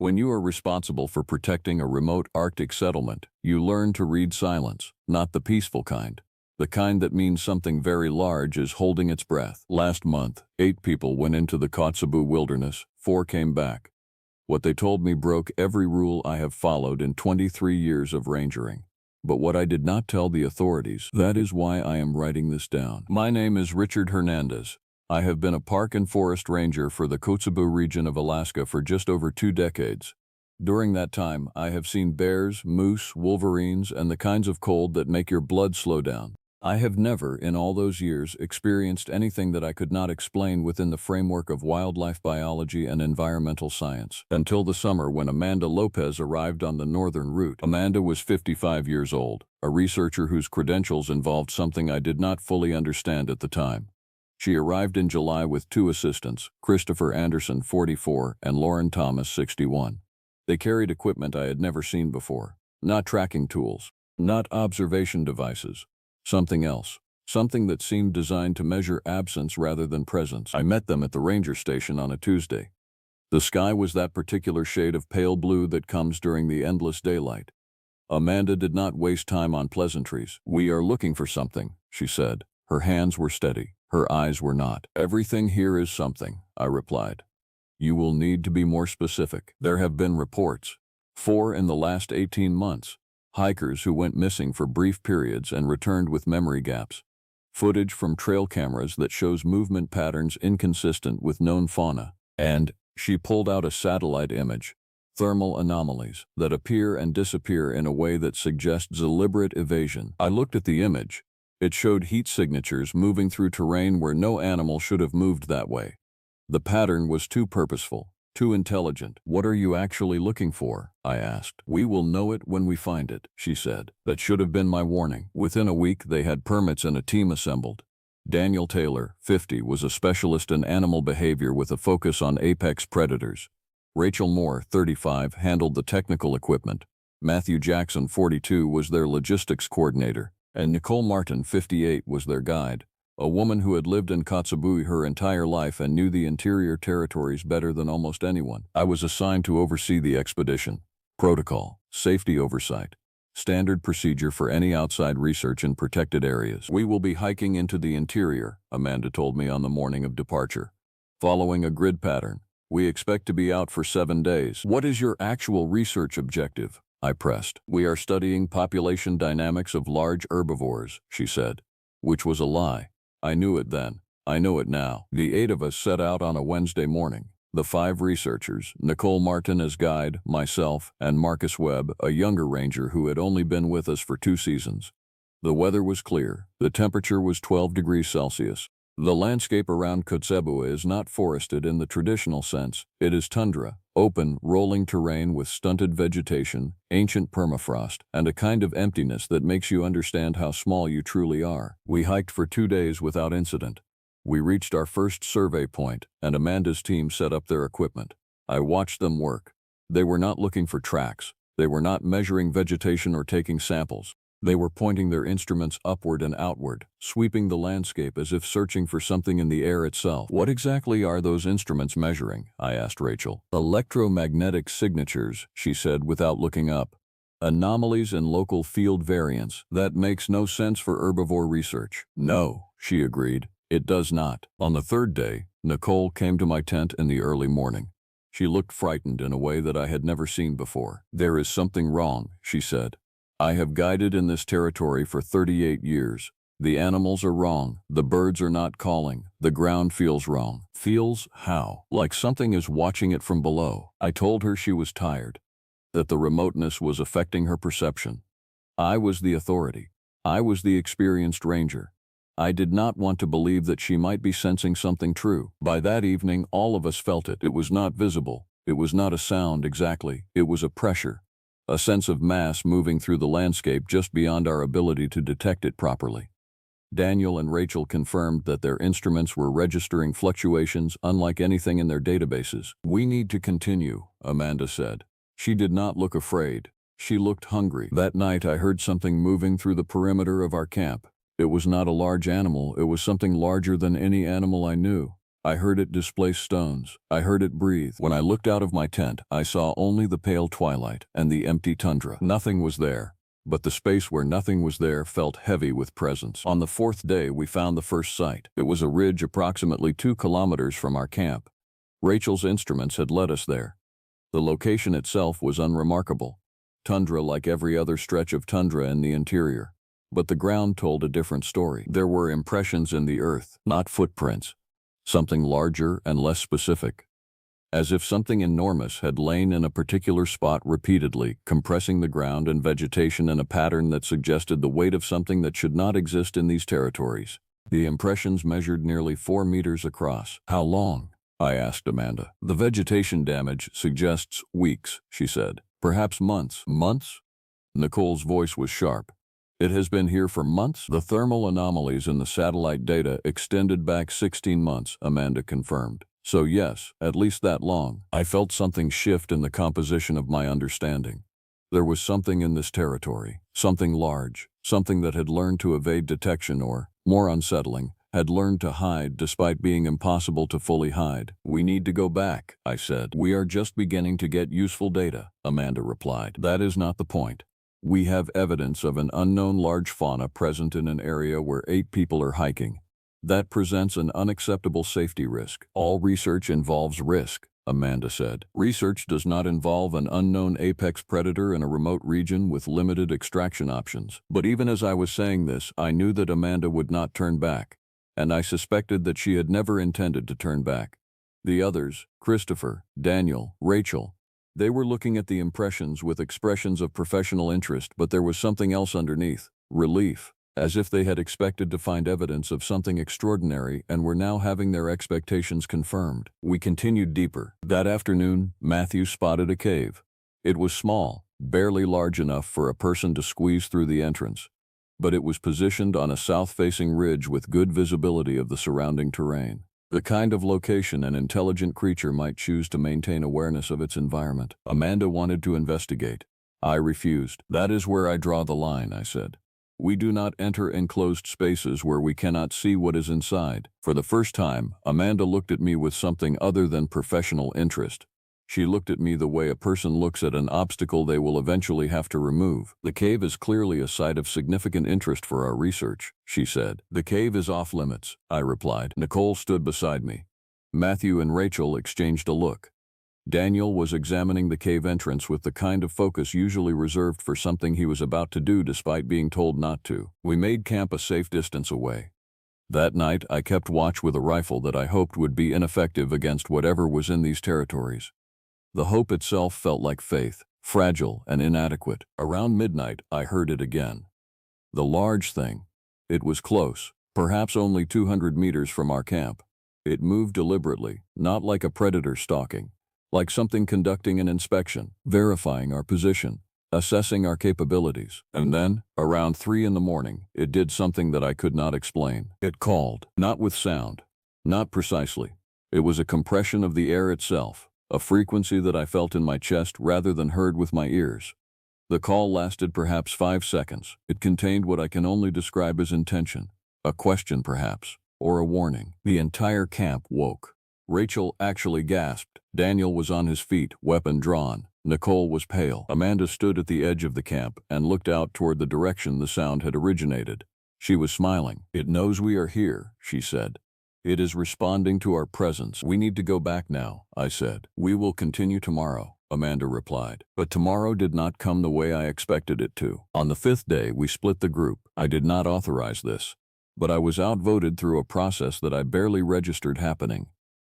When you are responsible for protecting a remote Arctic settlement, you learn to read silence, not the peaceful kind. The kind that means something very large is holding its breath. Last month, 8 people went into the Kotzebue wilderness, 4 came back. What they told me broke every rule I have followed in 23 years of rangering. But what I did not tell the authorities, that is why I am writing this down. My name is Richard Hernandez. I have been a park and forest ranger for the Kotzebue region of Alaska for just over 2 decades. During that time, I have seen bears, moose, wolverines, and the kinds of cold that make your blood slow down. I have never, in all those years, experienced anything that I could not explain within the framework of wildlife biology and environmental science, until the summer when Amanda Lopez arrived on the northern route. Amanda was 55 years old, a researcher whose credentials involved something I did not fully understand at the time. She arrived in July with 2 assistants, Christopher Anderson, 44, and Lauren Thomas, 61. They carried equipment I had never seen before. Not tracking tools, not observation devices. Something else. Something that seemed designed to measure absence rather than presence. I met them at the ranger station on a Tuesday. The sky was that particular shade of pale blue that comes during the endless daylight. Amanda did not waste time on pleasantries. "We are looking for something," she said. Her hands were steady. Her eyes were not. "Everything here is something," I replied. "You will need to be more specific. There have been reports. 4 in the last 18 months. Hikers who went missing for brief periods and returned with memory gaps. Footage from trail cameras that shows movement patterns inconsistent with known fauna. And," she pulled out a satellite image, "thermal anomalies that appear and disappear in a way that suggests deliberate evasion." I looked at the image. It showed heat signatures moving through terrain where no animal should have moved that way. The pattern was too purposeful. Too intelligent. "What are you actually looking for?" I asked. "We will know it when we find it," she said. That should have been my warning. Within a week, they had permits and a team assembled. Daniel Taylor, 50, was a specialist in animal behavior with a focus on apex predators. Rachel Moore, 35, handled the technical equipment. Matthew Jackson, 42, was their logistics coordinator. And Nicole Martin, 58, was their guide. A woman who had lived in Kotzebue her entire life and knew the interior territories better than almost anyone. I was assigned to oversee the expedition. Protocol, safety oversight, standard procedure for any outside research in protected areas. "We will be hiking into the interior," Amanda told me on the morning of departure. "Following a grid pattern. We expect to be out for 7 days." "What is your actual research objective?" I pressed. "We are studying population dynamics of large herbivores," she said, which was a lie. I knew it then. I know it now. The 8 of us set out on a Wednesday morning. The 5 researchers, Nicole Martin as guide, myself, and Marcus Webb, a younger ranger who had only been with us for 2 seasons. The weather was clear. The temperature was 12 degrees Celsius. The landscape around Kotzebue is not forested in the traditional sense. It is tundra, open, rolling terrain with stunted vegetation, ancient permafrost, and a kind of emptiness that makes you understand how small you truly are. We hiked for 2 days without incident. We reached our first survey point, and Amanda's team set up their equipment. I watched them work. They were not looking for tracks. They were not measuring vegetation or taking samples. They were pointing their instruments upward and outward, sweeping the landscape as if searching for something in the air itself. "What exactly are those instruments measuring?" I asked Rachel. "Electromagnetic signatures," she said without looking up. "Anomalies in local field variance. That makes no sense for herbivore research." "No," she agreed. "It does not." On the 3rd day, Nicole came to my tent in the early morning. She looked frightened in a way that I had never seen before. "There is something wrong," she said. "I have guided in this territory for 38 years. The animals are wrong. The birds are not calling. The ground feels wrong." "Feels how?" "Like something is watching it from below." I told her she was tired, that the remoteness was affecting her perception. I was the authority. I was the experienced ranger. I did not want to believe that she might be sensing something true. By that evening, all of us felt it. It was not visible. It was not a sound exactly. It was a pressure. A sense of mass moving through the landscape just beyond our ability to detect it properly. Daniel and Rachel confirmed that their instruments were registering fluctuations unlike anything in their databases. "We need to continue," Amanda said. She did not look afraid. She looked hungry. That night I heard something moving through the perimeter of our camp. It was not a large animal. It was something larger than any animal I knew. I heard it displace stones. I heard it breathe. When I looked out of my tent, I saw only the pale twilight and the empty tundra. Nothing was there. But the space where nothing was there felt heavy with presence. On the fourth day, we found the first site. It was a ridge approximately 2 kilometers from our camp. Rachel's instruments had led us there. The location itself was unremarkable. Tundra like every other stretch of tundra in the interior. But the ground told a different story. There were impressions in the earth, not footprints. Something larger and less specific. As if something enormous had lain in a particular spot repeatedly, compressing the ground and vegetation in a pattern that suggested the weight of something that should not exist in these territories. The impressions measured nearly 4 meters across. How long? I asked Amanda. The vegetation damage suggests weeks, she said. Perhaps months. Months? Nicole's voice was sharp. It has been here for months? The thermal anomalies in the satellite data extended back 16 months, Amanda confirmed. So yes, at least that long. I felt something shift in the composition of my understanding. There was something in this territory, something large, something that had learned to evade detection or, more unsettling, had learned to hide despite being impossible to fully hide. We need to go back, I said. We are just beginning to get useful data, Amanda replied. That is not the point. We have evidence of an unknown large fauna present in an area where 8 people are hiking. That presents an unacceptable safety risk. All research involves risk, Amanda said. Research does not involve an unknown apex predator in a remote region with limited extraction options. But even as I was saying this, I knew that Amanda would not turn back. And I suspected that she had never intended to turn back. The others, Christopher, Daniel, Rachel, they were looking at the impressions with expressions of professional interest, but there was something else underneath, relief, as if they had expected to find evidence of something extraordinary and were now having their expectations confirmed. We continued deeper. That afternoon, Matthew spotted a cave. It was small, barely large enough for a person to squeeze through the entrance. But it was positioned on a south-facing ridge with good visibility of the surrounding terrain. The kind of location an intelligent creature might choose to maintain awareness of its environment. Amanda wanted to investigate. I refused. That is where I draw the line, I said. We do not enter enclosed spaces where we cannot see what is inside. For the first time, Amanda looked at me with something other than professional interest. She looked at me the way a person looks at an obstacle they will eventually have to remove. The cave is clearly a site of significant interest for our research, she said. The cave is off limits, I replied. Nicole stood beside me. Matthew and Rachel exchanged a look. Daniel was examining the cave entrance with the kind of focus usually reserved for something he was about to do despite being told not to. We made camp a safe distance away. That night, I kept watch with a rifle that I hoped would be ineffective against whatever was in these territories. The hope itself felt like faith, fragile and inadequate. Around midnight, I heard it again. The large thing. It was close, perhaps only 200 meters from our camp. It moved deliberately, not like a predator stalking, like something conducting an inspection, verifying our position, assessing our capabilities. And then, around 3 in the morning, it did something that I could not explain. It called, not with sound, not precisely. It was a compression of the air itself. A frequency that I felt in my chest rather than heard with my ears. The call lasted perhaps 5 seconds. It contained what I can only describe as intention, a question perhaps, or a warning. The entire camp woke. Rachel actually gasped. Daniel was on his feet, weapon drawn. Nicole was pale. Amanda stood at the edge of the camp and looked out toward the direction the sound had originated. She was smiling. It knows we are here, she said. It is responding to our presence. We need to go back now, I said. We will continue tomorrow, Amanda replied. But tomorrow did not come the way I expected it to. On the 5th day, we split the group. I did not authorize this, but I was outvoted through a process that I barely registered happening.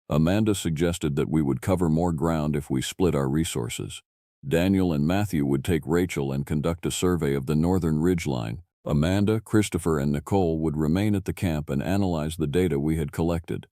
Amanda suggested that we would cover more ground if we split our resources. Daniel and Matthew would take Rachel and conduct a survey of the northern ridgeline. Amanda, Christopher, and Nicole would remain at the camp and analyze the data we had collected.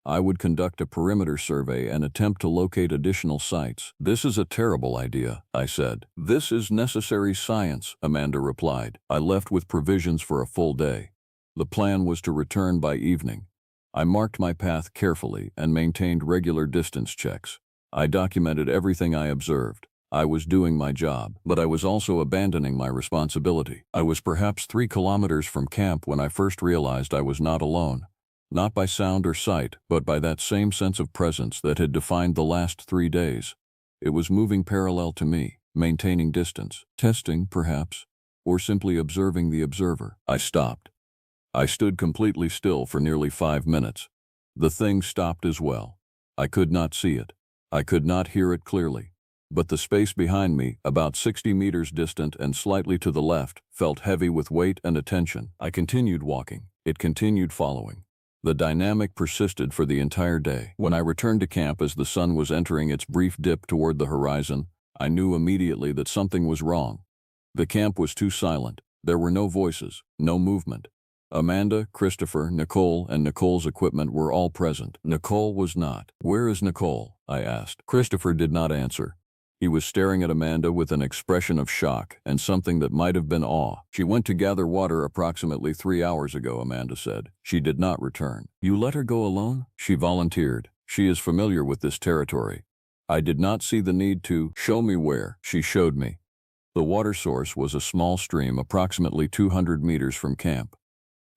I would conduct a perimeter survey and attempt to locate additional sites. This is a terrible idea, I said. This is necessary science, Amanda replied. I left with provisions for a full day. The plan was to return by evening. I marked my path carefully and maintained regular distance checks. I documented everything I observed. I was doing my job, but I was also abandoning my responsibility. I was perhaps 3 kilometers from camp when I first realized I was not alone. Not by sound or sight, but by that same sense of presence that had defined the last 3 days. It was moving parallel to me, maintaining distance, testing, perhaps, or simply observing the observer. I stopped. I stood completely still for nearly 5 minutes. The thing stopped as well. I could not see it. I could not hear it clearly. But the space behind me, about 60 meters distant and slightly to the left, felt heavy with weight and attention. I continued walking. It continued following. The dynamic persisted for the entire day. When I returned to camp as the sun was entering its brief dip toward the horizon, I knew immediately that something was wrong. The camp was too silent. There were no voices, no movement. Amanda, Christopher, Nicole, and Nicole's equipment were all present. Nicole was not. "Where is Nicole?" I asked. Christopher did not answer. He was staring at Amanda with an expression of shock and something that might have been awe. "She went to gather water approximately 3 hours ago," Amanda said. "She did not return." "You let her go alone?" "She volunteered. She is familiar with this territory." I did not see the need to show me where. She showed me. The water source was a small stream approximately 200 meters from camp.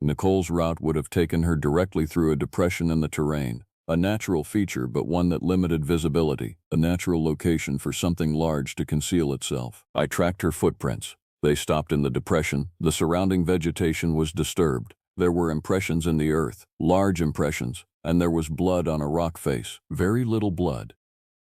Nicole's route would have taken her directly through a depression in the terrain, a natural feature but one that limited visibility, a natural location for something large to conceal itself. I tracked her footprints. They stopped in the depression. The surrounding vegetation was disturbed. There were impressions in the earth, large impressions, and there was blood on a rock face. Very little blood,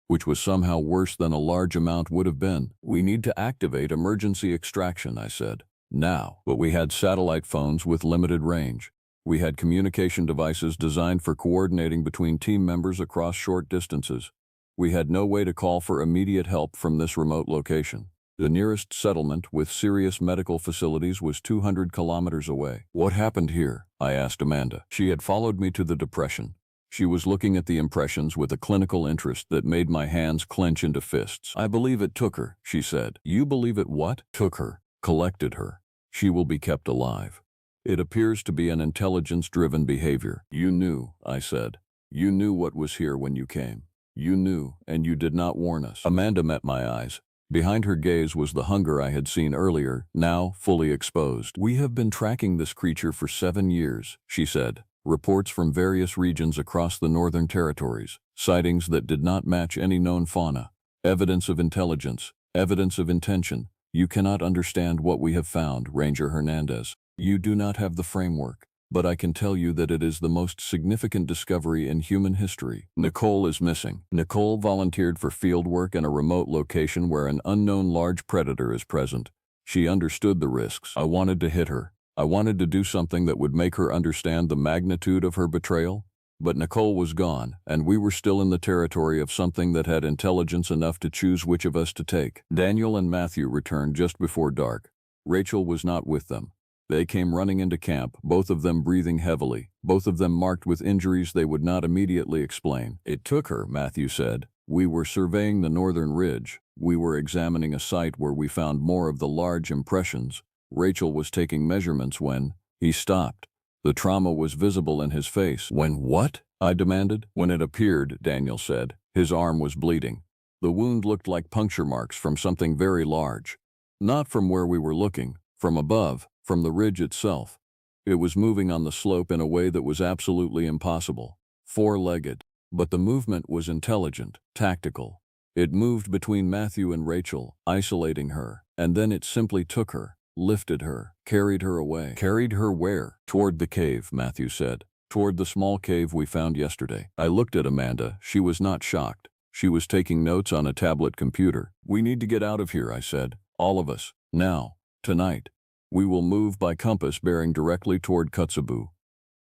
which was somehow worse than a large amount would have been. "We need to activate emergency extraction," I said. "Now." But we had satellite phones with limited range. We had communication devices designed for coordinating between team members across short distances. We had no way to call for immediate help from this remote location. The nearest settlement with serious medical facilities was 200 kilometers away. "What happened here?" I asked Amanda. She had followed me to the depression. She was looking at the impressions with a clinical interest that made my hands clench into fists. "I believe it took her," she said. "You believe it what?" "Took her. Collected her. She will be kept alive. It appears to be an intelligence-driven behavior." "You knew," I said. "You knew what was here when you came. You knew, and you did not warn us." Amanda met my eyes. Behind her gaze was the hunger I had seen earlier, now fully exposed. "We have been tracking this creature for 7 years, she said. Reports from various regions across the Northern Territories, sightings that did not match any known fauna, evidence of intelligence, evidence of intention. You cannot understand what we have found, Ranger Hernandez. You do not have the framework, but I can tell you that it is the most significant discovery in human history. Nicole is missing." Nicole volunteered for field work in a remote location where an unknown large predator is present. She understood the risks. I wanted to hit her. I wanted to do something that would make her understand the magnitude of her betrayal. But Nicole was gone, and we were still in the territory of something that had intelligence enough to choose which of us to take. Daniel and Matthew returned just before dark. Rachel was not with them. They came running into camp, both of them breathing heavily, both of them marked with injuries they would not immediately explain. "It took her," Matthew said. "We were surveying the northern ridge. We were examining a site where we found more of the large impressions. Rachel was taking measurements when..." He stopped. The trauma was visible in his face. "When what?" I demanded. "When it appeared," Daniel said. His arm was bleeding. The wound looked like puncture marks from something very large. Not from where we were looking, from above, from the ridge itself. It was moving on the slope in a way that was absolutely impossible. 4-legged. But the movement was intelligent, tactical. It moved between Matthew and Rachel, isolating her, and then it simply took her. Lifted her, carried her away. "Carried her where?" "Toward the cave," Matthew said. "Toward the small cave we found yesterday." I looked at Amanda. She was not shocked. She was taking notes on a tablet computer. "We need to get out of here," I said. "All of us. Now. Tonight. We will move by compass bearing directly toward Kotzebue.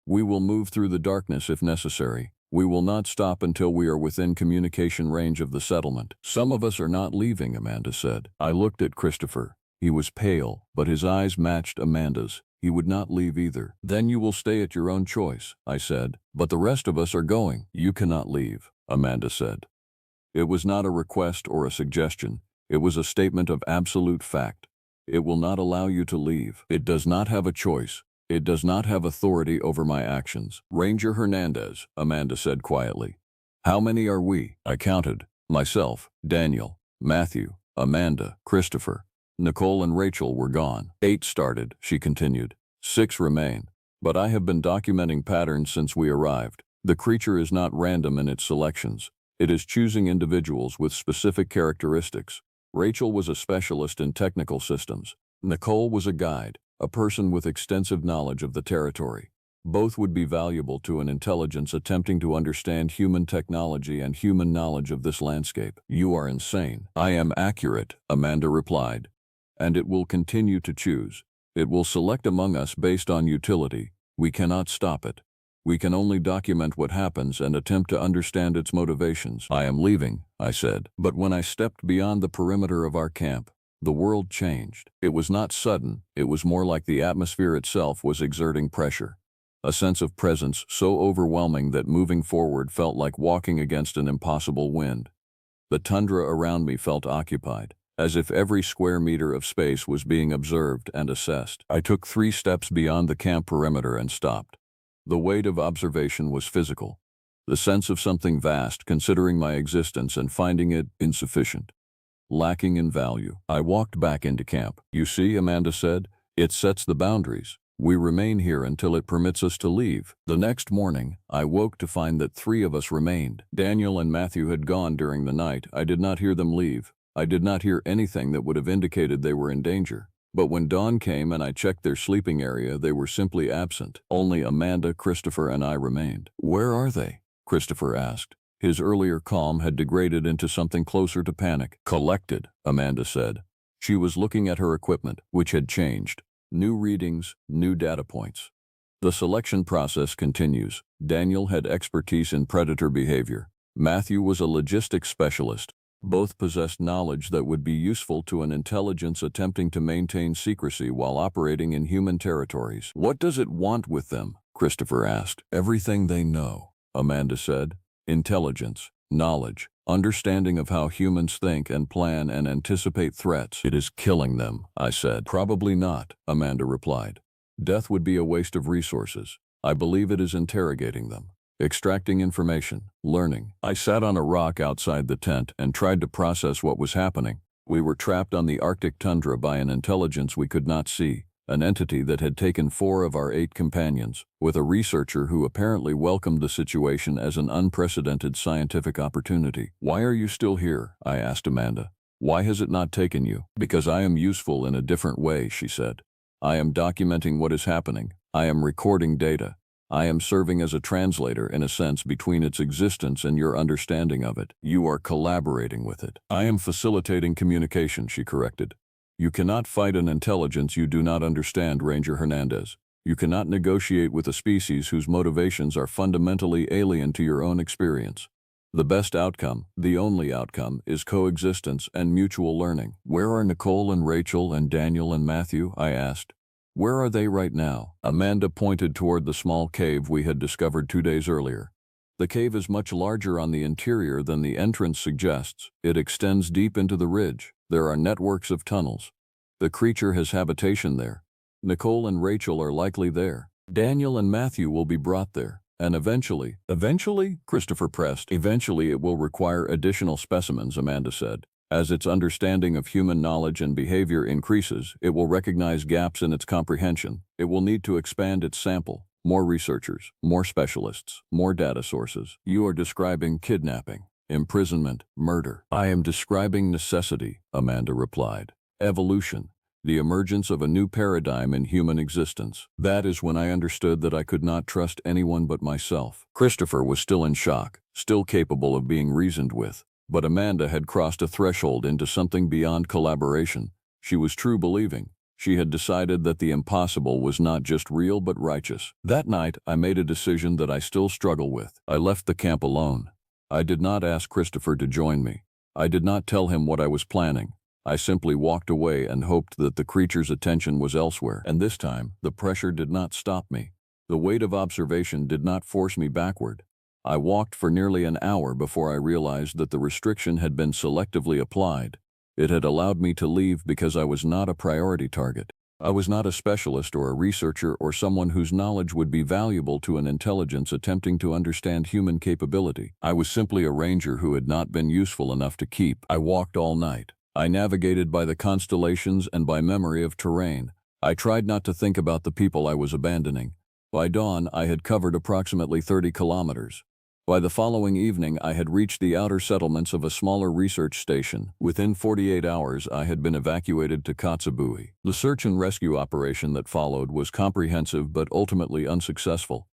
We will move through the darkness if necessary. We will not stop until we are within communication range of the settlement." "Some of us are not leaving," Amanda said. I looked at Christopher. He was pale, but his eyes matched Amanda's. He would not leave either. "Then you will stay at your own choice," I said. "But the rest of us are going." "You cannot leave," Amanda said. It was not a request or a suggestion. It was a statement of absolute fact. It will not allow you to leave. It does not have a choice. It does not have authority over my actions. "Ranger Hernandez," Amanda said quietly. "How many are we?" I counted. Myself, Daniel, Matthew, Amanda, Christopher. Nicole and Rachel were gone. 8 started, she continued. 6 remain. But I have been documenting patterns since we arrived. The creature is not random in its selections. It is choosing individuals with specific characteristics. Rachel was a specialist in technical systems. Nicole was a guide, a person with extensive knowledge of the territory. Both would be valuable to an intelligence attempting to understand human technology and human knowledge of this landscape. You are insane. I am accurate, Amanda replied. And it will continue to choose. It will select among us based on utility. We cannot stop it. We can only document what happens and attempt to understand its motivations. I am leaving, I said. But when I stepped beyond the perimeter of our camp, the world changed. It was not sudden. It was more like the atmosphere itself was exerting pressure. A sense of presence so overwhelming that moving forward felt like walking against an impossible wind. The tundra around me felt occupied, as if every square meter of space was being observed and assessed. I took 3 steps beyond the camp perimeter and stopped. The weight of observation was physical. The sense of something vast, considering my existence and finding it insufficient, lacking in value. I walked back into camp. You see, Amanda said, it sets the boundaries. We remain here until it permits us to leave. The next morning, I woke to find that 3 of us remained. Daniel and Matthew had gone during the night. I did not hear them leave. I did not hear anything that would have indicated they were in danger. But when dawn came and I checked their sleeping area, they were simply absent. Only Amanda, Christopher, and I remained. Where are they? Christopher asked. His earlier calm had degraded into something closer to panic. Collected, Amanda said. She was looking at her equipment, which had changed. New readings, new data points. The selection process continues. Daniel had expertise in predator behavior. Matthew was a logistics specialist. Both possessed knowledge that would be useful to an intelligence attempting to maintain secrecy while operating in human territories. What does it want with them? Christopher asked. Everything they know, Amanda said. Intelligence, knowledge, understanding of how humans think and plan and anticipate threats. It is killing them, I said. Probably not, Amanda replied. Death would be a waste of resources. I believe it is interrogating them, extracting information, learning. I sat on a rock outside the tent and tried to process what was happening. We were trapped on the Arctic tundra by an intelligence we could not see, an entity that had taken 4 of our 8 companions, with a researcher who apparently welcomed the situation as an unprecedented scientific opportunity. Why are you still here? I asked Amanda. Why has it not taken you? Because I am useful in a different way, she said. I am documenting what is happening. I am recording data. I am serving as a translator, in a sense, between its existence and your understanding of it. You are collaborating with it. I am facilitating communication, she corrected. You cannot fight an intelligence you do not understand, Ranger Hernandez. You cannot negotiate with a species whose motivations are fundamentally alien to your own experience. The best outcome, the only outcome, is coexistence and mutual learning. Where are Nicole and Rachel and Daniel and Matthew? I asked. Where are they right now? Amanda pointed toward the small cave we had discovered 2 days earlier. The cave is much larger on the interior than the entrance suggests. It extends deep into the ridge. There are networks of tunnels. The creature has habitation there. Nicole and Rachel are likely there. Daniel and Matthew will be brought there. And eventually, Christopher pressed. Eventually it will require additional specimens, Amanda said. As its understanding of human knowledge and behavior increases, it will recognize gaps in its comprehension. It will need to expand its sample. More researchers, more specialists, more data sources. You are describing kidnapping, imprisonment, murder. I am describing necessity, Amanda replied. Evolution, the emergence of a new paradigm in human existence. That is when I understood that I could not trust anyone but myself. Christopher was still in shock, still capable of being reasoned with. But Amanda had crossed a threshold into something beyond collaboration. She was true believing. She had decided that the impossible was not just real but righteous. That night, I made a decision that I still struggle with. I left the camp alone. I did not ask Christopher to join me. I did not tell him what I was planning. I simply walked away and hoped that the creature's attention was elsewhere. And this time, the pressure did not stop me. The weight of observation did not force me backward. I walked for nearly an hour before I realized that the restriction had been selectively applied. It had allowed me to leave because I was not a priority target. I was not a specialist or a researcher or someone whose knowledge would be valuable to an intelligence attempting to understand human capability. I was simply a ranger who had not been useful enough to keep. I walked all night. I navigated by the constellations and by memory of terrain. I tried not to think about the people I was abandoning. By dawn, I had covered approximately 30 kilometers. By the following evening, I had reached the outer settlements of a smaller research station. Within 48 hours, I had been evacuated to Kotzebue. The search and rescue operation that followed was comprehensive but ultimately unsuccessful.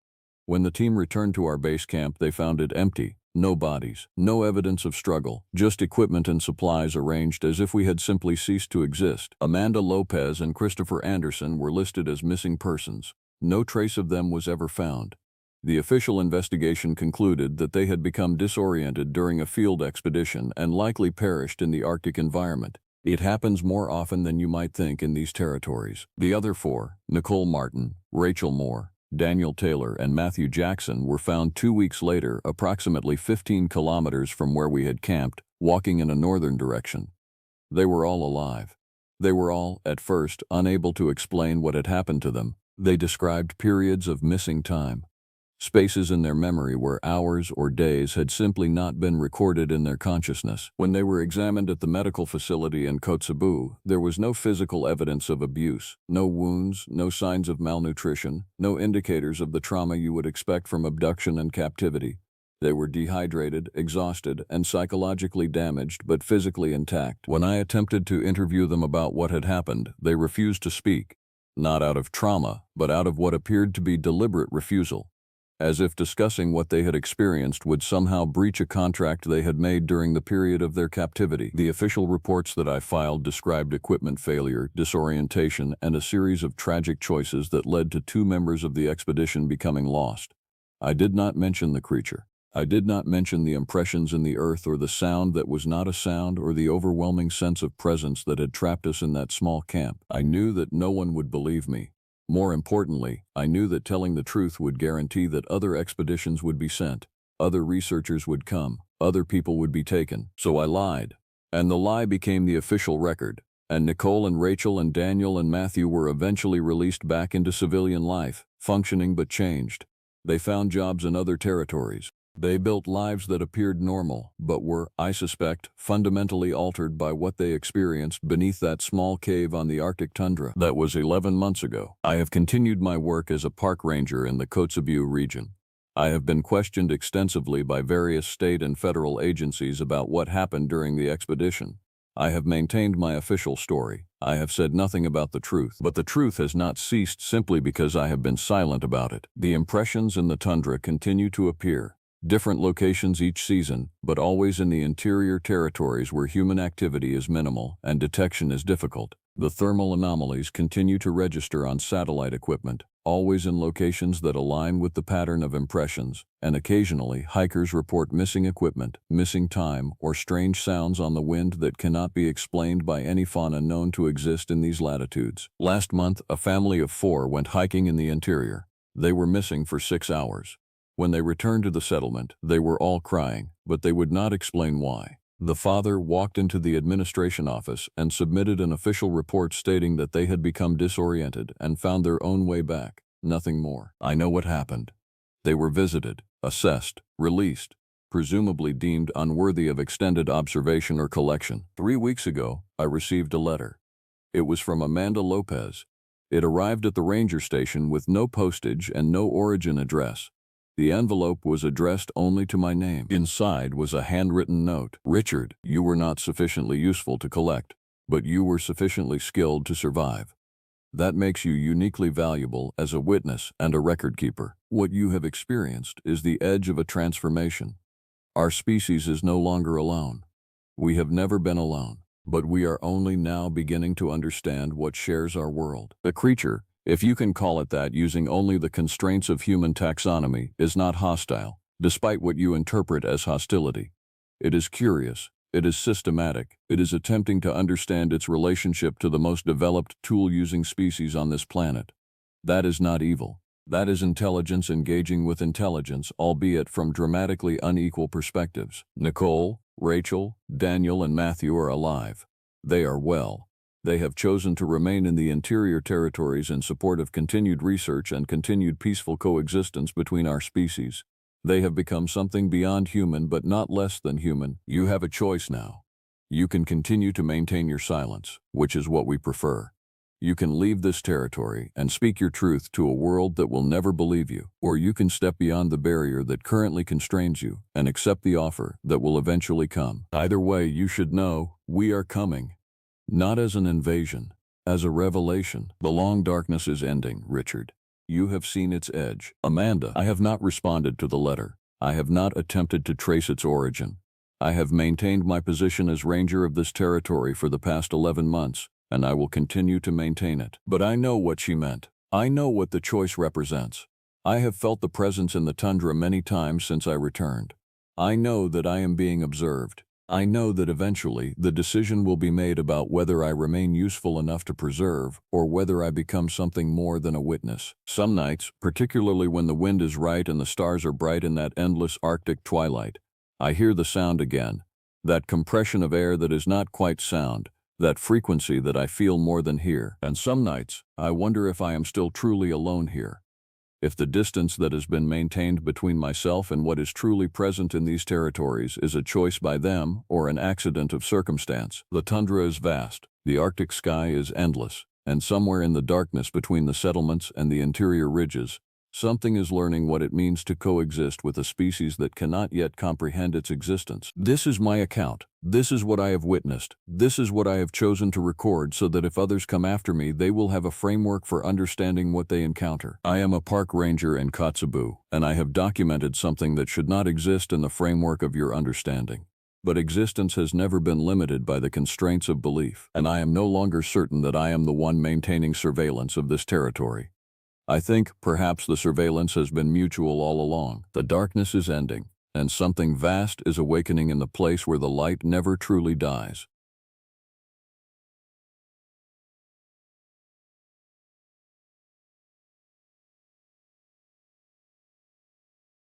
When the team returned to our base camp, they found it empty. No bodies, no evidence of struggle, just equipment and supplies arranged as if we had simply ceased to exist. Amanda Lopez and Christopher Anderson were listed as missing persons. No trace of them was ever found. The official investigation concluded that they had become disoriented during a field expedition and likely perished in the Arctic environment. It happens more often than you might think in these territories. The other four, Nicole Martin, Rachel Moore, Daniel Taylor, and Matthew Jackson, were found 2 weeks later, approximately 15 kilometers from where we had camped, walking in a northern direction. They were all alive. They were all, at first, unable to explain what had happened to them. They described periods of missing time. Spaces in their memory where hours or days had simply not been recorded in their consciousness. When they were examined at the medical facility in Kotzebue, there was no physical evidence of abuse, no wounds, no signs of malnutrition, no indicators of the trauma you would expect from abduction and captivity. They were dehydrated, exhausted, and psychologically damaged but physically intact. When I attempted to interview them about what had happened, they refused to speak, not out of trauma, but out of what appeared to be deliberate refusal, as if discussing what they had experienced would somehow breach a contract they had made during the period of their captivity. The official reports that I filed described equipment failure, disorientation, and a series of tragic choices that led to 2 members of the expedition becoming lost. I did not mention the creature. I did not mention the impressions in the earth or the sound that was not a sound or the overwhelming sense of presence that had trapped us in that small camp. I knew that no one would believe me. More importantly, I knew that telling the truth would guarantee that other expeditions would be sent, other researchers would come, other people would be taken. So I lied. And the lie became the official record. And Nicole and Rachel and Daniel and Matthew were eventually released back into civilian life, functioning but changed. They found jobs in other territories. They built lives that appeared normal, but were, I suspect, fundamentally altered by what they experienced beneath that small cave on the Arctic tundra. That was 11 months ago. I have continued my work as a park ranger in the Kotzebue region. I have been questioned extensively by various state and federal agencies about what happened during the expedition. I have maintained my official story. I have said nothing about the truth, but the truth has not ceased simply because I have been silent about it. The impressions in the tundra continue to appear. Different locations each season, but always in the interior territories where human activity is minimal and detection is difficult. The thermal anomalies continue to register on satellite equipment, always in locations that align with the pattern of impressions, and occasionally hikers report missing equipment, missing time, or strange sounds on the wind that cannot be explained by any fauna known to exist in these latitudes. Last month, a family of 4 went hiking in the interior. They were missing for 6 hours. When they returned to the settlement, they were all crying, but they would not explain why. The father walked into the administration office and submitted an official report stating that they had become disoriented and found their own way back. Nothing more. I know what happened. They were visited, assessed, released, presumably deemed unworthy of extended observation or collection. 3 weeks ago, I received a letter. It was from Amanda Lopez. It arrived at the ranger station with no postage and no origin address. The envelope was addressed only to my name. Inside was a handwritten note. Richard, you were not sufficiently useful to collect, but you were sufficiently skilled to survive. That makes you uniquely valuable as a witness and a record keeper. What you have experienced is the edge of a transformation. Our species is no longer alone. We have never been alone, but we are only now beginning to understand what shares our world. A creature, if you can call it that using only the constraints of human taxonomy, is not hostile, despite what you interpret as hostility. It is curious, it is systematic, it is attempting to understand its relationship to the most developed tool-using species on this planet. That is not evil. That is intelligence engaging with intelligence, albeit from dramatically unequal perspectives. Nicole, Rachel, Daniel, and Matthew are alive. They are well. They have chosen to remain in the interior territories in support of continued research and continued peaceful coexistence between our species. They have become something beyond human but not less than human. You have a choice now. You can continue to maintain your silence, which is what we prefer. You can leave this territory and speak your truth to a world that will never believe you, or you can step beyond the barrier that currently constrains you and accept the offer that will eventually come. Either way, you should know, we are coming. Not as an invasion, as a revelation. The long darkness is ending, Richard. You have seen its edge. Amanda, I have not responded to the letter. I have not attempted to trace its origin. I have maintained my position as ranger of this territory for the past 11 months, and I will continue to maintain it. But I know what she meant. I know what the choice represents. I have felt the presence in the tundra many times since I returned. I know that I am being observed. I know that eventually the decision will be made about whether I remain useful enough to preserve or whether I become something more than a witness. Some nights, particularly when the wind is right and the stars are bright in that endless Arctic twilight, I hear the sound again, that compression of air that is not quite sound, that frequency that I feel more than hear. And some nights, I wonder if I am still truly alone here. If the distance that has been maintained between myself and what is truly present in these territories is a choice by them or an accident of circumstance. The tundra is vast, the Arctic sky is endless, and somewhere in the darkness between the settlements and the interior ridges, something is learning what it means to coexist with a species that cannot yet comprehend its existence. This is my account. This is what I have witnessed. This is what I have chosen to record so that if others come after me, they will have a framework for understanding what they encounter. I am a park ranger in Kotzebue, and I have documented something that should not exist in the framework of your understanding. But existence has never been limited by the constraints of belief, and I am no longer certain that I am the one maintaining surveillance of this territory. I think, perhaps, the surveillance has been mutual all along. The darkness is ending, and something vast is awakening in the place where the light never truly dies.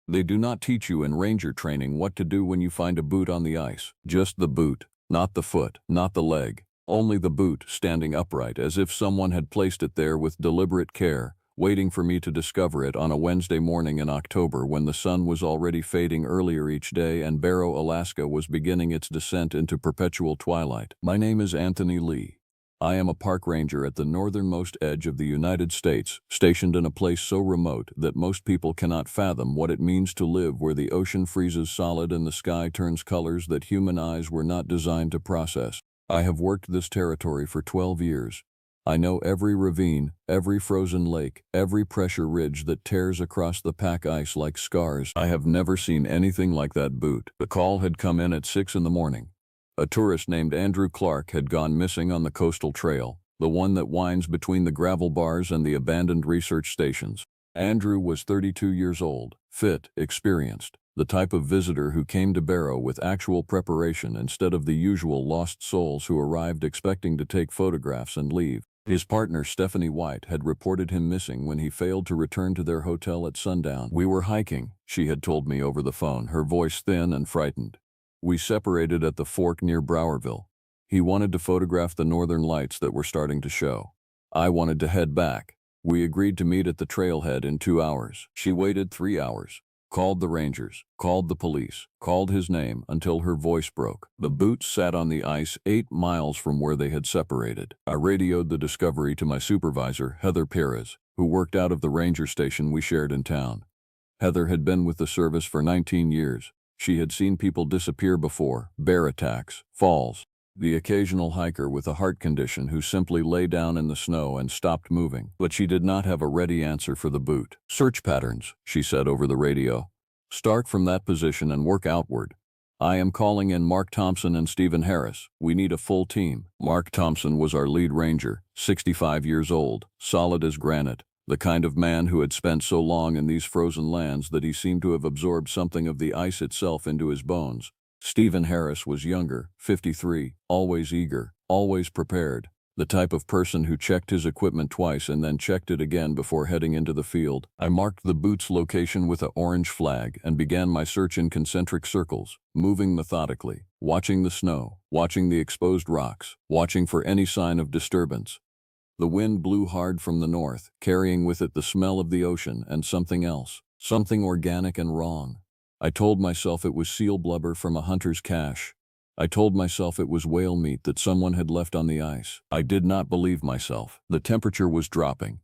They do not teach you in ranger training what to do when you find a boot on the ice. Just the boot, not the foot, not the leg. Only the boot standing upright as if someone had placed it there with deliberate care, waiting for me to discover it on a Wednesday morning in October when the sun was already fading earlier each day and Barrow, Alaska was beginning its descent into perpetual twilight. My name is Anthony Lee. I am a park ranger at the northernmost edge of the United States, stationed in a place so remote that most people cannot fathom what it means to live where the ocean freezes solid and the sky turns colors that human eyes were not designed to process. I have worked this territory for 12 years. I know every ravine, every frozen lake, every pressure ridge that tears across the pack ice like scars. I have never seen anything like that boot. The call had come in at 6 in the morning. A tourist named Andrew Clark had gone missing on the coastal trail, the one that winds between the gravel bars and the abandoned research stations. Andrew was 32 years old, fit, experienced, the type of visitor who came to Barrow with actual preparation instead of the usual lost souls who arrived expecting to take photographs and leave. His partner, Stephanie White, had reported him missing when he failed to return to their hotel at sundown. We were hiking, she had told me over the phone, her voice thin and frightened. We separated at the fork near Browerville. He wanted to photograph the northern lights that were starting to show. I wanted to head back. We agreed to meet at the trailhead in 2 hours. She waited 3 hours. Called the rangers, called the police, called his name until her voice broke. The boots sat on the ice 8 miles from where they had separated. I radioed the discovery to my supervisor, Heather Perez, who worked out of the ranger station we shared in town. Heather had been with the service for 19 years. She had seen people disappear before, bear attacks, falls, the occasional hiker with a heart condition who simply lay down in the snow and stopped moving. But she did not have a ready answer for the boot. Search patterns, she said over the radio. Start from that position and work outward. I am calling in Mark Thompson and Stephen Harris. We need a full team. Mark Thompson was our lead ranger, 65 years old, solid as granite, the kind of man who had spent so long in these frozen lands that he seemed to have absorbed something of the ice itself into his bones. Stephen Harris was younger, 53, always eager, always prepared, the type of person who checked his equipment twice and then checked it again before heading into the field. I marked the boot's location with an orange flag and began my search in concentric circles, moving methodically, watching the snow, watching the exposed rocks, watching for any sign of disturbance. The wind blew hard from the north, carrying with it the smell of the ocean and something else, something organic and wrong. I told myself it was seal blubber from a hunter's cache. I told myself it was whale meat that someone had left on the ice. I did not believe myself. The temperature was dropping.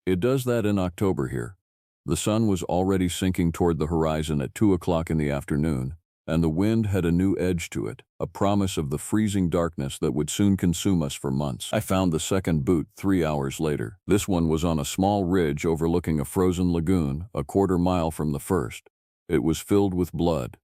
It does that in October here. The sun was already sinking toward the horizon at 2 o'clock in the afternoon, and the wind had a new edge to it, a promise of the freezing darkness that would soon consume us for months. I found the second boot 3 hours later. This one was on a small ridge overlooking a frozen lagoon, a quarter-mile from the first. It was filled with blood.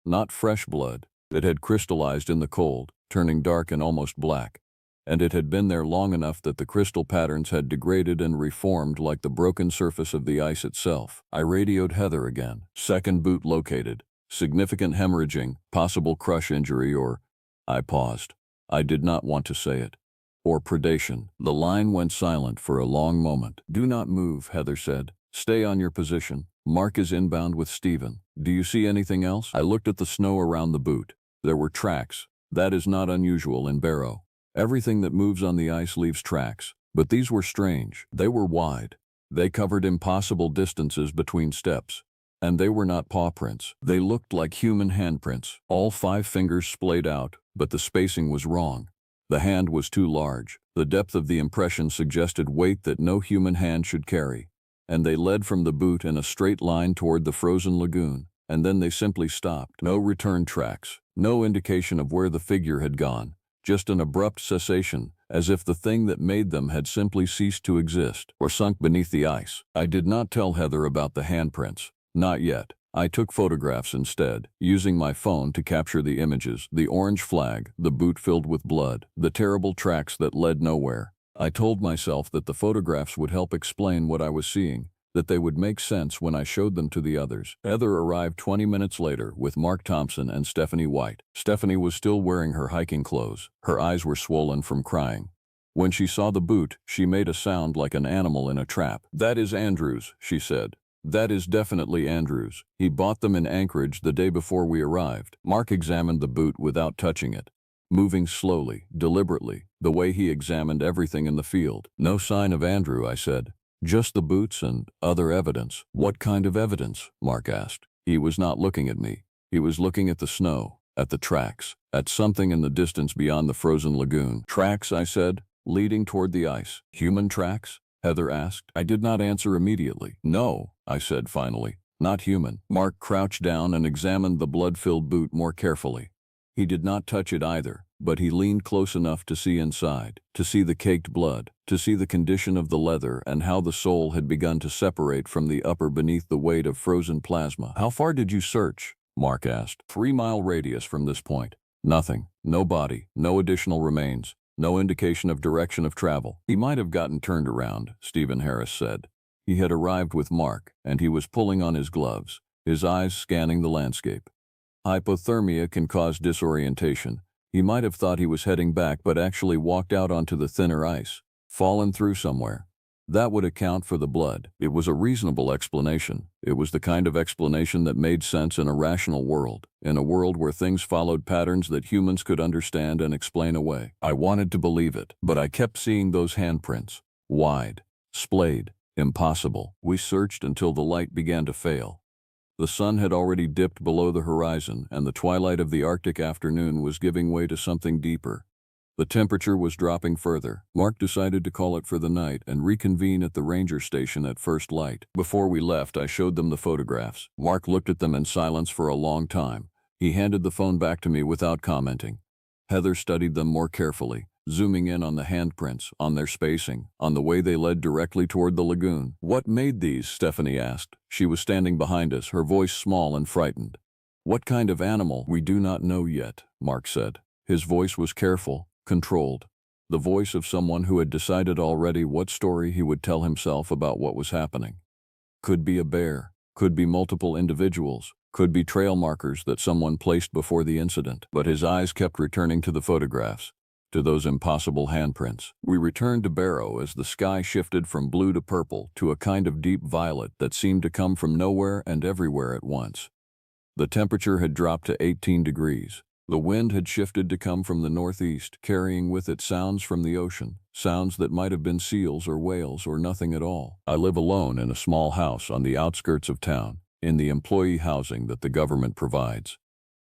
Not fresh blood. It had crystallized in the cold, turning dark and almost black. And it had been there long enough that the crystal patterns had degraded and reformed like the broken surface of the ice itself. I radioed Heather again. Second boot located. Significant hemorrhaging, possible crush injury or... I paused. I did not want to say it. Or predation. The line went silent for a long moment. "Do not move," Heather said. "Stay on your position. Mark is inbound with Stephen. Do you see anything else?" I looked at the snow around the boot. There were tracks. That is not unusual in Barrow. Everything that moves on the ice leaves tracks. But these were strange. They were wide. They covered impossible distances between steps. And they were not paw prints. They looked like human handprints. All 5 fingers splayed out, but the spacing was wrong. The hand was too large. The depth of the impression suggested weight that no human hand should carry. And they led from the boot in a straight line toward the frozen lagoon. And then they simply stopped. No return tracks. No indication of where the figure had gone. Just an abrupt cessation, as if the thing that made them had simply ceased to exist, or sunk beneath the ice. I did not tell Heather about the handprints. Not yet. I took photographs instead, using my phone to capture the images, the orange flag, the boot filled with blood, the terrible tracks that led nowhere. I told myself that the photographs would help explain what I was seeing, that they would make sense when I showed them to the others. Heather arrived 20 minutes later with Mark Thompson and Stephanie White. Stephanie was still wearing her hiking clothes. Her eyes were swollen from crying. When she saw the boot, she made a sound like an animal in a trap. "That is Andrew's," she said. "That is definitely Andrew's. He bought them in Anchorage the day before we arrived." Mark examined the boot without touching it, moving slowly, deliberately, the way he examined everything in the field. "No sign of Andrew," I said. "Just the boots and other evidence." "What kind of evidence?" Mark asked. He was not looking at me. He was looking at the snow, at the tracks, at something in the distance beyond the frozen lagoon. "Tracks," I said, "leading toward the ice." "Human tracks?" Heather asked. I did not answer immediately. "No," I said finally, "not human." Mark crouched down and examined the blood-filled boot more carefully. He did not touch it either, but he leaned close enough to see inside, to see the caked blood, to see the condition of the leather and how the sole had begun to separate from the upper beneath the weight of frozen plasma. "How far did you search?" Mark asked. 3-mile radius from this point. Nothing. No body. No additional remains. No indication of direction of travel. "He might have gotten turned around," Stephen Harris said. He had arrived with Mark, and he was pulling on his gloves, his eyes scanning the landscape. "Hypothermia can cause disorientation. He might have thought he was heading back but actually walked out onto the thinner ice, fallen through somewhere. That would account for the blood." It was a reasonable explanation. It was the kind of explanation that made sense in a rational world, in a world where things followed patterns that humans could understand and explain away. I wanted to believe it, but I kept seeing those handprints. Wide, splayed, impossible. We searched until the light began to fail. The sun had already dipped below the horizon, and the twilight of the Arctic afternoon was giving way to something deeper. The temperature was dropping further. Mark decided to call it for the night and reconvene at the ranger station at first light. Before we left, I showed them the photographs. Mark looked at them in silence for a long time. He handed the phone back to me without commenting. Heather studied them more carefully, zooming in on the handprints, on their spacing, on the way they led directly toward the lagoon. "What made these?" Stephanie asked. She was standing behind us, her voice small and frightened. "What kind of animal?" "We do not know yet," Mark said. His voice was careful, controlled. The voice of someone who had decided already what story he would tell himself about what was happening. Could be a bear, could be multiple individuals, could be trail markers that someone placed before the incident. But his eyes kept returning to the photographs, to those impossible handprints. We returned to Barrow as the sky shifted from blue to purple to a kind of deep violet that seemed to come from nowhere and everywhere at once. The temperature had dropped to 18 degrees. The wind had shifted to come from the northeast, carrying with it sounds from the ocean, sounds that might have been seals or whales or nothing at all. I live alone in a small house on the outskirts of town, in the employee housing that the government provides.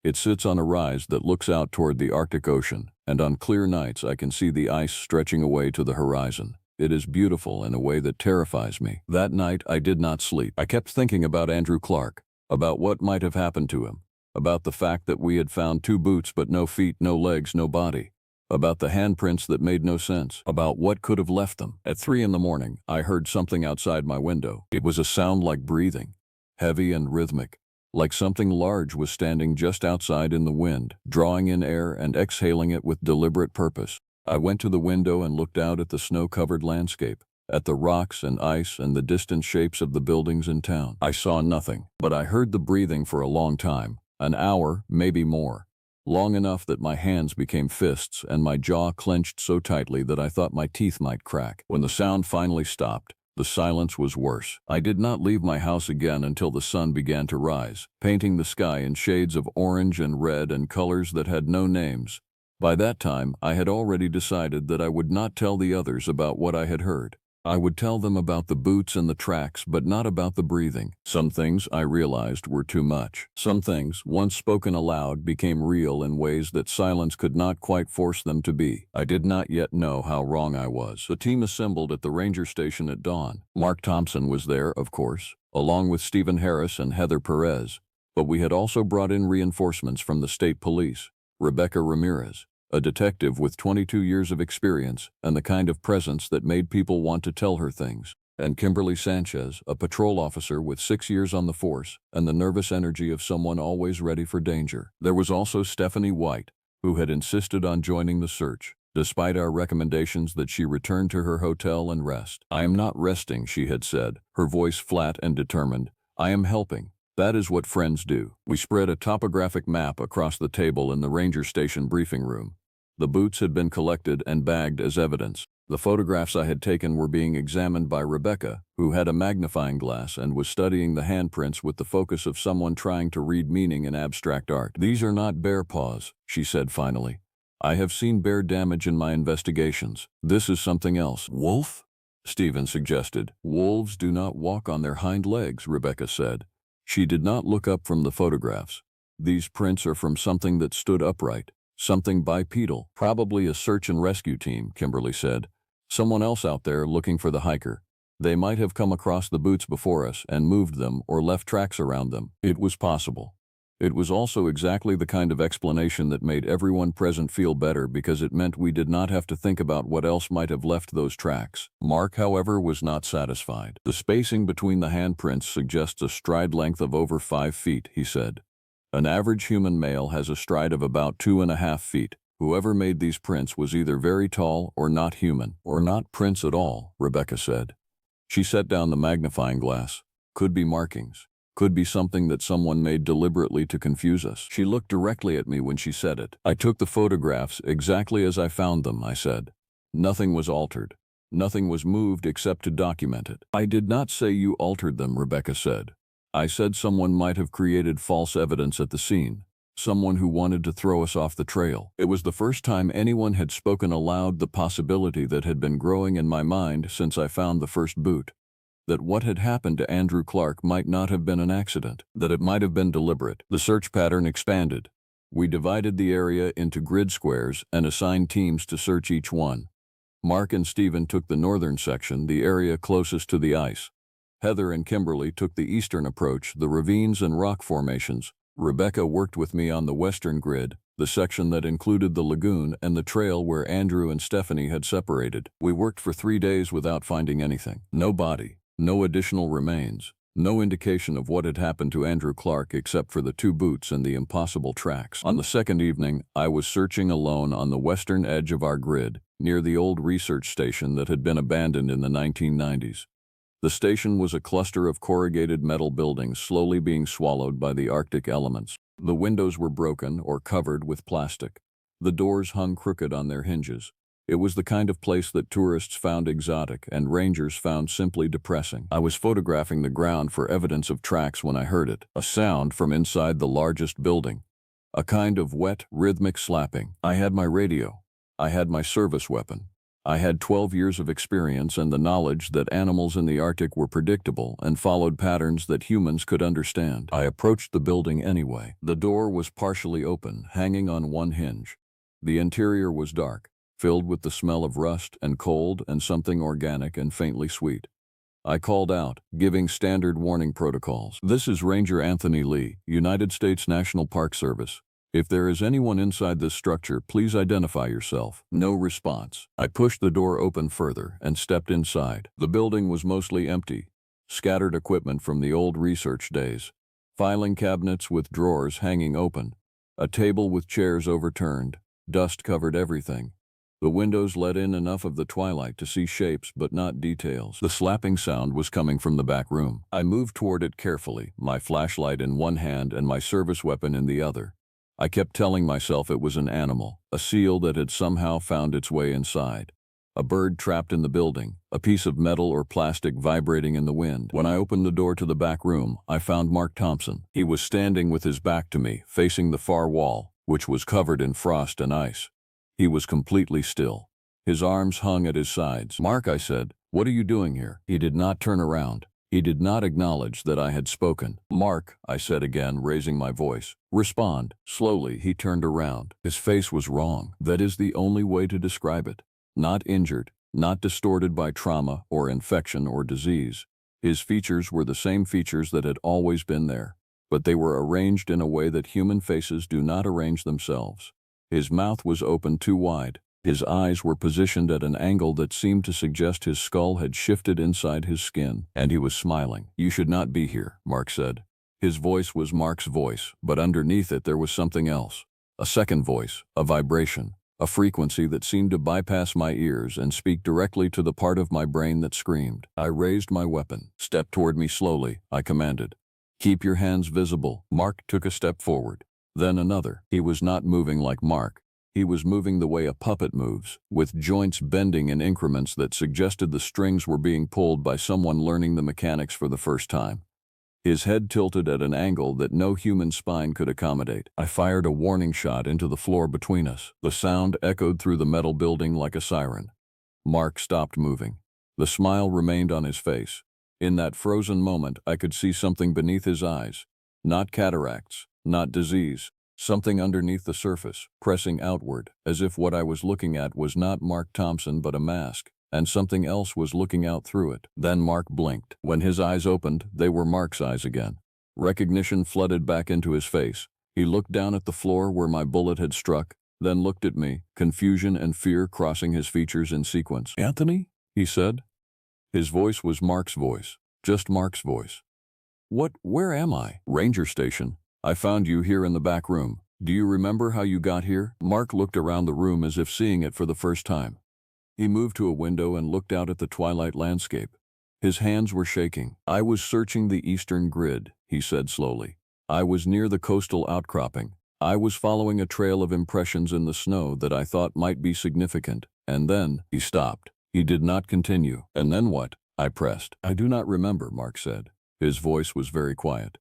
It sits on a rise that looks out toward the Arctic Ocean, and on clear nights I can see the ice stretching away to the horizon. It is beautiful in a way that terrifies me. That night I did not sleep. I kept thinking about Andrew Clark, about what might have happened to him, about the fact that we had found 2 boots but no feet, no legs, no body, about the handprints that made no sense, about what could have left them. At 3 in the morning, I heard something outside my window. It was a sound like breathing, heavy and rhythmic, like something large was standing just outside in the wind, drawing in air and exhaling it with deliberate purpose. I went to the window and looked out at the snow-covered landscape, at the rocks and ice and the distant shapes of the buildings in town. I saw nothing, but I heard the breathing for a long time, an hour, maybe more, long enough that my hands became fists and my jaw clenched so tightly that I thought my teeth might crack. When the sound finally stopped, the silence was worse. I did not leave my house again until the sun began to rise, painting the sky in shades of orange and red and colors that had no names. By that time, I had already decided that I would not tell the others about what I had heard. I would tell them about the boots and the tracks, but not about the breathing. Some things, I realized, were too much. Some things, once spoken aloud, became real in ways that silence could not quite force them to be. I did not yet know how wrong I was. The team assembled at the ranger station at dawn. Mark Thompson was there, of course, along with Stephen Harris and Heather Perez, but we had also brought in reinforcements from the state police. Rebecca Ramirez, a detective with 22 years of experience and the kind of presence that made people want to tell her things, and Kimberly Sanchez, a patrol officer with 6 years on the force and the nervous energy of someone always ready for danger. There was also Stephanie White, who had insisted on joining the search, despite our recommendations that she return to her hotel and rest. "I am not resting," she had said, her voice flat and determined. "I am helping. That is what friends do." We spread a topographic map across the table in the ranger station briefing room. The boots had been collected and bagged as evidence. The photographs I had taken were being examined by Rebecca, who had a magnifying glass and was studying the handprints with the focus of someone trying to read meaning in abstract art. "These are not bear paws," she said finally. "I have seen bear damage in my investigations. This is something else." "Wolf?" Stephen suggested. "Wolves do not walk on their hind legs," Rebecca said. She did not look up from the photographs. "These prints are from something that stood upright. Something bipedal, probably a search and rescue team," Kimberly said. "Someone else out there looking for the hiker. They might have come across the boots before us and moved them or left tracks around them." It was possible. It was also exactly the kind of explanation that made everyone present feel better because it meant we did not have to think about what else might have left those tracks. Mark, however, was not satisfied. "The spacing between the handprints suggests a stride length of over 5 feet, he said. "An average human male has a stride of about 2.5 feet. Whoever made these prints was either very tall or not human, or not prints at all," Rebecca said. She set down the magnifying glass. "Could be markings. Could be something that someone made deliberately to confuse us." She looked directly at me when she said it. "I took the photographs exactly as I found them," I said. "Nothing was altered. Nothing was moved except to document it." "I did not say you altered them," Rebecca said. "I said someone might have created false evidence at the scene, someone who wanted to throw us off the trail." It was the first time anyone had spoken aloud the possibility that had been growing in my mind since I found the first boot, that what had happened to Andrew Clark might not have been an accident, that it might have been deliberate. The search pattern expanded. We divided the area into grid squares and assigned teams to search each one. Mark and Stephen took the northern section, the area closest to the ice. Heather and Kimberly took the eastern approach, the ravines and rock formations. Rebecca worked with me on the western grid, the section that included the lagoon and the trail where Andrew and Stephanie had separated. We worked for 3 days without finding anything. No body, no additional remains, no indication of what had happened to Andrew Clark except for the 2 boots and the impossible tracks. On the second evening, I was searching alone on the western edge of our grid, near the old research station that had been abandoned in the 1990s. The station was a cluster of corrugated metal buildings slowly being swallowed by the Arctic elements. The windows were broken or covered with plastic. The doors hung crooked on their hinges. It was the kind of place that tourists found exotic and rangers found simply depressing. I was photographing the ground for evidence of tracks when I heard it, a sound from inside the largest building, a kind of wet, rhythmic slapping. I had my radio. I had my service weapon. I had 12 years of experience and the knowledge that animals in the Arctic were predictable and followed patterns that humans could understand. I approached the building anyway. The door was partially open, hanging on one hinge. The interior was dark, filled with the smell of rust and cold and something organic and faintly sweet. I called out, giving standard warning protocols. "This is Ranger Anthony Lee, United States National Park Service. If there is anyone inside this structure, please identify yourself." No response. I pushed the door open further and stepped inside. The building was mostly empty. Scattered equipment from the old research days. Filing cabinets with drawers hanging open. A table with chairs overturned. Dust covered everything. The windows let in enough of the twilight to see shapes but not details. The slapping sound was coming from the back room. I moved toward it carefully, my flashlight in one hand and my service weapon in the other. I kept telling myself it was an animal, a seal that had somehow found its way inside. A bird trapped in the building, a piece of metal or plastic vibrating in the wind. When I opened the door to the back room, I found Mark Thompson. He was standing with his back to me, facing the far wall, which was covered in frost and ice. He was completely still. His arms hung at his sides. "Mark," I said, "what are you doing here?" He did not turn around. He did not acknowledge that I had spoken. "Mark," I said again, raising my voice. "Respond." Slowly, he turned around. His face was wrong. That is the only way to describe it. Not injured, not distorted by trauma or infection or disease. His features were the same features that had always been there, but they were arranged in a way that human faces do not arrange themselves. His mouth was open too wide. His eyes were positioned at an angle that seemed to suggest his skull had shifted inside his skin, and he was smiling. "You should not be here," Mark said. His voice was Mark's voice, but underneath it there was something else. A second voice, a vibration, a frequency that seemed to bypass my ears and speak directly to the part of my brain that screamed. I raised my weapon. "Step toward me slowly," I commanded. "Keep your hands visible." Mark took a step forward, then another. He was not moving like Mark. He was moving the way a puppet moves, with joints bending in increments that suggested the strings were being pulled by someone learning the mechanics for the first time. His head tilted at an angle that no human spine could accommodate. I fired a warning shot into the floor between us. The sound echoed through the metal building like a siren. Mark stopped moving. The smile remained on his face. In that frozen moment, I could see something beneath his eyes. Not cataracts, not disease. Something underneath the surface, pressing outward, as if what I was looking at was not Mark Thompson but a mask, and something else was looking out through it. Then Mark blinked. When his eyes opened, they were Mark's eyes again. Recognition flooded back into his face. He looked down at the floor where my bullet had struck, then looked at me, confusion and fear crossing his features in sequence. "Anthony?" he said. His voice was Mark's voice, just Mark's voice. Where am I?" "Ranger Station. I found you here in the back room. Do you remember how you got here?" Mark looked around the room as if seeing it for the first time. He moved to a window and looked out at the twilight landscape. His hands were shaking. "I was searching the eastern grid," he said slowly. "I was near the coastal outcropping. I was following a trail of impressions in the snow that I thought might be significant. And then," he stopped. He did not continue. "And then what?" I pressed. "I do not remember," Mark said. His voice was very quiet.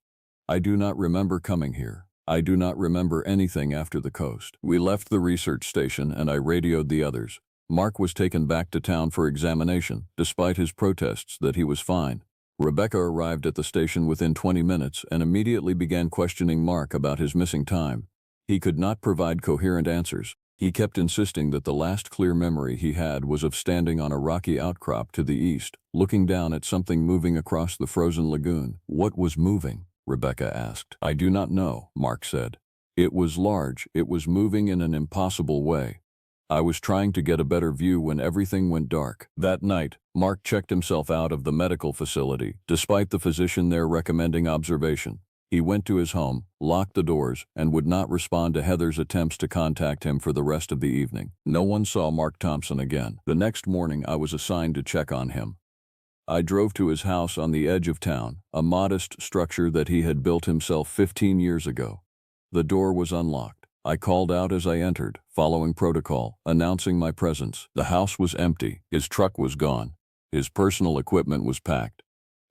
"I do not remember coming here. I do not remember anything after the coast." We left the research station and I radioed the others. Mark was taken back to town for examination, despite his protests that he was fine. Rebecca arrived at the station within 20 minutes and immediately began questioning Mark about his missing time. He could not provide coherent answers. He kept insisting that the last clear memory he had was of standing on a rocky outcrop to the east, looking down at something moving across the frozen lagoon. "What was moving?" Rebecca asked. "I do not know," Mark said. "It was large. It was moving in an impossible way. I was trying to get a better view when everything went dark." That night, Mark checked himself out of the medical facility, despite the physician there recommending observation. He went to his home, locked the doors, and would not respond to Heather's attempts to contact him for the rest of the evening. No one saw Mark Thompson again. The next morning, I was assigned to check on him. I drove to his house on the edge of town, a modest structure that he had built himself 15 years ago. The door was unlocked. I called out as I entered, following protocol, announcing my presence. The house was empty. His truck was gone. His personal equipment was packed.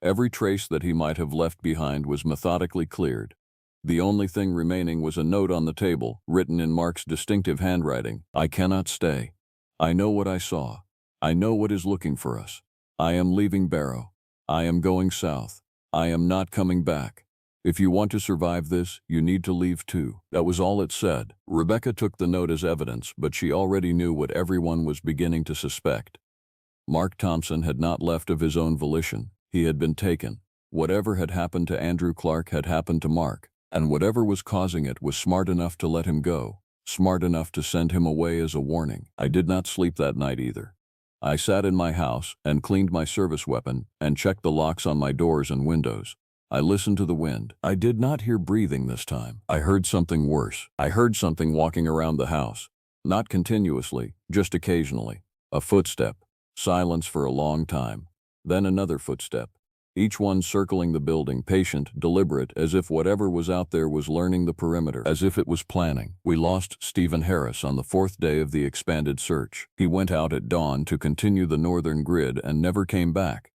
Every trace that he might have left behind was methodically cleared. The only thing remaining was a note on the table, written in Mark's distinctive handwriting. "I cannot stay. I know what I saw. I know what is looking for us. I am leaving Barrow. I am going south. I am not coming back. If you want to survive this, you need to leave too." That was all it said. Rebecca took the note as evidence, but she already knew what everyone was beginning to suspect. Mark Thompson had not left of his own volition. He had been taken. Whatever had happened to Andrew Clark had happened to Mark, and whatever was causing it was smart enough to let him go, smart enough to send him away as a warning. I did not sleep that night either. I sat in my house and cleaned my service weapon and checked the locks on my doors and windows. I listened to the wind. I did not hear breathing this time. I heard something worse. I heard something walking around the house. Not continuously, just occasionally. A footstep. Silence for a long time. Then another footstep. Each one circling the building, patient, deliberate, as if whatever was out there was learning the perimeter, as if it was planning. We lost Stephen Harris on the 4th day of the expanded search. He went out at dawn to continue the northern grid and never came back.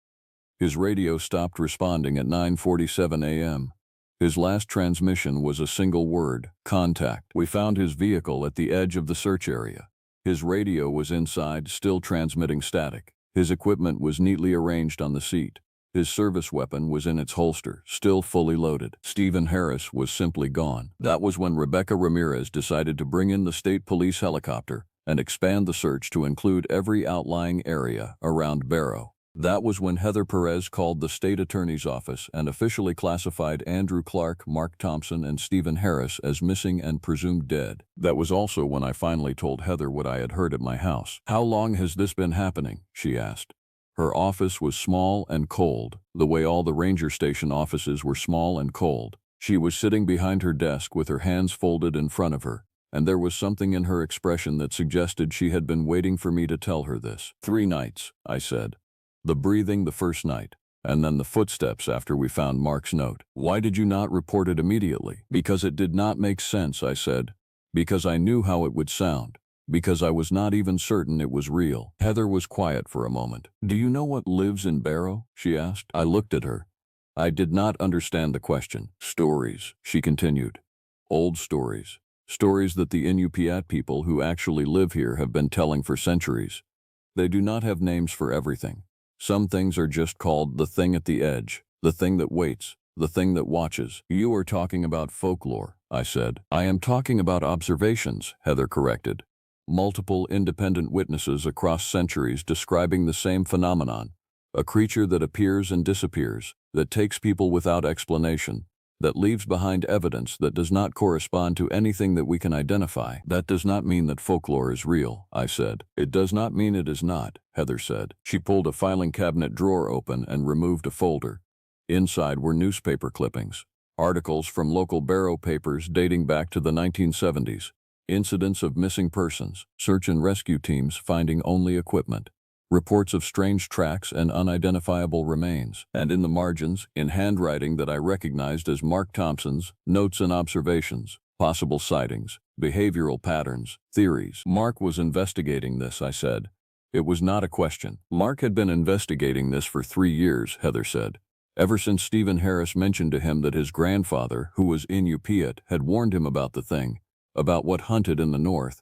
His radio stopped responding at 9:47 a.m. His last transmission was a single word: contact. We found his vehicle at the edge of the search area. His radio was inside, still transmitting static. His equipment was neatly arranged on the seat. His service weapon was in its holster, still fully loaded. Stephen Harris was simply gone. That was when Rebecca Ramirez decided to bring in the state police helicopter and expand the search to include every outlying area around Barrow. That was when Heather Perez called the state attorney's office and officially classified Andrew Clark, Mark Thompson, and Stephen Harris as missing and presumed dead. That was also when I finally told Heather what I had heard at my house. "How long has this been happening?" she asked. Her office was small and cold, the way all the ranger station offices were small and cold. She was sitting behind her desk with her hands folded in front of her, and there was something in her expression that suggested she had been waiting for me to tell her this. 3 nights, I said. The breathing the first night, and then the footsteps after we found Mark's note. "Why did you not report it immediately?" "Because it did not make sense," I said. "Because I knew how it would sound. Because I was not even certain it was real." Heather was quiet for a moment. "Do you know what lives in Barrow?" she asked. I looked at her. I did not understand the question. "Stories," she continued. "Old stories. Stories that the Inupiat people who actually live here have been telling for centuries. They do not have names for everything. Some things are just called the thing at the edge, the thing that waits, the thing that watches." "You are talking about folklore," I said. "I am talking about observations," Heather corrected. "Multiple independent witnesses across centuries describing the same phenomenon. A creature that appears and disappears, that takes people without explanation, that leaves behind evidence that does not correspond to anything that we can identify." "That does not mean that folklore is real," I said. "It does not mean it is not," Heather said. She pulled a filing cabinet drawer open and removed a folder. Inside were newspaper clippings, articles from local Barrow papers dating back to the 1970s, incidents of missing persons, search and rescue teams finding only equipment, reports of strange tracks and unidentifiable remains, and in the margins, in handwriting that I recognized as Mark Thompson's, notes and observations, possible sightings, behavioral patterns, theories. "Mark was investigating this," I said. It was not a question. "Mark had been investigating this for 3 years, Heather said. Ever since Stephen Harris mentioned to him that his grandfather, who was Inupiat, had warned him about the thing, about what hunted in the north.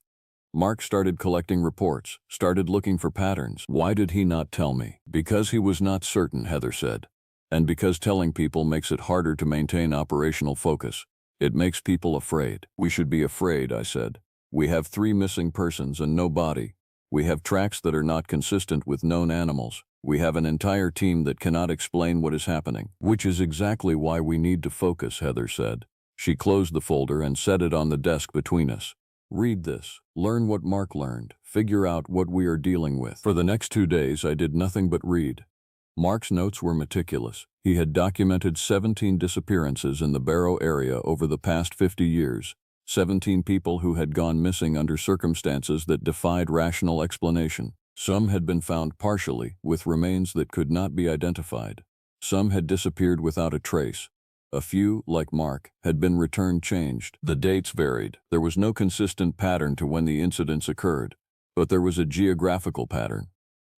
Mark started collecting reports, started looking for patterns. Why did he not tell me?" "Because he was not certain," Heather said. "And because telling people makes it harder to maintain operational focus. It makes people afraid." "We should be afraid," I said. "We have 3 missing persons and no body. We have tracks that are not consistent with known animals. We have an entire team that cannot explain what is happening." "Which is exactly why we need to focus," Heather said. She closed the folder and set it on the desk between us. "Read this. Learn what Mark learned. Figure out what we are dealing with." For the next 2 days, I did nothing but read. Mark's notes were meticulous. He had documented 17 disappearances in the Barrow area over the past 50 years, 17 people who had gone missing under circumstances that defied rational explanation. Some had been found partially, with remains that could not be identified. Some had disappeared without a trace. A few, like Mark, had been returned changed. The dates varied. There was no consistent pattern to when the incidents occurred, but there was a geographical pattern.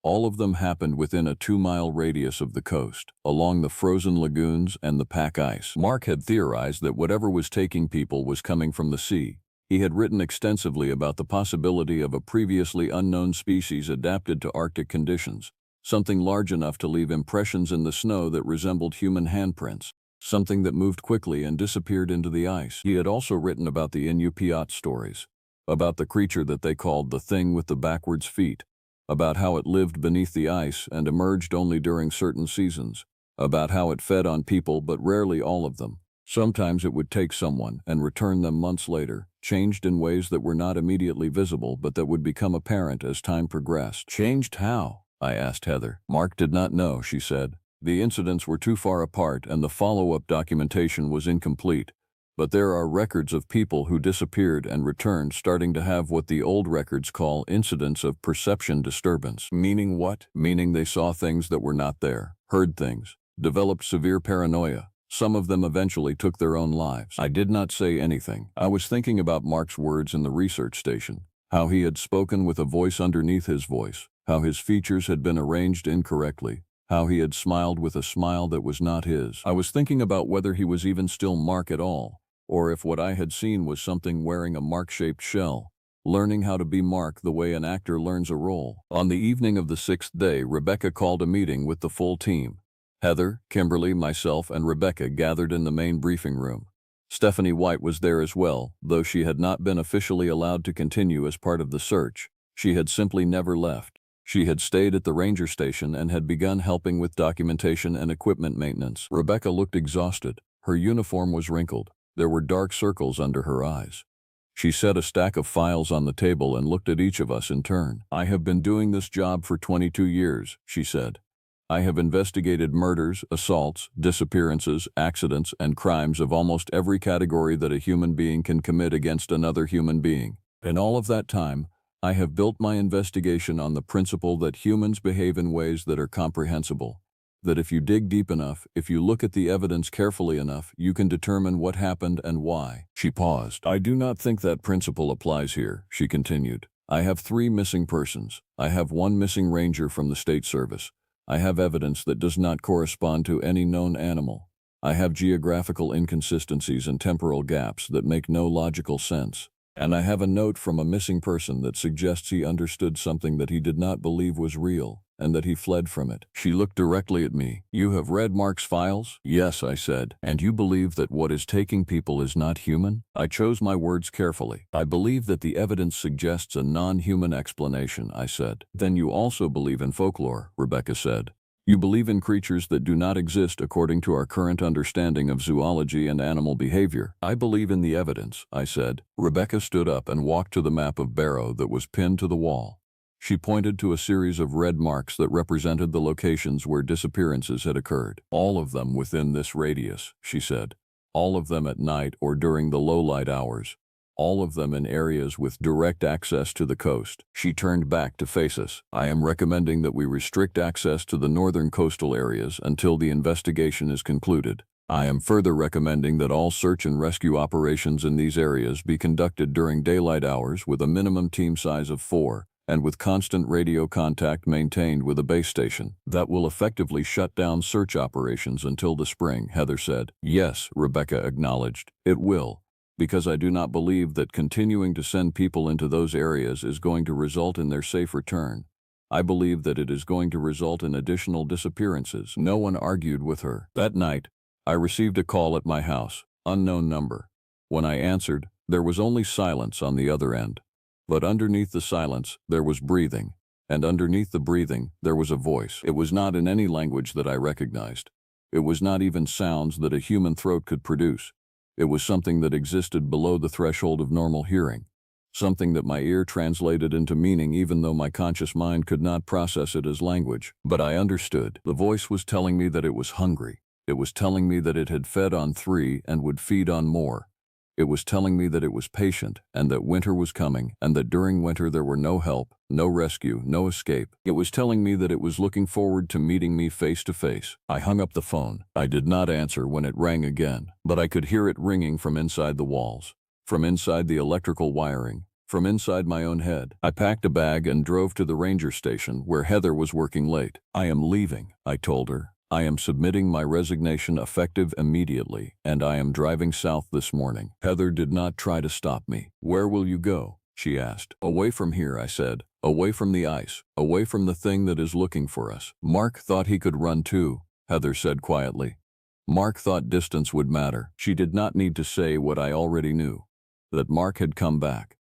All of them happened within a 2-mile radius of the coast, along the frozen lagoons and the pack ice. Mark had theorized that whatever was taking people was coming from the sea, He had written extensively about the possibility of a previously unknown species adapted to Arctic conditions, something large enough to leave impressions in the snow that resembled human handprints, something that moved quickly and disappeared into the ice. He had also written about the Inupiat stories, about the creature that they called the thing with the backwards feet, about how it lived beneath the ice and emerged only during certain seasons, about how it fed on people but rarely all of them. Sometimes it would take someone and return them months later, changed in ways that were not immediately visible but that would become apparent as time progressed. Changed how? I asked Heather. Mark did not know, she said. The incidents were too far apart and the follow-up documentation was incomplete. But there are records of people who disappeared and returned starting to have what the old records call incidents of perception disturbance. Meaning what? Meaning they saw things that were not there, heard things, developed severe paranoia. Some of them eventually took their own lives. I did not say anything. I was thinking about Mark's words in the research station, how he had spoken with a voice underneath his voice, how his features had been arranged incorrectly, how he had smiled with a smile that was not his. I was thinking about whether he was even still Mark at all, or if what I had seen was something wearing a Mark-shaped shell, learning how to be Mark the way an actor learns a role. On the evening of the 6th day, Rebecca called a meeting with the full team. Heather, Kimberly, myself, and Rebecca gathered in the main briefing room. Stephanie White was there as well, though she had not been officially allowed to continue as part of the search. She had simply never left. She had stayed at the ranger station and had begun helping with documentation and equipment maintenance. Rebecca looked exhausted. Her uniform was wrinkled. There were dark circles under her eyes. She set a stack of files on the table and looked at each of us in turn. I have been doing this job for 22 years, she said. I have investigated murders, assaults, disappearances, accidents, and crimes of almost every category that a human being can commit against another human being. In all of that time, I have built my investigation on the principle that humans behave in ways that are comprehensible, that if you dig deep enough, if you look at the evidence carefully enough, you can determine what happened and why. She paused. I do not think that principle applies here, she continued. I have 3 missing persons. I have 1 missing ranger from the State Service. I have evidence that does not correspond to any known animal. I have geographical inconsistencies and temporal gaps that make no logical sense. And I have a note from a missing person that suggests he understood something that he did not believe was real, and that he fled from it. She looked directly at me. You have read Mark's files? Yes, I said. And you believe that what is taking people is not human? I chose my words carefully. I believe that the evidence suggests a non-human explanation, I said. Then you also believe in folklore, Rebecca said. You believe in creatures that do not exist according to our current understanding of zoology and animal behavior. I believe in the evidence, I said. Rebecca stood up and walked to the map of Barrow that was pinned to the wall. She pointed to a series of red marks that represented the locations where disappearances had occurred. All of them within this radius, she said. All of them at night or during the low-light hours. All of them in areas with direct access to the coast. She turned back to face us. I am recommending that we restrict access to the northern coastal areas until the investigation is concluded. I am further recommending that all search and rescue operations in these areas be conducted during daylight hours with a minimum team size of 4, and with constant radio contact maintained with a base station. That will effectively shut down search operations until the spring, Heather said. Yes, Rebecca acknowledged. It will. Because I do not believe that continuing to send people into those areas is going to result in their safe return. I believe that it is going to result in additional disappearances. No one argued with her. That night, I received a call at my house, unknown number. When I answered, there was only silence on the other end. But underneath the silence, there was breathing. And underneath the breathing, there was a voice. It was not in any language that I recognized. It was not even sounds that a human throat could produce. It was something that existed below the threshold of normal hearing, something that my ear translated into meaning even though my conscious mind could not process it as language. But I understood. The voice was telling me that it was hungry. It was telling me that it had fed on 3 and would feed on more. It was telling me that it was patient and that winter was coming and that during winter there were no help, no rescue, no escape. It was telling me that it was looking forward to meeting me face to face. I hung up the phone. I did not answer when it rang again, but I could hear it ringing from inside the walls, from inside the electrical wiring, from inside my own head. I packed a bag and drove to the ranger station where Heather was working late. I am leaving, I told her. I am submitting my resignation effective immediately, and I am driving south this morning. Heather did not try to stop me. Where will you go? She asked. Away from here, I said. Away from the ice. Away from the thing that is looking for us. Mark thought he could run too, Heather said quietly. Mark thought distance would matter. She did not need to say what I already knew. That Mark had come back.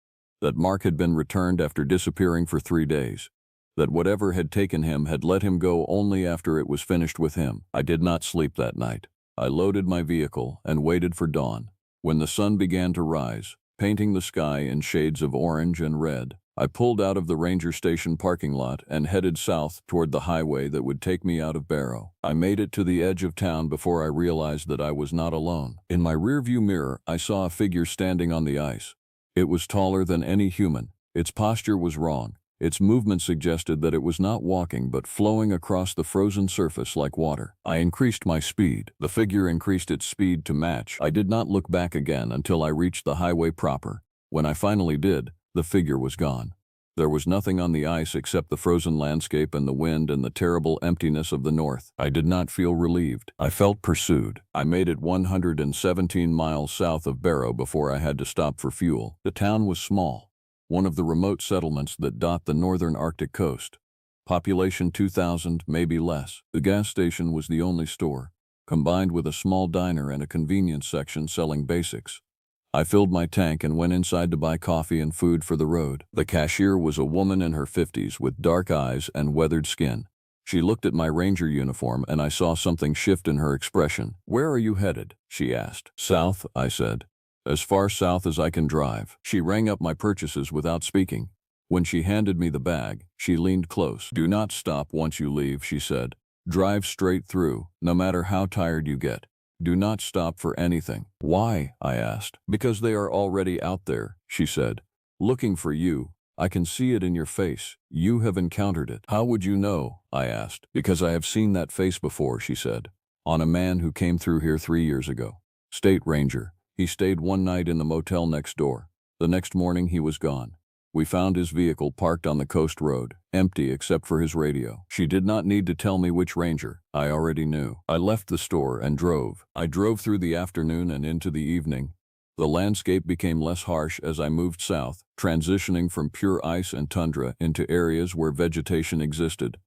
That Mark had been returned after disappearing for 3 days. That whatever had taken him had let him go only after it was finished with him. I did not sleep that night. I loaded my vehicle and waited for dawn. When the sun began to rise, painting the sky in shades of orange and red, I pulled out of the ranger station parking lot and headed south toward the highway that would take me out of Barrow. I made it to the edge of town before I realized that I was not alone. In my rearview mirror, I saw a figure standing on the ice. It was taller than any human. Its posture was wrong. Its movement suggested that it was not walking but flowing across the frozen surface like water. I increased my speed. The figure increased its speed to match. I did not look back again until I reached the highway proper. When I finally did, the figure was gone. There was nothing on the ice except the frozen landscape and the wind and the terrible emptiness of the north. I did not feel relieved. I felt pursued. I made it 117 miles south of Barrow before I had to stop for fuel. The town was small. One of the remote settlements that dot the northern Arctic coast. Population 2,000, maybe less. The gas station was the only store, combined with a small diner and a convenience section selling basics. I filled my tank and went inside to buy coffee and food for the road. The cashier was a woman in her 50s with dark eyes and weathered skin. She looked at my ranger uniform and I saw something shift in her expression. "Where are you headed?" she asked. "South," I said. "As far south as I can drive." She rang up my purchases without speaking. When she handed me the bag, she leaned close. "Do not stop once you leave," she said. "Drive straight through, no matter how tired you get. Do not stop for anything." "Why?" I asked. "Because they are already out there," she said. "Looking for you. I can see it in your face. You have encountered it." "How would you know?" I asked. "Because I have seen that face before," she said. "On a man who came through here 3 years ago. State ranger. He stayed one night in the motel next door. The next morning he was gone. We found his vehicle parked on the coast road, empty except for his radio." She did not need to tell me which ranger. I already knew. I left the store and drove. I drove through the afternoon and into the evening. The landscape became less harsh as I moved south, transitioning from pure ice and tundra into areas where vegetation existed.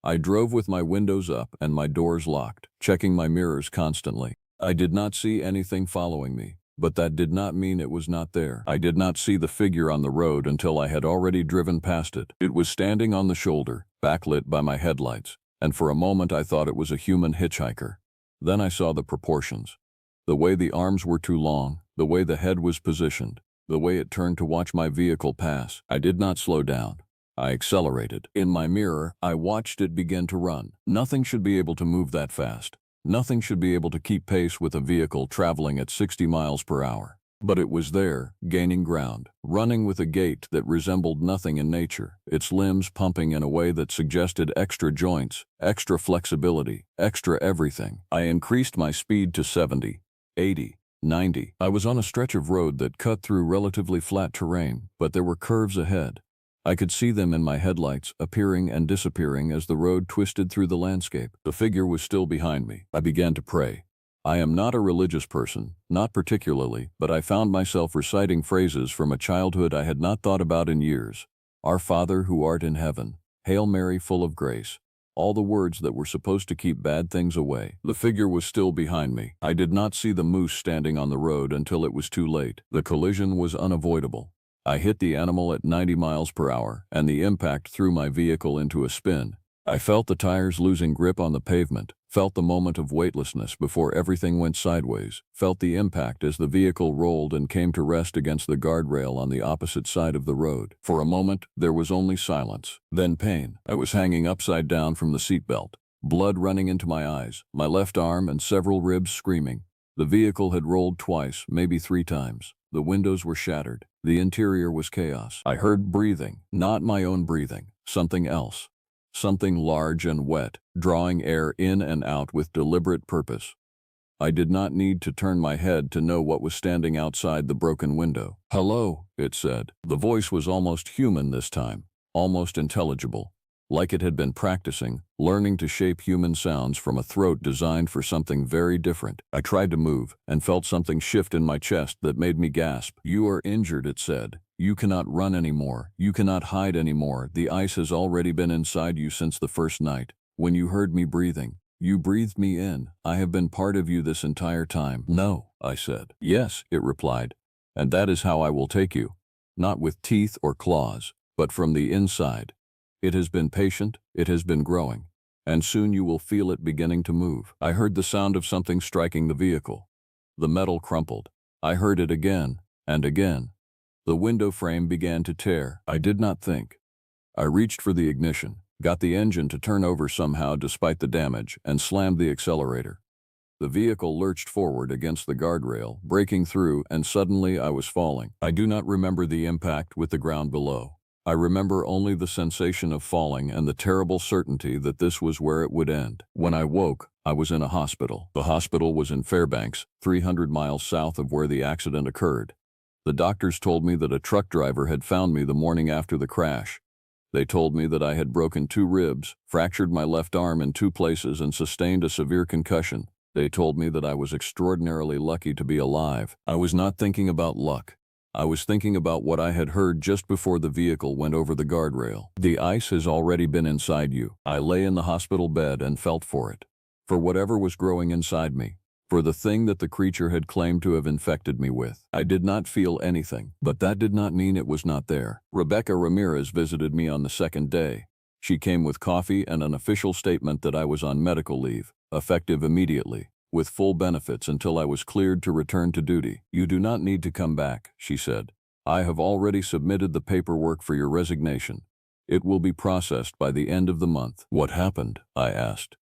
I drove with my windows up and my doors locked, checking my mirrors constantly. I did not see anything following me. But that did not mean it was not there. I did not see the figure on the road until I had already driven past it. It was standing on the shoulder, backlit by my headlights, and for a moment I thought it was a human hitchhiker. Then I saw the proportions. The way the arms were too long, the way the head was positioned, the way it turned to watch my vehicle pass. I did not slow down. I accelerated. In my mirror, I watched it begin to run. Nothing should be able to move that fast. Nothing should be able to keep pace with a vehicle traveling at 60 miles per hour. But it was there, gaining ground, running with a gait that resembled nothing in nature, its limbs pumping in a way that suggested extra joints, extra flexibility, extra everything. I increased my speed to 70, 80, 90. I was on a stretch of road that cut through relatively flat terrain, but there were curves ahead. I could see them in my headlights, appearing and disappearing as the road twisted through the landscape. The figure was still behind me. I began to pray. I am not a religious person, not particularly, but I found myself reciting phrases from a childhood I had not thought about in years. "Our Father who art in heaven, Hail Mary full of grace." All the words that were supposed to keep bad things away. The figure was still behind me. I did not see the moose standing on the road until it was too late. The collision was unavoidable. I hit the animal at 90 miles per hour, and the impact threw my vehicle into a spin. I felt the tires losing grip on the pavement, felt the moment of weightlessness before everything went sideways, felt the impact as the vehicle rolled and came to rest against the guardrail on the opposite side of the road. For a moment, there was only silence, then pain. I was hanging upside down from the seatbelt, blood running into my eyes, my left arm and several ribs screaming. The vehicle had rolled twice, maybe 3 times. The windows were shattered. The interior was chaos. I heard breathing, not my own breathing, something else. Something large and wet, drawing air in and out with deliberate purpose. I did not need to turn my head to know what was standing outside the broken window. "Hello," it said. The voice was almost human this time, almost intelligible, like it had been practicing, learning to shape human sounds from a throat designed for something very different. I tried to move, and felt something shift in my chest that made me gasp. "You are injured," it said. "You cannot run anymore. You cannot hide anymore. The ice has already been inside you since the first night. When you heard me breathing, you breathed me in. I have been part of you this entire time." "No," I said. "Yes," it replied. "And that is how I will take you. Not with teeth or claws, but from the inside. It has been patient, it has been growing, and soon you will feel it beginning to move." I heard the sound of something striking the vehicle. The metal crumpled. I heard it again, and again. The window frame began to tear. I did not think. I reached for the ignition, got the engine to turn over somehow despite the damage, and slammed the accelerator. The vehicle lurched forward against the guardrail, breaking through, and suddenly I was falling. I do not remember the impact with the ground below. I remember only the sensation of falling and the terrible certainty that this was where it would end. When I woke, I was in a hospital. The hospital was in Fairbanks, 300 miles south of where the accident occurred. The doctors told me that a truck driver had found me the morning after the crash. They told me that I had broken 2 ribs, fractured my left arm in 2 places, and sustained a severe concussion. They told me that I was extraordinarily lucky to be alive. I was not thinking about luck. I was thinking about what I had heard just before the vehicle went over the guardrail. "The ice has already been inside you." I lay in the hospital bed and felt for it. For whatever was growing inside me. For the thing that the creature had claimed to have infected me with. I did not feel anything, but that did not mean it was not there. Rebecca Ramirez visited me on the second day. She came with coffee and an official statement that I was on medical leave, effective immediately, with full benefits until I was cleared to return to duty. "You do not need to come back," she said. "I have already submitted the paperwork for your resignation. It will be processed by the end of the month." "What happened?" I asked.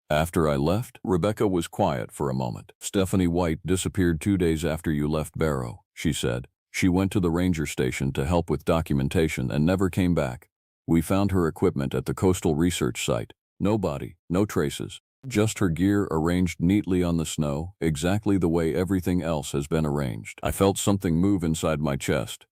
"After I left?" Rebecca was quiet for a moment. "Stephanie White disappeared 2 days after you left Barrow," she said. "She went to the ranger station to help with documentation and never came back. We found her equipment at the coastal research site. No body, no traces. Just her gear arranged neatly on the snow, exactly the way everything else has been arranged." I felt something move inside my chest.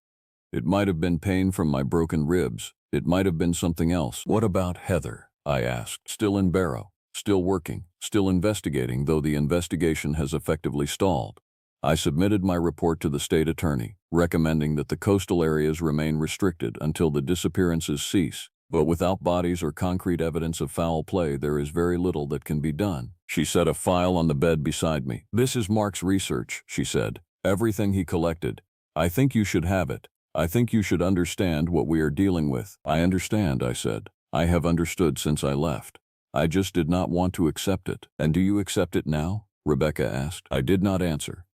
It might have been pain from my broken ribs. It might have been something else. "What about Heather?" I asked. "Still in Barrow, still working, still investigating, though the investigation has effectively stalled." I submitted my report to the state attorney, recommending that the coastal areas remain restricted until the disappearances cease. "But without bodies or concrete evidence of foul play, there is very little that can be done." She set a file on the bed beside me. "This is Mark's research," she said. "Everything he collected. I think you should have it. I think you should understand what we are dealing with." "I understand," I said. "I have understood since I left. I just did not want to accept it." "And do you accept it now?" Rebecca asked. I did not answer.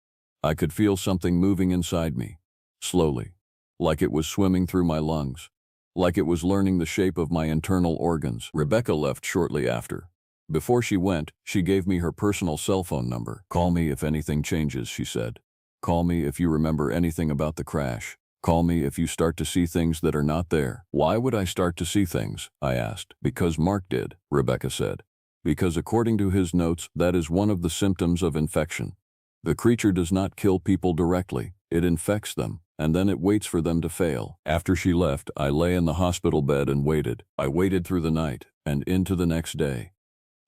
I could feel something moving inside me, slowly, like it was swimming through my lungs, like it was learning the shape of my internal organs. Rebecca left shortly after. Before she went, she gave me her personal cell phone number. "Call me if anything changes," she said. "Call me if you remember anything about the crash. Call me if you start to see things that are not there." "Why would I start to see things?" I asked. "Because Mark did," Rebecca said. "Because according to his notes, that is one of the symptoms of infection. The creature does not kill people directly, it infects them, and then it waits for them to fail." After she left, I lay in the hospital bed and waited. I waited through the night, and into the next day.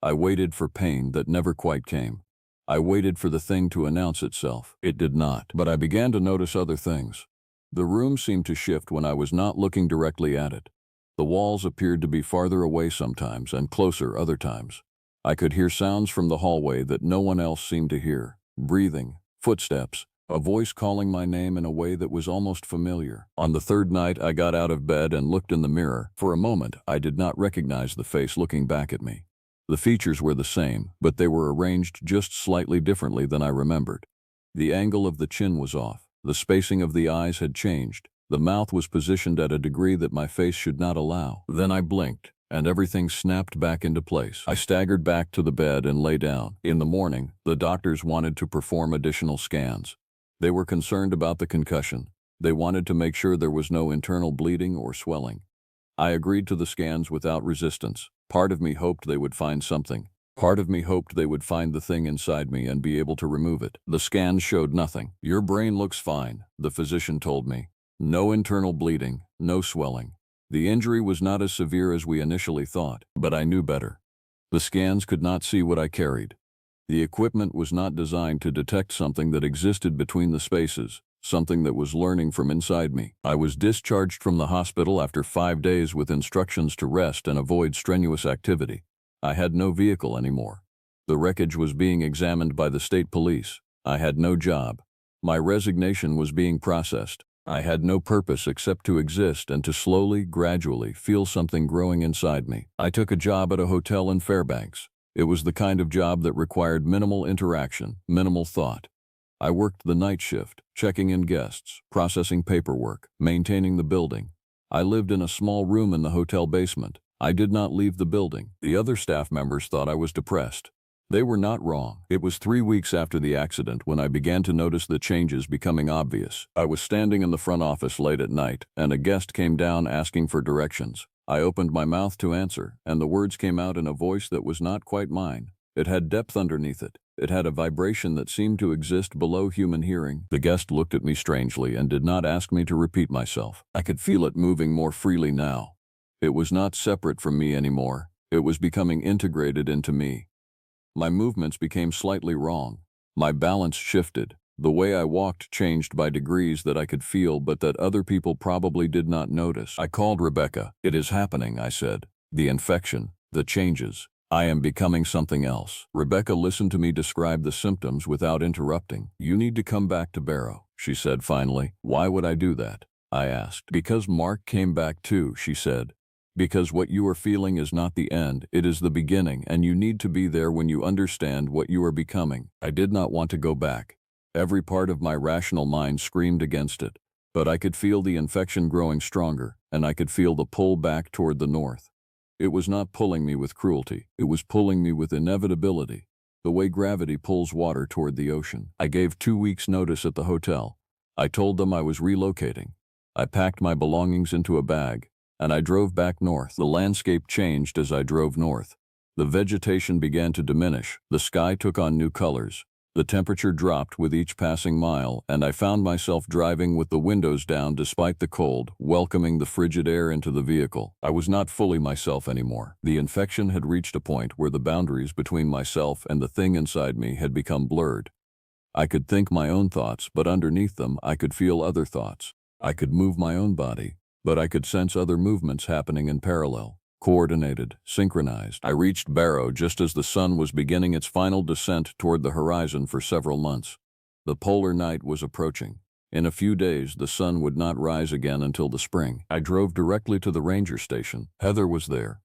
I waited for pain that never quite came. I waited for the thing to announce itself. It did not. But I began to notice other things. The room seemed to shift when I was not looking directly at it. The walls appeared to be farther away sometimes and closer other times. I could hear sounds from the hallway that no one else seemed to hear. Breathing, footsteps, a voice calling my name in a way that was almost familiar. On the third night, I got out of bed and looked in the mirror. For a moment, I did not recognize the face looking back at me. The features were the same, but they were arranged just slightly differently than I remembered. The angle of the chin was off. The spacing of the eyes had changed. The mouth was positioned at a degree that my face should not allow. Then I blinked, and everything snapped back into place. I staggered back to the bed and lay down. In the morning, the doctors wanted to perform additional scans. They were concerned about the concussion. They wanted to make sure there was no internal bleeding or swelling. I agreed to the scans without resistance. Part of me hoped they would find something. Part of me hoped they would find the thing inside me and be able to remove it. The scans showed nothing. "Your brain looks fine," the physician told me. "No internal bleeding, no swelling. The injury was not as severe as we initially thought, but I knew better. The scans could not see what I carried. The equipment was not designed to detect something that existed between the spaces, something that was learning from inside me. I was discharged from the hospital after 5 days with instructions to rest and avoid strenuous activity. I had no vehicle anymore. The wreckage was being examined by the state police. I had no job. My resignation was being processed. I had no purpose except to exist and to slowly, gradually feel something growing inside me. I took a job at a hotel in Fairbanks. It was the kind of job that required minimal interaction, minimal thought. I worked the night shift, checking in guests, processing paperwork, maintaining the building. I lived in a small room in the hotel basement. I did not leave the building. The other staff members thought I was depressed. They were not wrong. It was 3 weeks after the accident when I began to notice the changes becoming obvious. I was standing in the front office late at night, and a guest came down asking for directions. I opened my mouth to answer, and the words came out in a voice that was not quite mine. It had depth underneath it. It had a vibration that seemed to exist below human hearing. The guest looked at me strangely and did not ask me to repeat myself. I could feel it moving more freely now. It was not separate from me anymore. It was becoming integrated into me. My movements became slightly wrong. My balance shifted. The way I walked changed by degrees that I could feel but that other people probably did not notice. I called Rebecca. "It is happening," I said. "The infection, the changes. I am becoming something else." Rebecca listened to me describe the symptoms without interrupting. "You need to come back to Barrow," she said finally. "Why would I do that?" I asked. "Because Mark came back too," she said. "Because what you are feeling is not the end, it is the beginning, and you need to be there when you understand what you are becoming." I did not want to go back. Every part of my rational mind screamed against it, but I could feel the infection growing stronger, and I could feel the pull back toward the north. It was not pulling me with cruelty, it was pulling me with inevitability, the way gravity pulls water toward the ocean. I gave 2 weeks' notice at the hotel. I told them I was relocating. I packed my belongings into a bag, and I drove back north. The landscape changed as I drove north. The vegetation began to diminish, the sky took on new colors. The temperature dropped with each passing mile, and I found myself driving with the windows down despite the cold, welcoming the frigid air into the vehicle. I was not fully myself anymore. The infection had reached a point where the boundaries between myself and the thing inside me had become blurred. I could think my own thoughts, but underneath them I could feel other thoughts. I could move my own body, but I could sense other movements happening in parallel. Coordinated, synchronized. I reached Barrow just as the sun was beginning its final descent toward the horizon for several months. The polar night was approaching. In a few days, the sun would not rise again until the spring. I drove directly to the ranger station. Heather was there.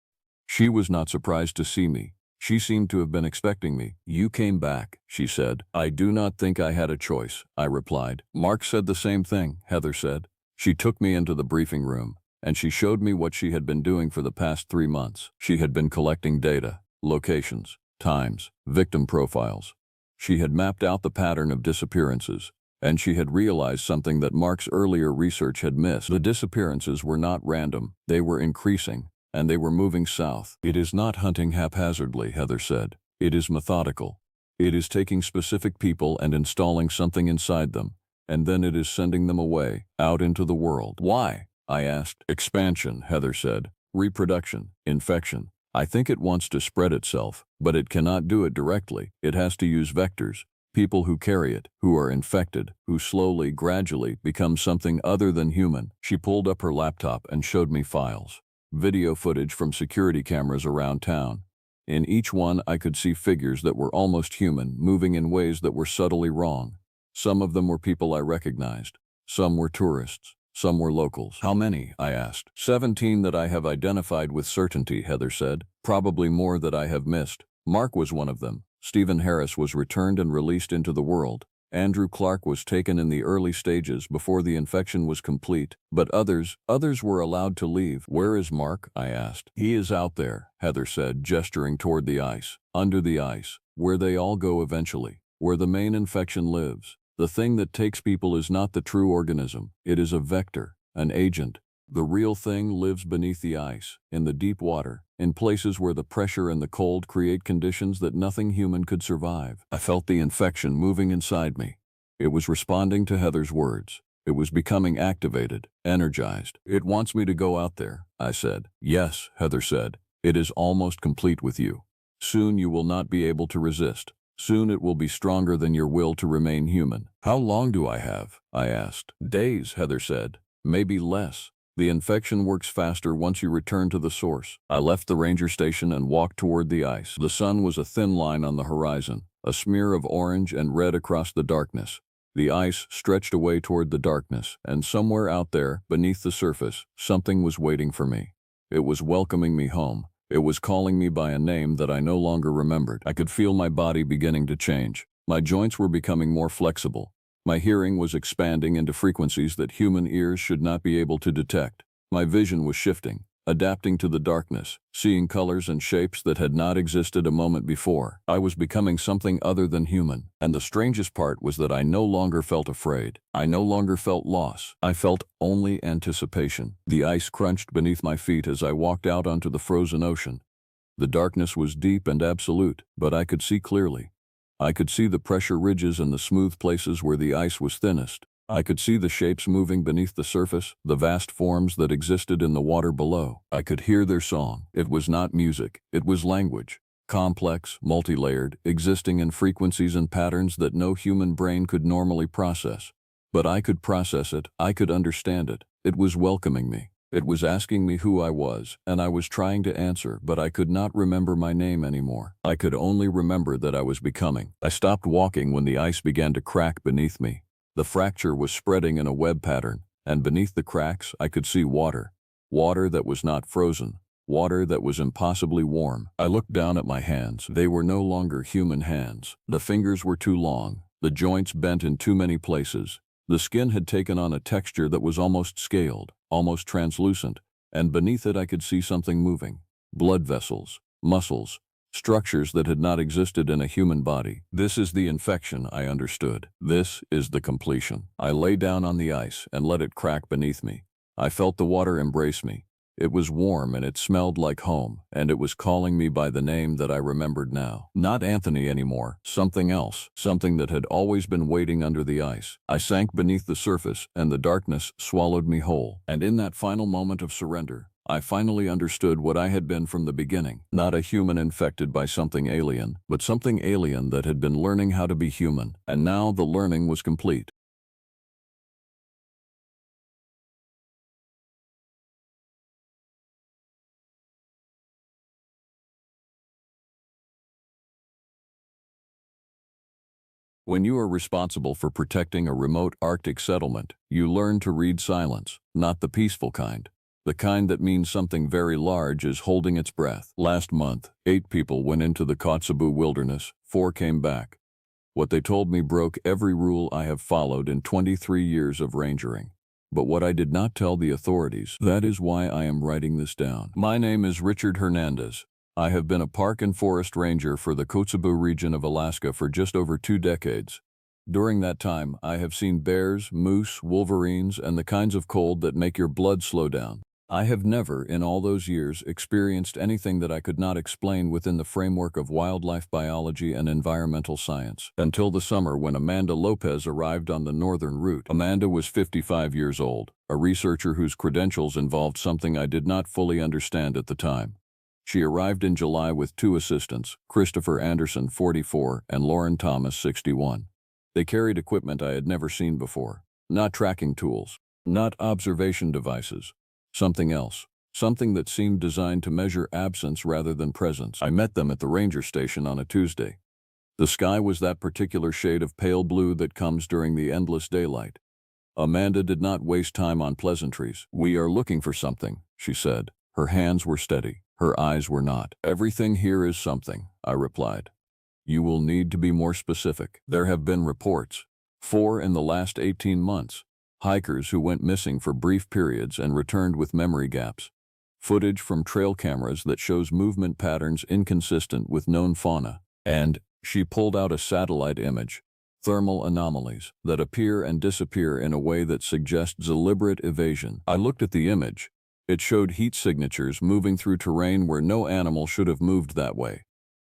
She was not surprised to see me. She seemed to have been expecting me. "You came back," she said. "I do not think I had a choice," I replied. "Mark said the same thing," Heather said. She took me into the briefing room, and she showed me what she had been doing for the past 3 months. She had been collecting data, locations, times, victim profiles. She had mapped out the pattern of disappearances, and she had realized something that Mark's earlier research had missed. The disappearances were not random, they were increasing, and they were moving south. "It is not hunting haphazardly," Heather said. "It is methodical. It is taking specific people and installing something inside them, and then it is sending them away, out into the world." "Why?" I asked. "Expansion," Heather said. "Reproduction, infection. I think it wants to spread itself, but it cannot do it directly. It has to use vectors, people who carry it, who are infected, who slowly, gradually become something other than human." She pulled up her laptop and showed me files. Video footage from security cameras around town. In each one I could see figures that were almost human, moving in ways that were subtly wrong. Some of them were people I recognized. Some were tourists. Some were locals. "How many?" I asked. 17 that I have identified with certainty," Heather said. "Probably more that I have missed. Mark was one of them. Stephen Harris was returned and released into the world. Andrew Clark was taken in the early stages before the infection was complete, but others were allowed to leave." "Where is Mark?" I asked. "He is out there," Heather said, gesturing toward the ice. "Under the ice, where they all go eventually, where the main infection lives. The thing that takes people is not the true organism. It is a vector, an agent. The real thing lives beneath the ice, in the deep water, in places where the pressure and the cold create conditions that nothing human could survive." I felt the infection moving inside me. It was responding to Heather's words. It was becoming activated, energized. "It wants me to go out there," I said. "Yes," Heather said. "It is almost complete with you. Soon you will not be able to resist. Soon it will be stronger than your will to remain human." "How long do I have?" I asked. "Days," Heather said. "Maybe less. The infection works faster once you return to the source." I left the ranger station and walked toward the ice. The sun was a thin line on the horizon, a smear of orange and red across the darkness. The ice stretched away toward the darkness, and somewhere out there, beneath the surface, something was waiting for me. It was welcoming me home. It was calling me by a name that I no longer remembered. I could feel my body beginning to change. My joints were becoming more flexible. My hearing was expanding into frequencies that human ears should not be able to detect. My vision was shifting, adapting to the darkness, seeing colors and shapes that had not existed a moment before. I was becoming something other than human, and the strangest part was that I no longer felt afraid. I no longer felt loss. I felt only anticipation. The ice crunched beneath my feet as I walked out onto the frozen ocean. The darkness was deep and absolute, but I could see clearly. I could see the pressure ridges and the smooth places where the ice was thinnest. I could see the shapes moving beneath the surface, the vast forms that existed in the water below. I could hear their song. It was not music, it was language. Complex, multi-layered, existing in frequencies and patterns that no human brain could normally process. But I could process it, I could understand it. It was welcoming me. It was asking me who I was, and I was trying to answer, but I could not remember my name anymore. I could only remember that I was becoming. I stopped walking when the ice began to crack beneath me. The fracture was spreading in a web pattern, and beneath the cracks I could see water. Water that was not frozen. Water that was impossibly warm. I looked down at my hands. They were no longer human hands. The fingers were too long. The joints bent in too many places. The skin had taken on a texture that was almost scaled, almost translucent, and beneath it I could see something moving. Blood vessels, muscles, structures that had not existed in a human body. This is the infection, I understood. This is the completion. I lay down on the ice and let it crack beneath me. I felt the water embrace me. It was warm and it smelled like home, and it was calling me by the name that I remembered now. Not Anthony anymore, something else, something that had always been waiting under the ice. I sank beneath the surface, and the darkness swallowed me whole. And in that final moment of surrender, I finally understood what I had been from the beginning. Not a human infected by something alien, but something alien that had been learning how to be human, and now the learning was complete. When you are responsible for protecting a remote Arctic settlement, you learn to read silence, not the peaceful kind. The kind that means something very large is holding its breath. Last month, 8 people went into the Kotzebue wilderness, 4 came back. What they told me broke every rule I have followed in 23 years of rangering. But what I did not tell the authorities, that is why I am writing this down. My name is Richard Hernandez. I have been a park and forest ranger for the Kotzebue region of Alaska for just over 2 decades. During that time, I have seen bears, moose, wolverines, and the kinds of cold that make your blood slow down. I have never, in all those years, experienced anything that I could not explain within the framework of wildlife biology and environmental science. Until the summer when Amanda Lopez arrived on the northern route. Amanda was 55 years old, a researcher whose credentials involved something I did not fully understand at the time. She arrived in July with 2 assistants, Christopher Anderson, 44, and Lauren Thomas, 61. They carried equipment I had never seen before. Not tracking tools, not observation devices. Something else. Something that seemed designed to measure absence rather than presence. I met them at the ranger station on a Tuesday. The sky was that particular shade of pale blue that comes during the endless daylight. Amanda did not waste time on pleasantries. "We are looking for something," she said. Her hands were steady. Her eyes were not. "Everything here is something," I replied. "You will need to be more specific. There have been reports. 4 in the last 18 months. Hikers who went missing for brief periods and returned with memory gaps. Footage from trail cameras that shows movement patterns inconsistent with known fauna. And," she pulled out a satellite image, "thermal anomalies that appear and disappear in a way that suggests deliberate evasion." I looked at the image. It showed heat signatures moving through terrain where no animal should have moved that way.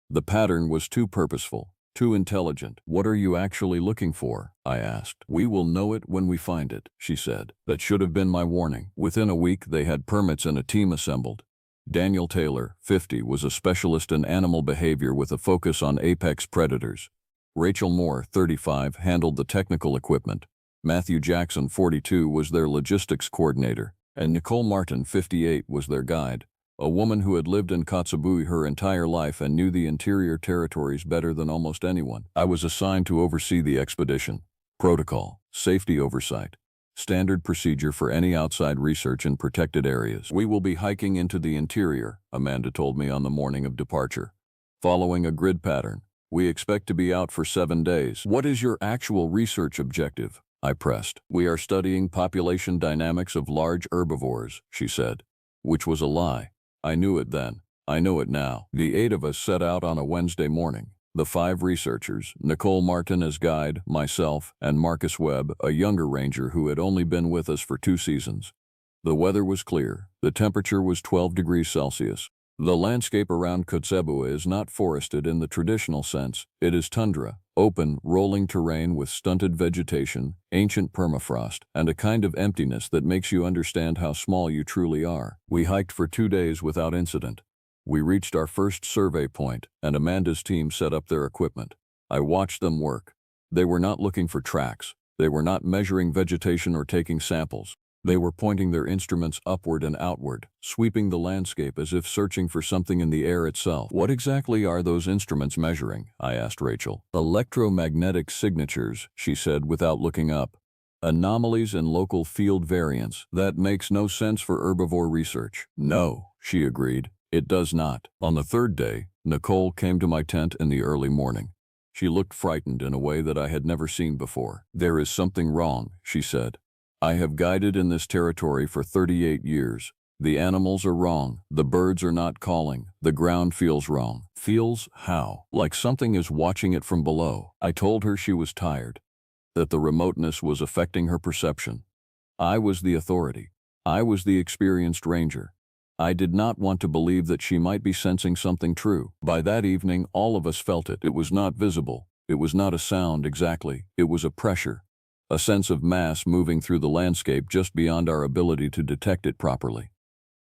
The pattern was too purposeful, Too intelligent. What are you actually looking for? I asked. We will know it when we find it, she said. That should have been my warning. Within a week, they had permits and a team assembled. Daniel Taylor, 50, was a specialist in animal behavior with a focus on apex predators. Rachel Moore, 35, handled the technical equipment. Matthew Jackson, 42, was their logistics coordinator. And Nicole Martin, 58, was their guide. A woman who had lived in Kotzebue her entire life and knew the interior territories better than almost anyone. I was assigned to oversee the expedition. Protocol, safety oversight, standard procedure for any outside research in protected areas. We will be hiking into the interior, Amanda told me on the morning of departure. Following a grid pattern, we expect to be out for 7 days. What is your actual research objective? I pressed. We are studying population dynamics of large herbivores, she said, which was a lie. I knew it then. I know it now. The 8 of us set out on a Wednesday morning. The 5 researchers, Nicole Martin as guide, myself, and Marcus Webb, a younger ranger who had only been with us for 2 seasons. The weather was clear. The temperature was 12 degrees Celsius. The landscape around Kotzebue is not forested in the traditional sense. It is tundra, open, rolling terrain with stunted vegetation, ancient permafrost, and a kind of emptiness that makes you understand how small you truly are. We hiked for 2 days without incident. We reached our first survey point, and Amanda's team set up their equipment. I watched them work. They were not looking for tracks. They were not measuring vegetation or taking samples. They were pointing their instruments upward and outward, sweeping the landscape as if searching for something in the air itself. What exactly are those instruments measuring? I asked Rachel. Electromagnetic signatures, she said without looking up. Anomalies and local field variance. That makes no sense for herbivore research. No, she agreed. It does not. On the 3rd day, Nicole came to my tent in the early morning. She looked frightened in a way that I had never seen before. There is something wrong, she said. I have guided in this territory for 38 years. The animals are wrong. The birds are not calling. The ground feels wrong. Feels how? Like something is watching it from below. I told her she was tired, that the remoteness was affecting her perception. I was the authority. I was the experienced ranger. I did not want to believe that she might be sensing something true. By that evening, all of us felt it. It was not visible. It was not a sound exactly. It was a pressure. A sense of mass moving through the landscape just beyond our ability to detect it properly.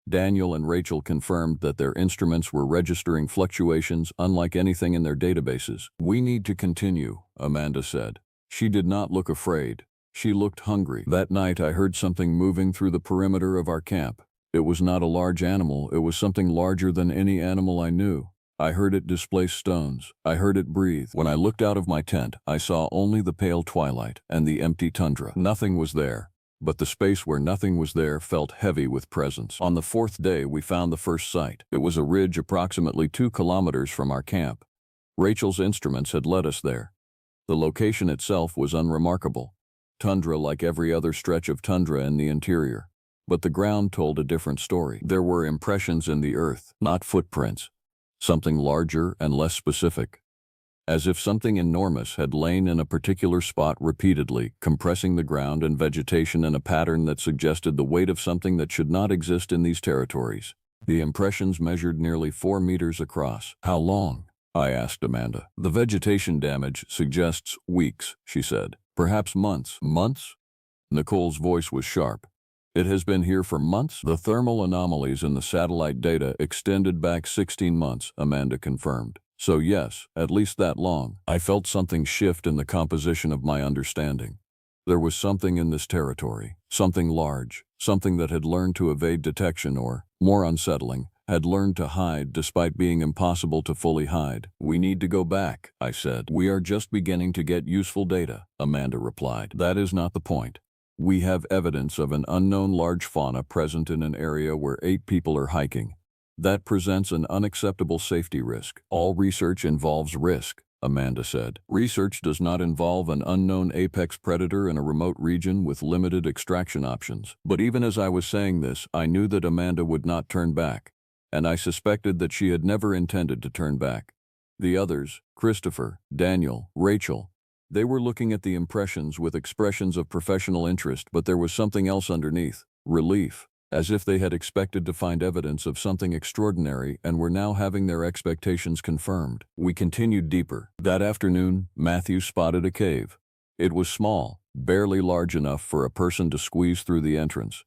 Daniel and Rachel confirmed that their instruments were registering fluctuations unlike anything in their databases. We need to continue, Amanda said. She did not look afraid. She looked hungry. That night I heard something moving through the perimeter of our camp. It was not a large animal. It was something larger than any animal I knew. I heard it displace stones. I heard it breathe. When I looked out of my tent, I saw only the pale twilight and the empty tundra. Nothing was there, but the space where nothing was there felt heavy with presence. On the 4th day, we found the first site. It was a ridge approximately 2 kilometers from our camp. Rachel's instruments had led us there. The location itself was unremarkable. Tundra like every other stretch of tundra in the interior. But the ground told a different story. There were impressions in the earth, not footprints. Something larger and less specific. As if something enormous had lain in a particular spot repeatedly, compressing the ground and vegetation in a pattern that suggested the weight of something that should not exist in these territories. The impressions measured nearly 4 meters across. How long? I asked Amanda. The vegetation damage suggests weeks, she said. Perhaps months. Months? Nicole's voice was sharp. It has been here for months? The thermal anomalies in the satellite data extended back 16 months, Amanda confirmed. So yes, at least that long. I felt something shift in the composition of my understanding. There was something in this territory, something large, something that had learned to evade detection or, more unsettling, had learned to hide despite being impossible to fully hide. We need to go back, I said. We are just beginning to get useful data, Amanda replied. That is not the point. We have evidence of an unknown large fauna present in an area where 8 people are hiking. That presents an unacceptable safety risk. All research involves risk, Amanda said. Research does not involve an unknown apex predator in a remote region with limited extraction options. But even as I was saying this, I knew that Amanda would not turn back, and I suspected that she had never intended to turn back. The others, Christopher, Daniel, Rachel, they were looking at the impressions with expressions of professional interest, but there was something else underneath. Relief. as if they had expected to find evidence of something extraordinary and were now having their expectations confirmed. We continued deeper. That afternoon, Matthew spotted a cave. It was small, barely large enough for a person to squeeze through the entrance,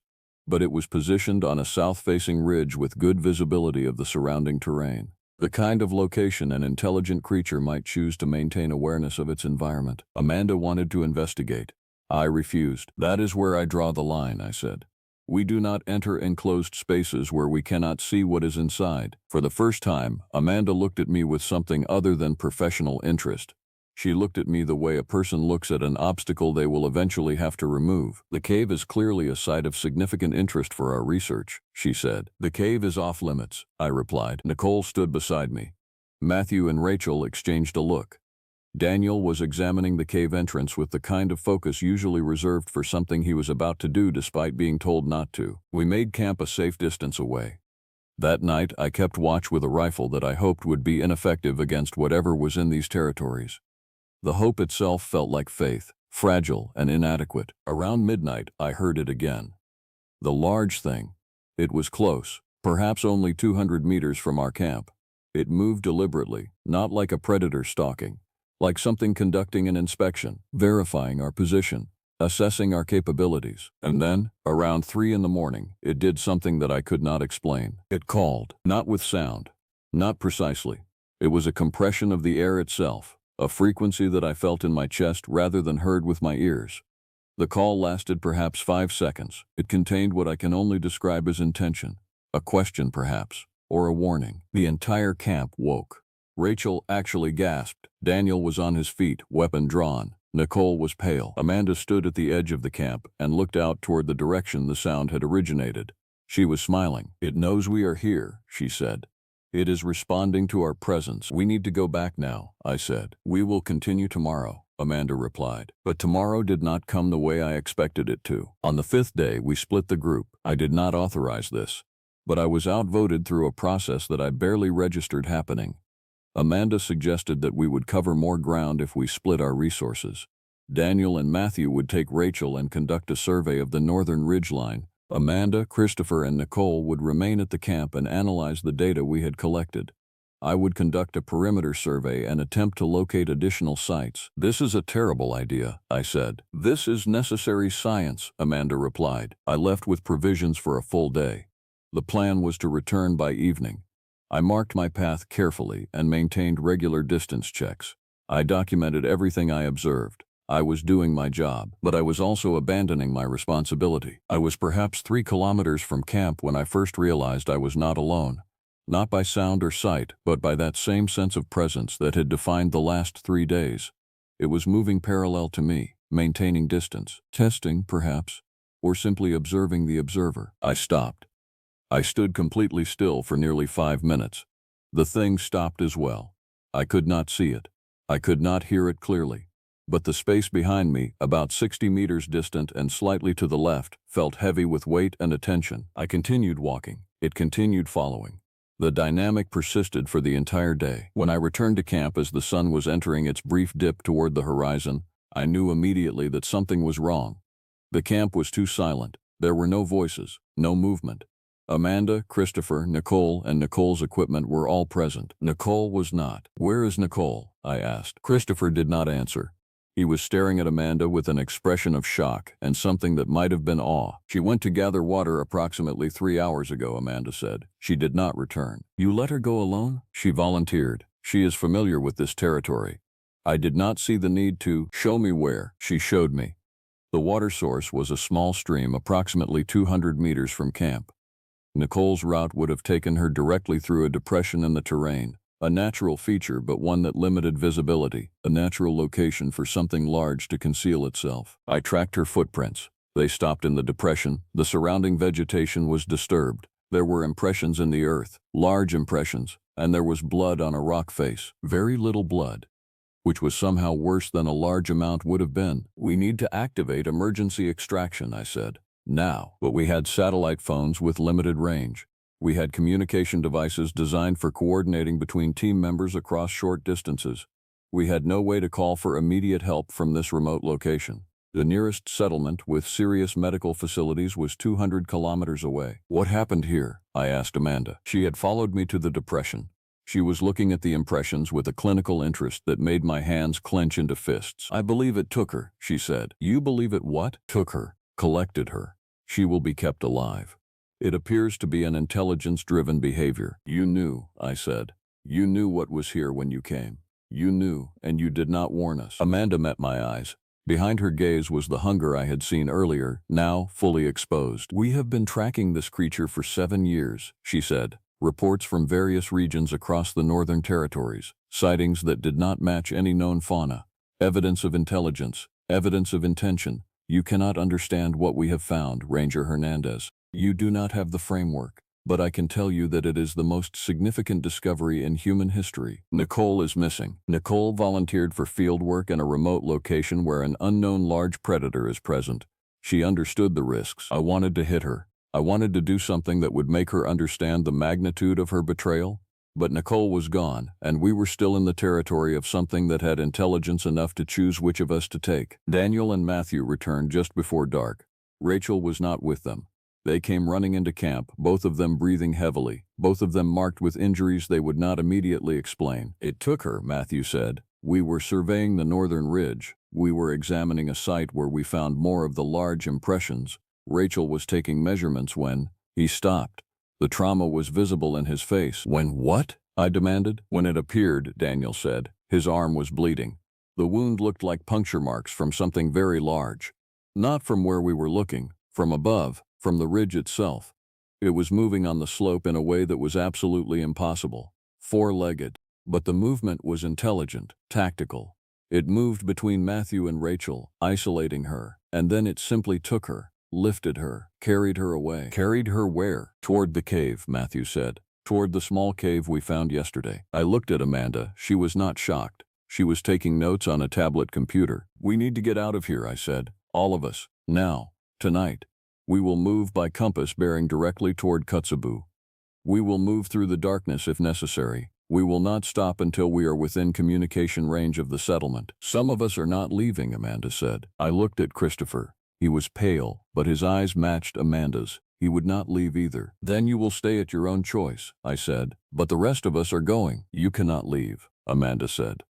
but it was positioned on a south-facing ridge with good visibility of the surrounding terrain. The kind of location an intelligent creature might choose to maintain awareness of its environment. Amanda wanted to investigate. I refused. That is where I draw the line, I said. We do not enter enclosed spaces where we cannot see what is inside. For the first time, Amanda looked at me with something other than professional interest. She looked at me the way a person looks at an obstacle they will eventually have to remove. The cave is clearly a site of significant interest for our research, she said. The cave is off limits, I replied. Nicole stood beside me. Matthew and Rachel exchanged a look. Daniel was examining the cave entrance with the kind of focus usually reserved for something he was about to do despite being told not to. We made camp a safe distance away. That night, I kept watch with a rifle that I hoped would be ineffective against whatever was in these territories. The hope itself felt like faith, fragile and inadequate. Around midnight, I heard it again. The large thing. It was close, perhaps only 200 meters from our camp. It moved deliberately, not like a predator stalking, like something conducting an inspection, verifying our position, assessing our capabilities. And then, around 3 in the morning, it did something that I could not explain. It called, not with sound, not precisely. It was a compression of the air itself. A frequency that I felt in my chest rather than heard with my ears. The call lasted perhaps 5 seconds. It contained what I can only describe as intention, a question perhaps, or a warning. The entire camp woke. Rachel actually gasped. Daniel was on his feet, weapon drawn. Nicole was pale. Amanda stood at the edge of the camp and looked out toward the direction the sound had originated. She was smiling. It knows we are here, she said. It is responding to our presence. We need to go back now, I said. We will continue tomorrow, Amanda replied. But tomorrow did not come the way I expected it to. On the 5th day, we split the group. I did not authorize this, but I was outvoted through a process that I barely registered happening. Amanda suggested that we would cover more ground if we split our resources. Daniel and Matthew would take Rachel and conduct a survey of the northern ridgeline. Amanda, Christopher, and Nicole would remain at the camp and analyze the data we had collected. I would conduct a perimeter survey and attempt to locate additional sites. This is a terrible idea, I said. This is necessary science, Amanda replied. I left with provisions for a full day. The plan was to return by evening. I marked my path carefully and maintained regular distance checks. I documented everything I observed. I was doing my job, but I was also abandoning my responsibility. I was perhaps 3 kilometers from camp when I first realized I was not alone. Not by sound or sight, but by that same sense of presence that had defined the last 3 days. It was moving parallel to me, maintaining distance, testing, perhaps, or simply observing the observer. I stopped. I stood completely still for nearly 5 minutes. The thing stopped as well. I could not see it. I could not hear it clearly. But the space behind me, about 60 meters distant and slightly to the left, felt heavy with weight and attention. I continued walking. It continued following. The dynamic persisted for the entire day. When I returned to camp as the sun was entering its brief dip toward the horizon, I knew immediately that something was wrong. The camp was too silent. There were no voices, no movement. Amanda, Christopher, Nicole, and Nicole's equipment were all present. Nicole was not. "Where is Nicole?" I asked. Christopher did not answer. He was staring at Amanda with an expression of shock and something that might have been awe. "She went to gather water approximately 3 hours ago," Amanda said. "She did not return." "You let her go alone?" She volunteered. "She is familiar with this territory." I did not see the need to. "Show me where." She showed me. The water source was a small stream approximately 200 meters from camp. Nicole's route would have taken her directly through a depression in the terrain. A natural feature, but one that limited visibility, a natural location for something large to conceal itself. I tracked her footprints. They stopped in the depression. The surrounding vegetation was disturbed. There were impressions in the earth, large impressions, and there was blood on a rock face. Very little blood, which was somehow worse than a large amount would have been. "We need to activate emergency extraction," I said. "Now." But we had satellite phones with limited range. We had communication devices designed for coordinating between team members across short distances. We had no way to call for immediate help from this remote location. The nearest settlement with serious medical facilities was 200 kilometers away. What happened here? I asked Amanda. She had followed me to the depression. She was looking at the impressions with a clinical interest that made my hands clench into fists. I believe it took her, she said. You believe it what? Took her. Collected her. She will be kept alive. It appears to be an intelligence-driven behavior. You knew, I said. You knew what was here when you came. You knew, and you did not warn us. Amanda met my eyes. Behind her gaze was the hunger I had seen earlier, now fully exposed. We have been tracking this creature for 7 years, she said. Reports from various regions across the Northern Territories, sightings that did not match any known fauna, evidence of intelligence, evidence of intention. You cannot understand what we have found, Ranger Hernandez. You do not have the framework, but I can tell you that it is the most significant discovery in human history. Nicole is missing. Nicole volunteered for field work in a remote location where an unknown large predator is present. She understood the risks. I wanted to hit her. I wanted to do something that would make her understand the magnitude of her betrayal, but Nicole was gone, and we were still in the territory of something that had intelligence enough to choose which of us to take. Daniel and Matthew returned just before dark. Rachel was not with them. They came running into camp, both of them breathing heavily, both of them marked with injuries they would not immediately explain. It took her, Matthew said. We were surveying the northern ridge. We were examining a site where we found more of the large impressions. Rachel was taking measurements when he stopped. The trauma was visible in his face. When what? I demanded. When it appeared, Daniel said. His arm was bleeding. The wound looked like puncture marks from something very large. Not from where we were looking, from above, from the ridge itself. It was moving on the slope in a way that was absolutely impossible. Four-legged. But the movement was intelligent, tactical. It moved between Matthew and Rachel, isolating her, and then it simply took her. Lifted her, carried her away. Carried her where? Toward the cave, Matthew said. Toward the small cave we found yesterday. I looked at Amanda. She was not shocked. She was taking notes on a tablet computer. We need to get out of here, I said. All of us. Now. Tonight. We will move by compass bearing directly toward Kotzebue. We will move through the darkness if necessary. We will not stop until we are within communication range of the settlement. Some of us are not leaving, Amanda said. I looked at Christopher. He was pale, but his eyes matched Amanda's. He would not leave either. Then you will stay at your own choice, I said. But the rest of us are going. You cannot leave, Amanda said.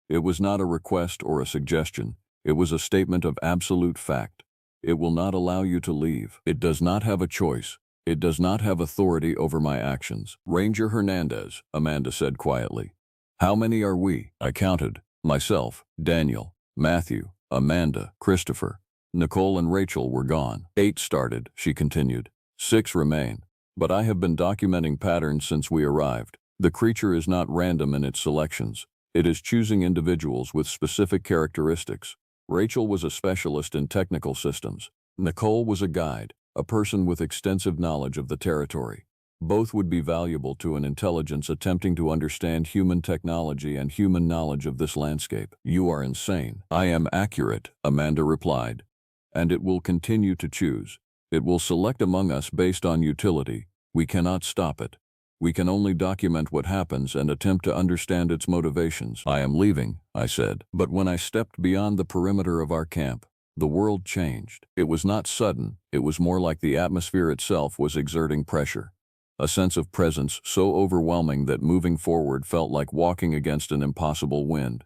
It was not a request or a suggestion. It was a statement of absolute fact. It will not allow you to leave. It does not have a choice. It does not have authority over my actions. Ranger Hernandez, Amanda said quietly. How many are we? I counted. Myself, Daniel, Matthew, Amanda, Christopher. Nicole and Rachel were gone. 8 started, she continued. 6 remain. But I have been documenting patterns since we arrived. The creature is not random in its selections. It is choosing individuals with specific characteristics. Rachel was a specialist in technical systems. Nicole was a guide, a person with extensive knowledge of the territory. Both would be valuable to an intelligence attempting to understand human technology and human knowledge of this landscape. You are insane. I am accurate, Amanda replied. And it will continue to choose. It will select among us based on utility. We cannot stop it. We can only document what happens and attempt to understand its motivations. I am leaving, I said. But when I stepped beyond the perimeter of our camp, the world changed. It was not sudden. It was more like the atmosphere itself was exerting pressure. A sense of presence so overwhelming that moving forward felt like walking against an impossible wind.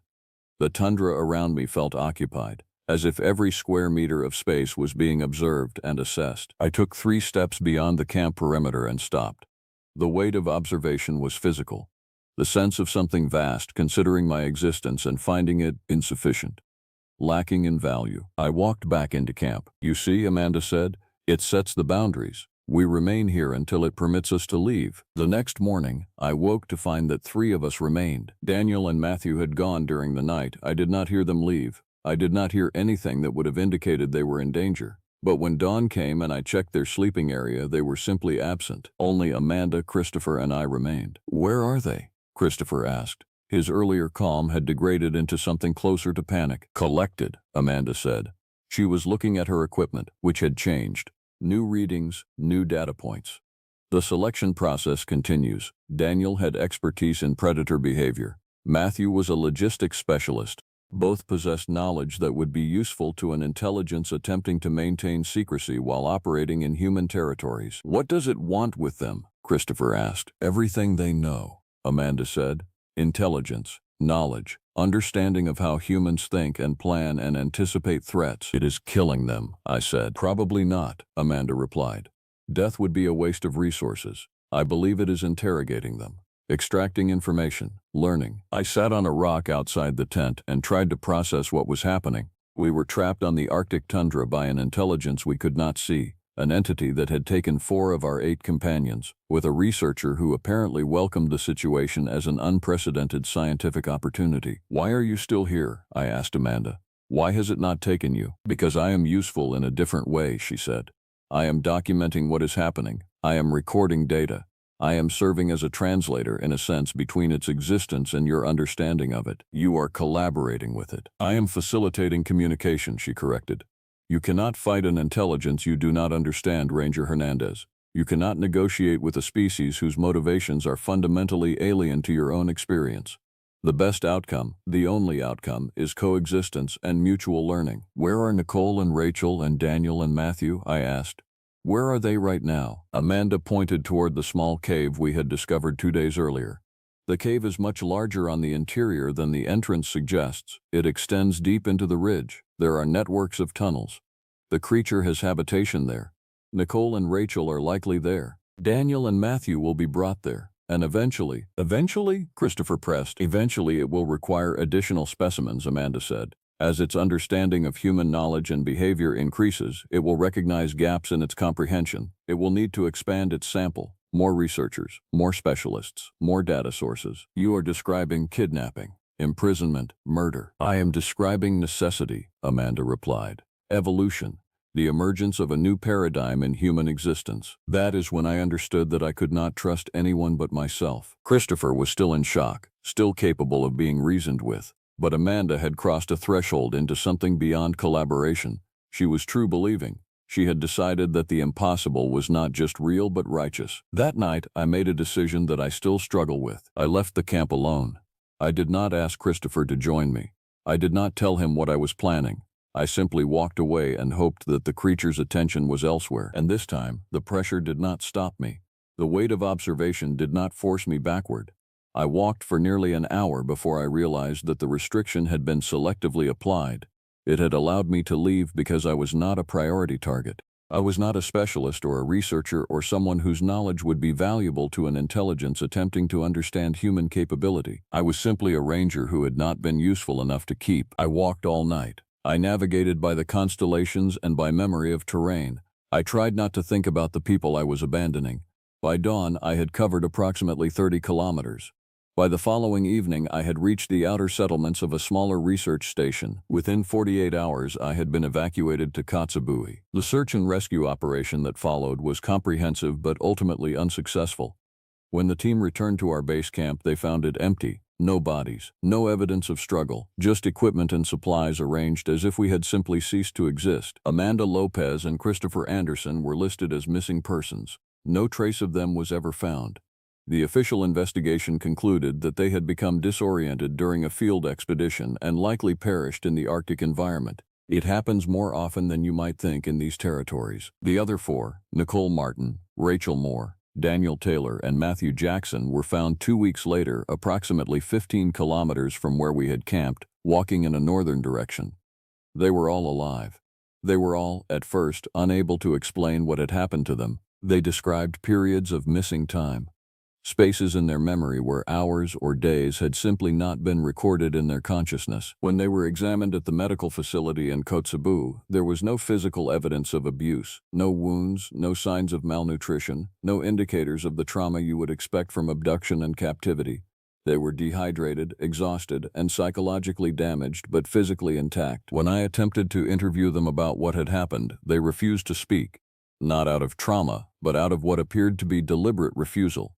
The tundra around me felt occupied, as if every square meter of space was being observed and assessed. I took 3 steps beyond the camp perimeter and stopped. The weight of observation was physical, the sense of something vast considering my existence and finding it insufficient, lacking in value. I walked back into camp. You see, Amanda said, it sets the boundaries. We remain here until it permits us to leave. The next morning, I woke to find that 3 of us remained. Daniel and Matthew had gone during the night. I did not hear them leave. I did not hear anything that would have indicated they were in danger. But when dawn came and I checked their sleeping area, they were simply absent. Only Amanda, Christopher, and I remained. Where are they? Christopher asked. His earlier calm had degraded into something closer to panic. Collected, Amanda said. She was looking at her equipment, which had changed. New readings, new data points. The selection process continues. Daniel had expertise in predator behavior. Matthew was a logistics specialist. Both possessed knowledge that would be useful to an intelligence attempting to maintain secrecy while operating in human territories. What does it want with them? Christopher asked. Everything they know, Amanda said. Intelligence, knowledge, understanding of how humans think and plan and anticipate threats. It is killing them, I said. Probably not, Amanda replied. Death would be a waste of resources. I believe it is interrogating them, extracting information, learning. I sat on a rock outside the tent and tried to process what was happening. We were trapped on the Arctic tundra by an intelligence we could not see, an entity that had taken 4 of our 8 companions, with a researcher who apparently welcomed the situation as an unprecedented scientific opportunity. Why are you still here? I asked Amanda. Why has it not taken you? Because I am useful in a different way, she said. I am documenting what is happening. I am recording data. I am serving as a translator, in a sense, between its existence and your understanding of it. You are collaborating with it. I am facilitating communication, she corrected. You cannot fight an intelligence you do not understand, Ranger Hernandez. You cannot negotiate with a species whose motivations are fundamentally alien to your own experience. The best outcome, the only outcome, is coexistence and mutual learning. Where are Nicole and Rachel and Daniel and Matthew? I asked. Where are they right now? Amanda pointed toward the small cave we had discovered 2 days earlier. The cave is much larger on the interior than the entrance suggests. It extends deep into the ridge. There are networks of tunnels. The creature has habitation there. Nicole and Rachel are likely there. Daniel and Matthew will be brought there. And eventually, Christopher pressed. Eventually it will require additional specimens, Amanda said. As its understanding of human knowledge and behavior increases, it will recognize gaps in its comprehension. It will need to expand its sample. More researchers, more specialists, more data sources. You are describing kidnapping, imprisonment, murder. I am describing necessity, Amanda replied. Evolution, the emergence of a new paradigm in human existence. That is when I understood that I could not trust anyone but myself. Christopher was still in shock, still capable of being reasoned with. But Amanda had crossed a threshold into something beyond collaboration. She was true believing. She had decided that the impossible was not just real but righteous. That night, I made a decision that I still struggle with. I left the camp alone. I did not ask Christopher to join me. I did not tell him what I was planning. I simply walked away and hoped that the creature's attention was elsewhere. And this time, the pressure did not stop me. The weight of observation did not force me backward. I walked for nearly an hour before I realized that the restriction had been selectively applied. It had allowed me to leave because I was not a priority target. I was not a specialist or a researcher or someone whose knowledge would be valuable to an intelligence attempting to understand human capability. I was simply a ranger who had not been useful enough to keep. I walked all night. I navigated by the constellations and by memory of terrain. I tried not to think about the people I was abandoning. By dawn, I had covered approximately 30 kilometers. By the following evening, I had reached the outer settlements of a smaller research station. Within 48 hours, I had been evacuated to Kotzebue. The search and rescue operation that followed was comprehensive but ultimately unsuccessful. When the team returned to our base camp, they found it empty. No bodies, no evidence of struggle, just equipment and supplies arranged as if we had simply ceased to exist. Amanda Lopez and Christopher Anderson were listed as missing persons. No trace of them was ever found. The official investigation concluded that they had become disoriented during a field expedition and likely perished in the Arctic environment. It happens more often than you might think in these territories. The other 4, Nicole Martin, Rachel Moore, Daniel Taylor, and Matthew Jackson, were found 2 weeks later, approximately 15 kilometers from where we had camped, walking in a northern direction. They were all alive. They were all, at first, unable to explain what had happened to them. They described periods of missing time. Spaces in their memory where hours or days had simply not been recorded in their consciousness. When they were examined at the medical facility in Kotzebue, there was no physical evidence of abuse, no wounds, no signs of malnutrition, no indicators of the trauma you would expect from abduction and captivity. They were dehydrated, exhausted, and psychologically damaged but physically intact. When I attempted to interview them about what had happened, they refused to speak, not out of trauma, but out of what appeared to be deliberate refusal.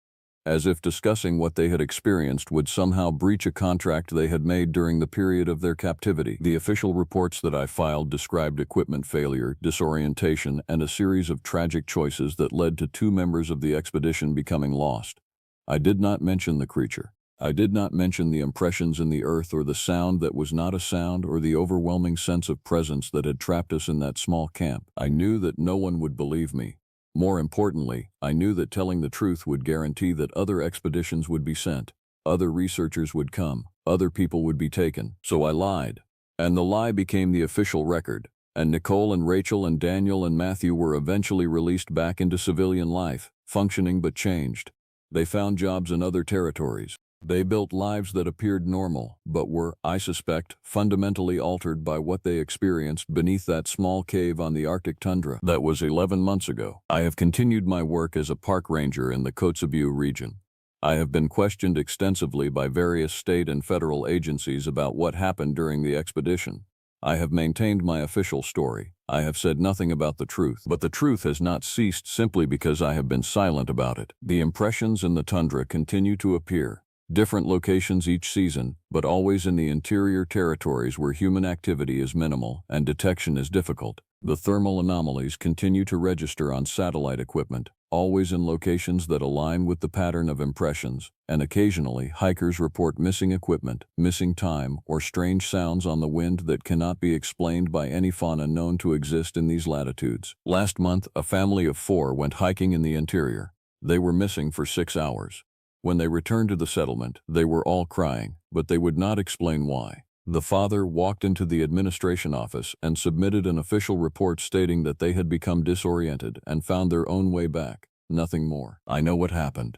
As if discussing what they had experienced would somehow breach a contract they had made during the period of their captivity. The official reports that I filed described equipment failure, disorientation, and a series of tragic choices that led to 2 members of the expedition becoming lost. I did not mention the creature. I did not mention the impressions in the earth or the sound that was not a sound or the overwhelming sense of presence that had trapped us in that small camp. I knew that no one would believe me. More importantly, I knew that telling the truth would guarantee that other expeditions would be sent, other researchers would come, other people would be taken. So I lied. And the lie became the official record, and Nicole and Rachel and Daniel and Matthew were eventually released back into civilian life, functioning but changed. They found jobs in other territories. They built lives that appeared normal, but were, I suspect, fundamentally altered by what they experienced beneath that small cave on the Arctic tundra. That was 11 months ago. I have continued my work as a park ranger in the Kotzebue region. I have been questioned extensively by various state and federal agencies about what happened during the expedition. I have maintained my official story. I have said nothing about the truth, but the truth has not ceased simply because I have been silent about it. The impressions in the tundra continue to appear. Different locations each season, but always in the interior territories where human activity is minimal and detection is difficult. The thermal anomalies continue to register on satellite equipment, always in locations that align with the pattern of impressions, and occasionally hikers report missing equipment, missing time, or strange sounds on the wind that cannot be explained by any fauna known to exist in these latitudes. Last month, a family of 4 went hiking in the interior. They were missing for 6 hours. When they returned to the settlement, they were all crying, but they would not explain why. The father walked into the administration office and submitted an official report stating that they had become disoriented and found their own way back. Nothing more. I know what happened.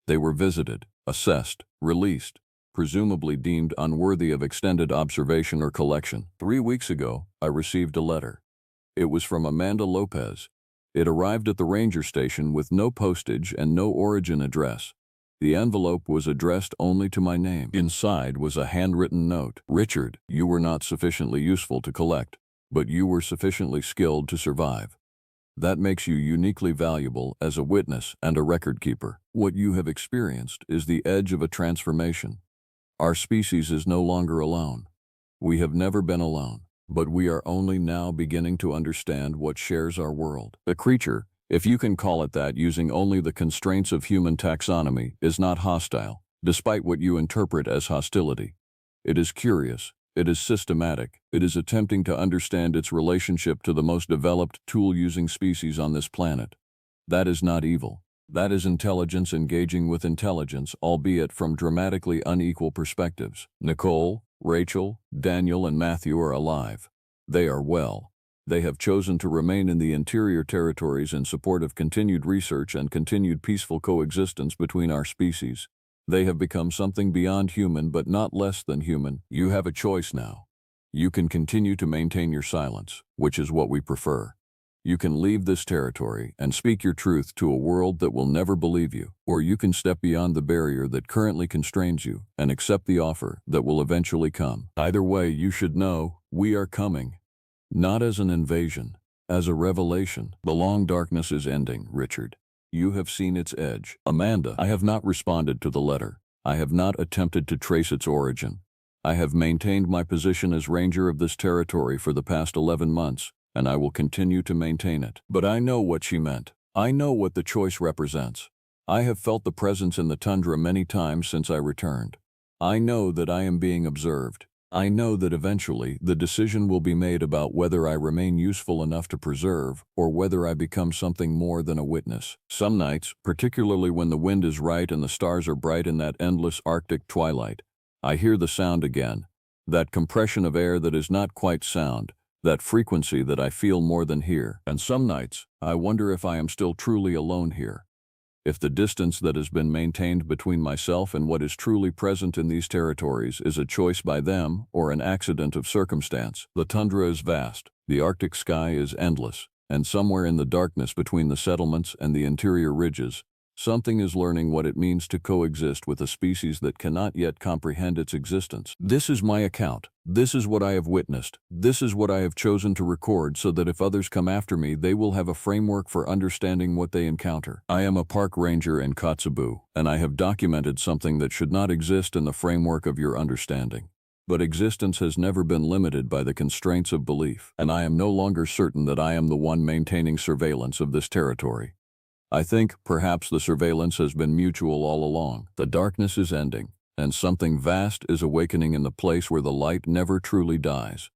They were visited, assessed, released, presumably deemed unworthy of extended observation or collection. 3 weeks ago, I received a letter. It was from Amanda Lopez. It arrived at the ranger station with no postage and no origin address. The envelope was addressed only to my name. Inside was a handwritten note. Richard, you were not sufficiently useful to collect, but you were sufficiently skilled to survive. That makes you uniquely valuable as a witness and a record keeper. What you have experienced is the edge of a transformation. Our species is no longer alone. We have never been alone, but we are only now beginning to understand what shares our world. A creature, if you can call it that using only the constraints of human taxonomy, is not hostile, despite what you interpret as hostility. It is curious, it is systematic, it is attempting to understand its relationship to the most developed tool-using species on this planet. That is not evil. That is intelligence engaging with intelligence, albeit from dramatically unequal perspectives. Nicole, Rachel, Daniel, and Matthew are alive. They are well. They have chosen to remain in the interior territories in support of continued research and continued peaceful coexistence between our species. They have become something beyond human but not less than human. You have a choice now. You can continue to maintain your silence, which is what we prefer. You can leave this territory and speak your truth to a world that will never believe you, or you can step beyond the barrier that currently constrains you and accept the offer that will eventually come. Either way, you should know, we are coming. Not as an invasion, as a revelation. The long darkness is ending, Richard. You have seen its edge. Amanda, I have not responded to the letter. I have not attempted to trace its origin. I have maintained my position as ranger of this territory for the past 11 months, and I will continue to maintain it. But I know what she meant. I know what the choice represents. I have felt the presence in the tundra many times since I returned. I know that I am being observed. I know that eventually the decision will be made about whether I remain useful enough to preserve or whether I become something more than a witness. Some nights, particularly when the wind is right and the stars are bright in that endless Arctic twilight, I hear the sound again, that compression of air that is not quite sound, that frequency that I feel more than hear. And some nights, I wonder if I am still truly alone here. If the distance that has been maintained between myself and what is truly present in these territories is a choice by them or an accident of circumstance. The tundra is vast, the Arctic sky is endless, and somewhere in the darkness between the settlements and the interior ridges, something is learning what it means to coexist with a species that cannot yet comprehend its existence. This is my account. This is what I have witnessed. This is what I have chosen to record so that if others come after me, they will have a framework for understanding what they encounter. I am a park ranger in Kotzebue, and I have documented something that should not exist in the framework of your understanding. But existence has never been limited by the constraints of belief, and I am no longer certain that I am the one maintaining surveillance of this territory. I think perhaps the surveillance has been mutual all along. The darkness is ending. and something vast is awakening in the place where the light never truly dies.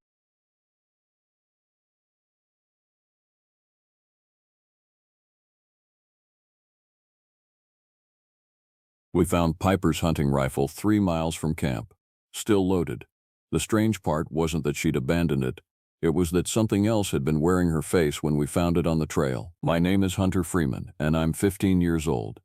We found Piper's hunting rifle 3 miles from camp, still loaded. The strange part wasn't that she'd abandoned it. It was that something else had been wearing her face when we found it on the trail. My name is Hunter Freeman, and I'm 15 years old.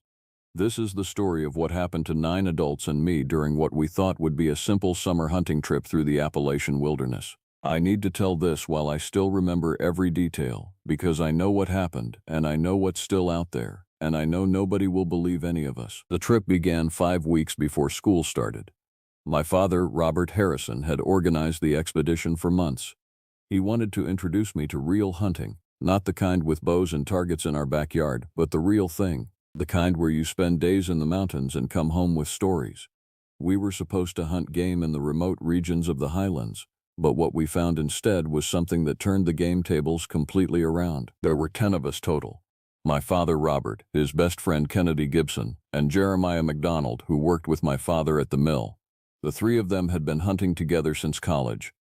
This is the story of what happened to 9 adults and me during what we thought would be a simple summer hunting trip through the Appalachian wilderness. I need to tell this while I still remember every detail, because I know what happened, and I know what's still out there, and I know nobody will believe any of us. The trip began 5 weeks before school started. My father, Robert Harrison, had organized the expedition for months. He wanted to introduce me to real hunting, not the kind with bows and targets in our backyard, but the real thing, the kind where you spend days in the mountains and come home with stories. We were supposed to hunt game in the remote regions of the highlands, but what we found instead was something that turned the game tables completely around. There were 10 of us total. My father Robert, his best friend Kennedy Gibson, and Jeremiah McDonald, who worked with my father at the mill. The 3 of them had been hunting together since college.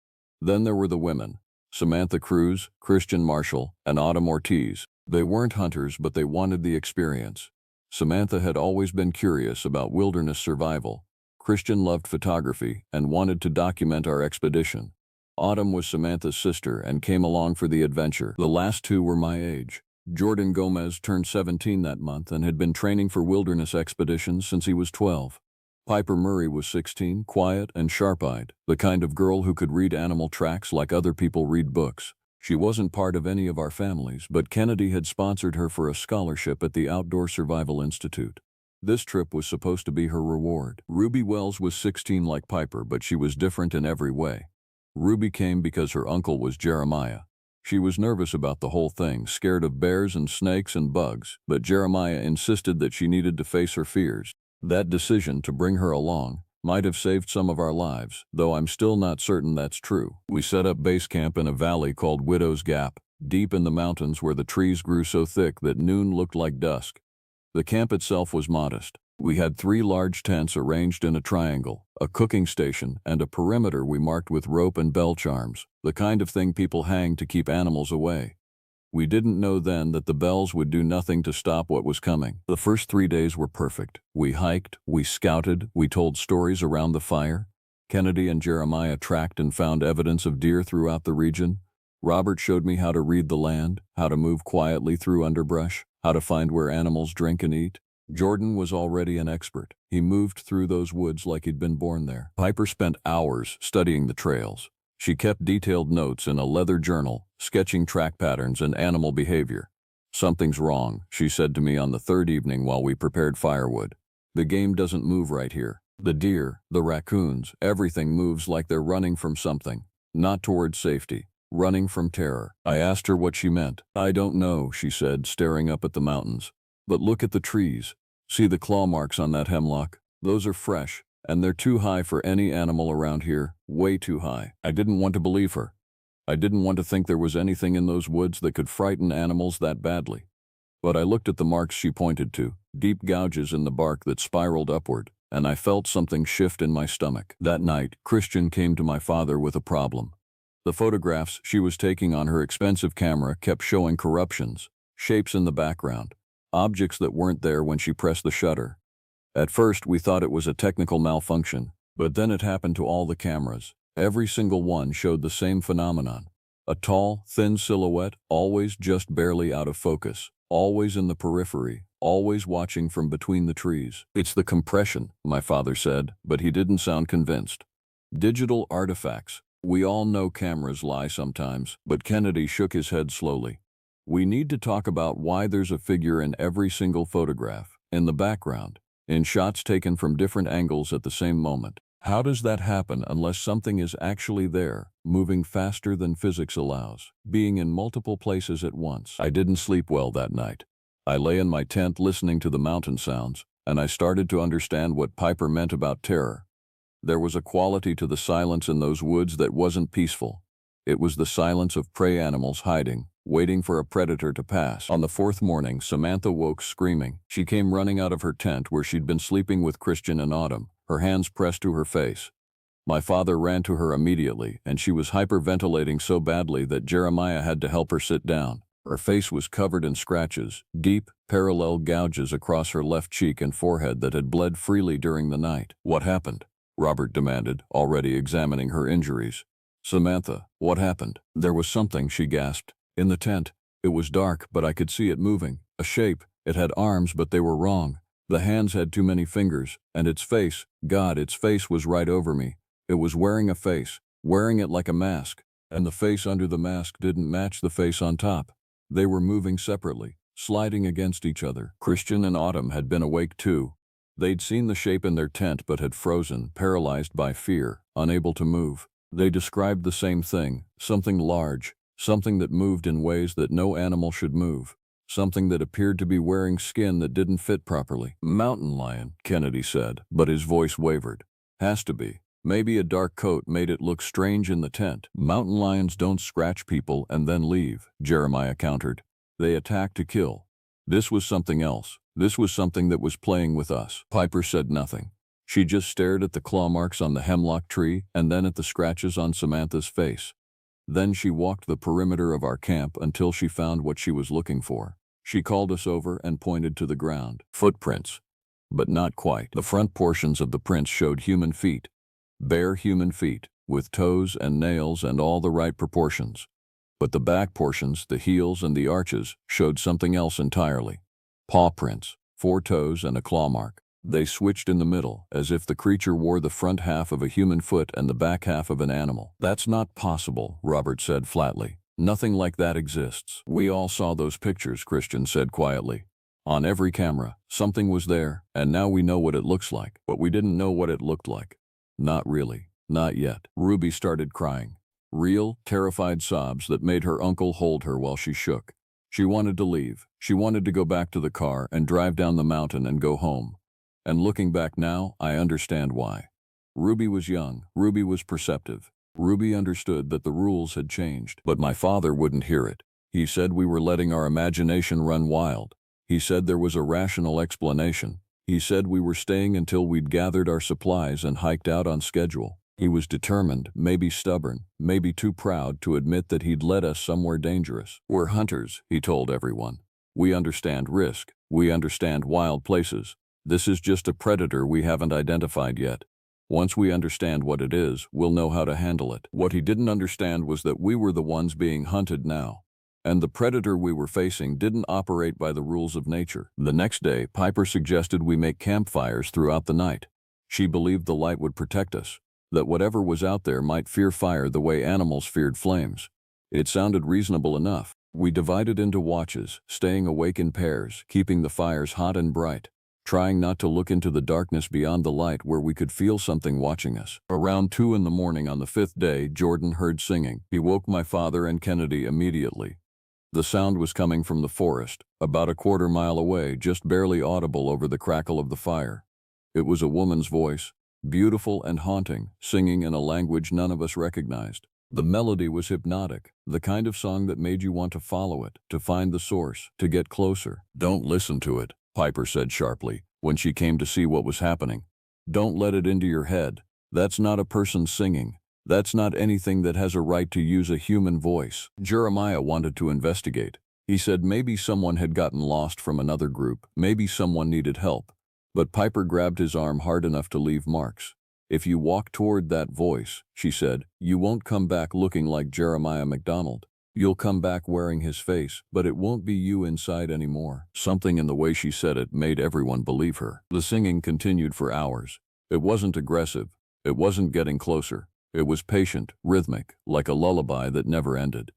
Then there were the women, Samantha Cruz, Christian Marshall, and Autumn Ortiz. They weren't hunters, but they wanted the experience. Samantha had always been curious about wilderness survival. Christian loved photography and wanted to document our expedition. Autumn was Samantha's sister and came along for the adventure. The last 2 were my age. Jordan Gomez turned 17 that month and had been training for wilderness expeditions since he was 12. Piper Murray was 16, quiet and sharp-eyed, the kind of girl who could read animal tracks like other people read books. She wasn't part of any of our families, but Kennedy had sponsored her for a scholarship at the Outdoor Survival Institute. This trip was supposed to be her reward. Ruby Wells was 16 like Piper, but she was different in every way. Ruby came because her uncle was Jeremiah. She was nervous about the whole thing, scared of bears and snakes and bugs, but Jeremiah insisted that she needed to face her fears. That decision to bring her along might have saved some of our lives, though I'm still not certain that's true. We set up base camp in a valley called Widow's Gap, deep in the mountains where the trees grew so thick that noon looked like dusk. The camp itself was modest. We had 3 large tents arranged in a triangle, a cooking station, and a perimeter we marked with rope and bell charms, the kind of thing people hang to keep animals away. We didn't know then that the bells would do nothing to stop what was coming. The first 3 days were perfect. We hiked, we scouted, we told stories around the fire. Kennedy and Jeremiah tracked and found evidence of deer throughout the region. Robert showed me how to read the land, how to move quietly through underbrush, how to find where animals drink and eat. Jordan was already an expert. He moved through those woods like he'd been born there. Piper spent hours studying the trails. She kept detailed notes in a leather journal, sketching track patterns and animal behavior. "Something's wrong," she said to me on the 3rd evening while we prepared firewood. "The game doesn't move right here. The deer, the raccoons, everything moves like they're running from something, not towards safety, running from terror." I asked her what she meant. "I don't know," she said, staring up at the mountains. "But look at the trees. See the claw marks on that hemlock? Those are fresh, and they're too high for any animal around here, way too high." I didn't want to believe her. I didn't want to think there was anything in those woods that could frighten animals that badly. But I looked at the marks she pointed to, deep gouges in the bark that spiraled upward, and I felt something shift in my stomach. That night, Christian came to my father with a problem. The photographs she was taking on her expensive camera kept showing corruptions, shapes in the background, objects that weren't there when she pressed the shutter. At first, we thought it was a technical malfunction, but then it happened to all the cameras. Every single one showed the same phenomenon. A tall, thin silhouette, always just barely out of focus, always in the periphery, always watching from between the trees. "It's the compression," my father said, but he didn't sound convinced. "Digital artifacts. We all know cameras lie sometimes," but Kennedy shook his head slowly. "We need to talk about why there's a figure in every single photograph, in the background, in shots taken from different angles at the same moment. How does that happen unless something is actually there, moving faster than physics allows, being in multiple places at once?" I didn't sleep well that night. I lay in my tent listening to the mountain sounds, and I started to understand what Piper meant about terror. There was a quality to the silence in those woods that wasn't peaceful. It was the silence of prey animals hiding, waiting for a predator to pass. On the 4th morning, Samantha woke screaming. She came running out of her tent where she'd been sleeping with Christian and Autumn, her hands pressed to her face. My father ran to her immediately, and she was hyperventilating so badly that Jeremiah had to help her sit down. Her face was covered in scratches, deep, parallel gouges across her left cheek and forehead that had bled freely during the night. "What happened?" Robert demanded, already examining her injuries. "Samantha, what happened?" "There was something," she gasped. "In the tent. It was dark, but I could see it moving. A shape. It had arms, but they were wrong. The hands had too many fingers, and its face, God, its face was right over me. It was wearing a face, wearing it like a mask, and the face under the mask didn't match the face on top. They were moving separately, sliding against each other." Christian and Autumn had been awake too. They'd seen the shape in their tent but had frozen, paralyzed by fear, unable to move. They described the same thing, something large, something that moved in ways that no animal should move, something that appeared to be wearing skin that didn't fit properly. "Mountain lion," Kennedy said, but his voice wavered. "Has to be. Maybe a dark coat made it look strange in the tent." "Mountain lions don't scratch people and then leave," Jeremiah countered. "They attack to kill. This was something else. This was something that was playing with us." Piper said nothing. She just stared at the claw marks on the hemlock tree and then at the scratches on Samantha's face. Then she walked the perimeter of our camp until she found what she was looking for. She called us over and pointed to the ground. "Footprints." But not quite. The front portions of the prints showed human feet. Bare human feet, with toes and nails and all the right proportions. But the back portions, the heels and the arches, showed something else entirely. Paw prints, 4 toes and a claw mark. They switched in the middle, as if the creature wore the front half of a human foot and the back half of an animal. "That's not possible," Robert said flatly. "Nothing like that exists." "We all saw those pictures," Christian said quietly. "On every camera, something was there, and now we know what it looks like. But we didn't know what it looked like. Not really. Not yet." Ruby started crying. Real, terrified sobs that made her uncle hold her while she shook. She wanted to leave. She wanted to go back to the car and drive down the mountain and go home. And looking back now, I understand why. Ruby was young. Ruby was perceptive. Ruby understood that the rules had changed. But my father wouldn't hear it. He said we were letting our imagination run wild. He said there was a rational explanation. He said we were staying until we'd gathered our supplies and hiked out on schedule. He was determined, maybe stubborn, maybe too proud to admit that he'd led us somewhere dangerous. "We're hunters," he told everyone. "We understand risk. We understand wild places. This is just a predator we haven't identified yet. Once we understand what it is, we'll know how to handle it." What he didn't understand was that we were the ones being hunted now. And the predator we were facing didn't operate by the rules of nature. The next day, Piper suggested we make campfires throughout the night. She believed the light would protect us, that whatever was out there might fear fire the way animals feared flames. It sounded reasonable enough. We divided into watches, staying awake in pairs, keeping the fires hot and bright, trying not to look into the darkness beyond the light where we could feel something watching us. Around 2 in the morning on the 5th day, Jordan heard singing. He woke my father and Kennedy immediately. The sound was coming from the forest, about a quarter mile away, just barely audible over the crackle of the fire. It was a woman's voice, beautiful and haunting, singing in a language none of us recognized. The melody was hypnotic, the kind of song that made you want to follow it, to find the source, to get closer. "Don't listen to it," Piper said sharply, when she came to see what was happening. "Don't let it into your head. That's not a person singing. That's not anything that has a right to use a human voice." Jeremiah wanted to investigate. He said maybe someone had gotten lost from another group, maybe someone needed help. But Piper grabbed his arm hard enough to leave marks. "If you walk toward that voice," she said, "you won't come back looking like Jeremiah McDonald. You'll come back wearing his face, but it won't be you inside anymore." Something in the way she said it made everyone believe her. The singing continued for hours. It wasn't aggressive. It wasn't getting closer. It was patient, rhythmic, like a lullaby that never ended.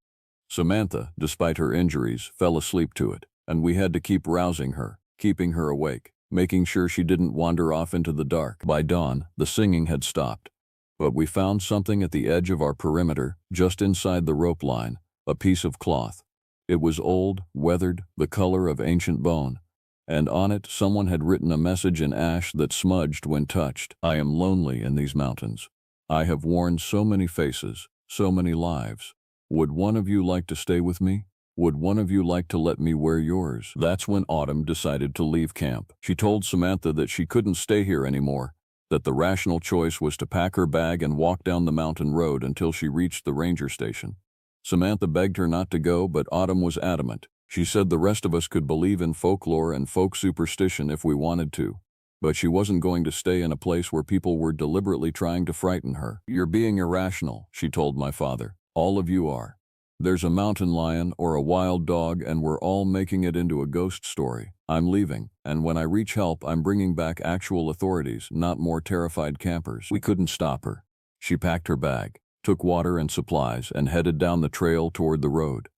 Samantha, despite her injuries, fell asleep to it, and we had to keep rousing her, keeping her awake, making sure she didn't wander off into the dark. By dawn, the singing had stopped. But we found something at the edge of our perimeter, just inside the rope line, a piece of cloth. It was old, weathered, the color of ancient bone, and on it someone had written a message in ash that smudged when touched. "I am lonely in these mountains. I have worn so many faces, so many lives. Would one of you like to stay with me? Would one of you like to let me wear yours?" That's when Autumn decided to leave camp. She told Samantha that she couldn't stay here anymore, that the rational choice was to pack her bag and walk down the mountain road until she reached the ranger station. Samantha begged her not to go, but Autumn was adamant. She said the rest of us could believe in folklore and folk superstition if we wanted to, but she wasn't going to stay in a place where people were deliberately trying to frighten her. "You're being irrational," she told my father. "All of you are. There's a mountain lion or a wild dog and we're all making it into a ghost story. I'm leaving, and when I reach help, I'm bringing back actual authorities, not more terrified campers." We couldn't stop her. She packed her bag, took water and supplies, and headed down the trail toward the road.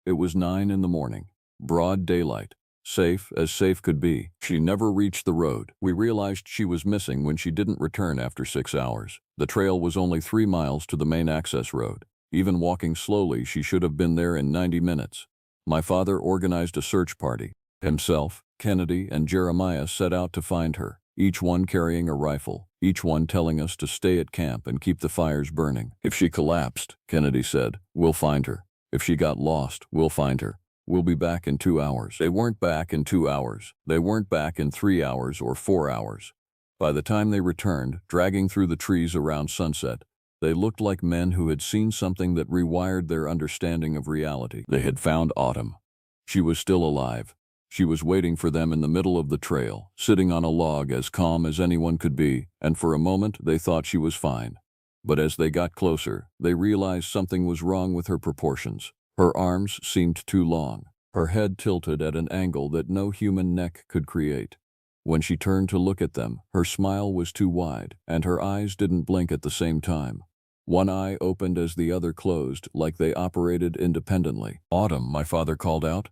It was 9 in the morning, broad daylight, safe as safe could be. She never reached the road. We realized she was missing when she didn't return after 6 hours. The trail was only 3 miles to the main access road. Even walking slowly, she should have been there in 90 minutes. My father organized a search party. Himself, Kennedy, and Jeremiah set out to find her, each one carrying a rifle, each one telling us to stay at camp and keep the fires burning. "If she collapsed," Kennedy said, "we'll find her. If she got lost, we'll find her. We'll be back in 2 hours." They weren't back in 2 hours. They weren't back in 3 hours or 4 hours. By the time they returned, dragging through the trees around sunset, they looked like men who had seen something that rewired their understanding of reality. They had found Autumn. She was still alive. She was waiting for them in the middle of the trail, sitting on a log as calm as anyone could be, and for a moment they thought she was fine. But as they got closer, they realized something was wrong with her proportions. Her arms seemed too long, her head tilted at an angle that no human neck could create. When she turned to look at them, her smile was too wide, and her eyes didn't blink at the same time. One eye opened as the other closed, like they operated independently. "Autumn," my father called out.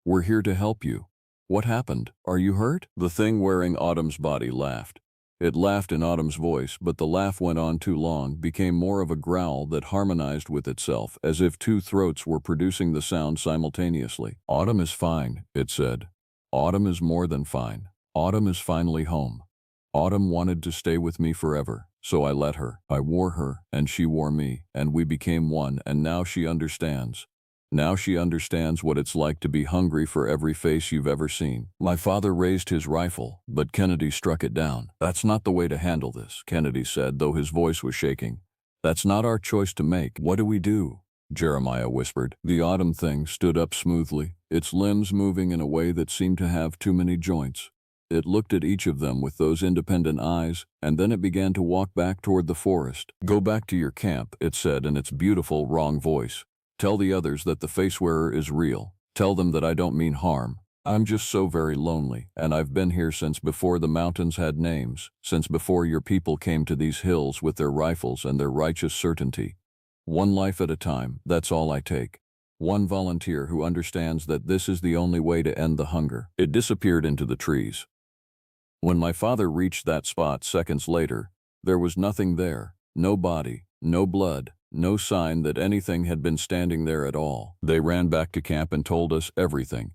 "We're here to help you. What happened? Are you hurt?" The thing wearing Autumn's body laughed. It laughed in Autumn's voice, but the laugh went on too long, became more of a growl that harmonized with itself, as if two throats were producing the sound simultaneously. "Autumn is fine," it said. "Autumn is more than fine. Autumn is finally home. Autumn wanted to stay with me forever, so I let her. I wore her, and she wore me, and we became one, and now she understands. Now she understands what it's like to be hungry for every face you've ever seen." My father raised his rifle, but Kennedy struck it down. "That's not the way to handle this," Kennedy said, though his voice was shaking. "That's not our choice to make. What do we do?" Jeremiah whispered. The Autumn thing stood up smoothly, its limbs moving in a way that seemed to have too many joints. It looked at each of them with those independent eyes, and then it began to walk back toward the forest. "Go back to your camp," it said in its beautiful, wrong voice. "Tell the others that the face-wearer is real. Tell them that I don't mean harm. I'm just so very lonely, and I've been here since before the mountains had names, since before your people came to these hills with their rifles and their righteous certainty. One life at a time, that's all I take. One volunteer who understands that this is the only way to end the hunger." It disappeared into the trees. When my father reached that spot seconds later, there was nothing there. No body, no blood, no sign that anything had been standing there at all. They ran back to camp and told us everything.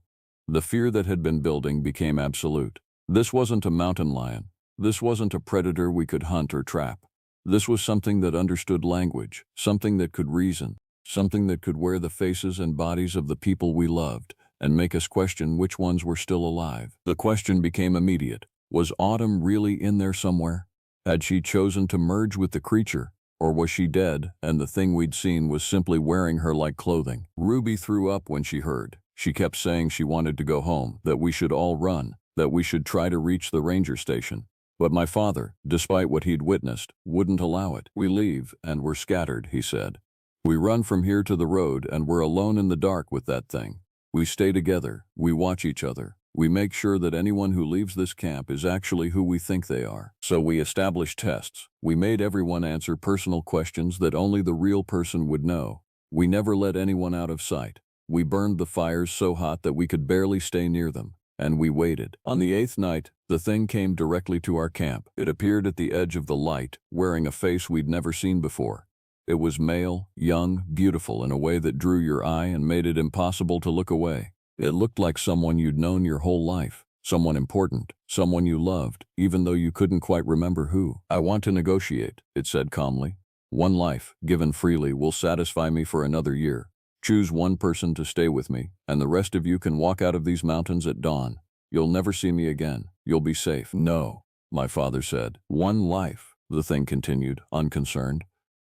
The fear that had been building became absolute. This wasn't a mountain lion. This wasn't a predator we could hunt or trap. This was something that understood language, something that could reason, something that could wear the faces and bodies of the people we loved and make us question which ones were still alive. The question became immediate. Was Autumn really in there somewhere? Had she chosen to merge with the creature? Or was she dead, and the thing we'd seen was simply wearing her like clothing? Ruby threw up when she heard. She kept saying she wanted to go home, that we should all run, that we should try to reach the ranger station. But my father, despite what he'd witnessed, wouldn't allow it. "We leave, and we're scattered," he said. "We run from here to the road, and we're alone in the dark with that thing. We stay together, we watch each other. We make sure that anyone who leaves this camp is actually who we think they are." So we established tests. We made everyone answer personal questions that only the real person would know. We never let anyone out of sight. We burned the fires so hot that we could barely stay near them. And we waited. On the 8th night, the thing came directly to our camp. It appeared at the edge of the light, wearing a face we'd never seen before. It was male, young, beautiful in a way that drew your eye and made it impossible to look away. It looked like someone you'd known your whole life, someone important, someone you loved, even though you couldn't quite remember who. "I want to negotiate," it said calmly. "One life, given freely, will satisfy me for another year. Choose one person to stay with me, and the rest of you can walk out of these mountains at dawn. You'll never see me again. You'll be safe." "No," my father said. One life, the thing continued, unconcerned.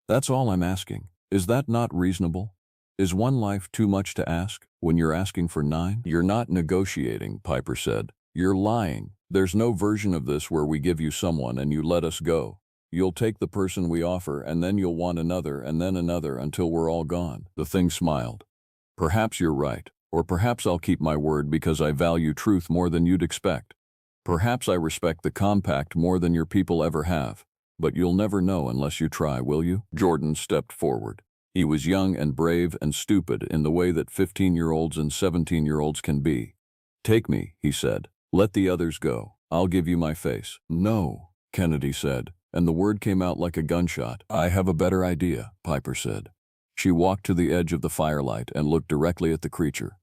That's all I'm asking. Is that not reasonable? Is one life too much to ask when you're asking for 9? You're not negotiating, Piper said. You're lying. There's no version of this where we give you someone and you let us go. You'll take the person we offer and then you'll want another and then another until we're all gone. The thing smiled. Perhaps you're right, or perhaps I'll keep my word because I value truth more than you'd expect. Perhaps I respect the compact more than your people ever have. But you'll never know unless you try, will you? Jordan stepped forward. He was young and brave and stupid in the way that 15-year-olds and 17-year-olds can be. Take me, he said. Let the others go. I'll give you my face. No, Kennedy said, and the word came out like a gunshot. I have a better idea, Piper said. She walked to the edge of the firelight and looked directly at the creature.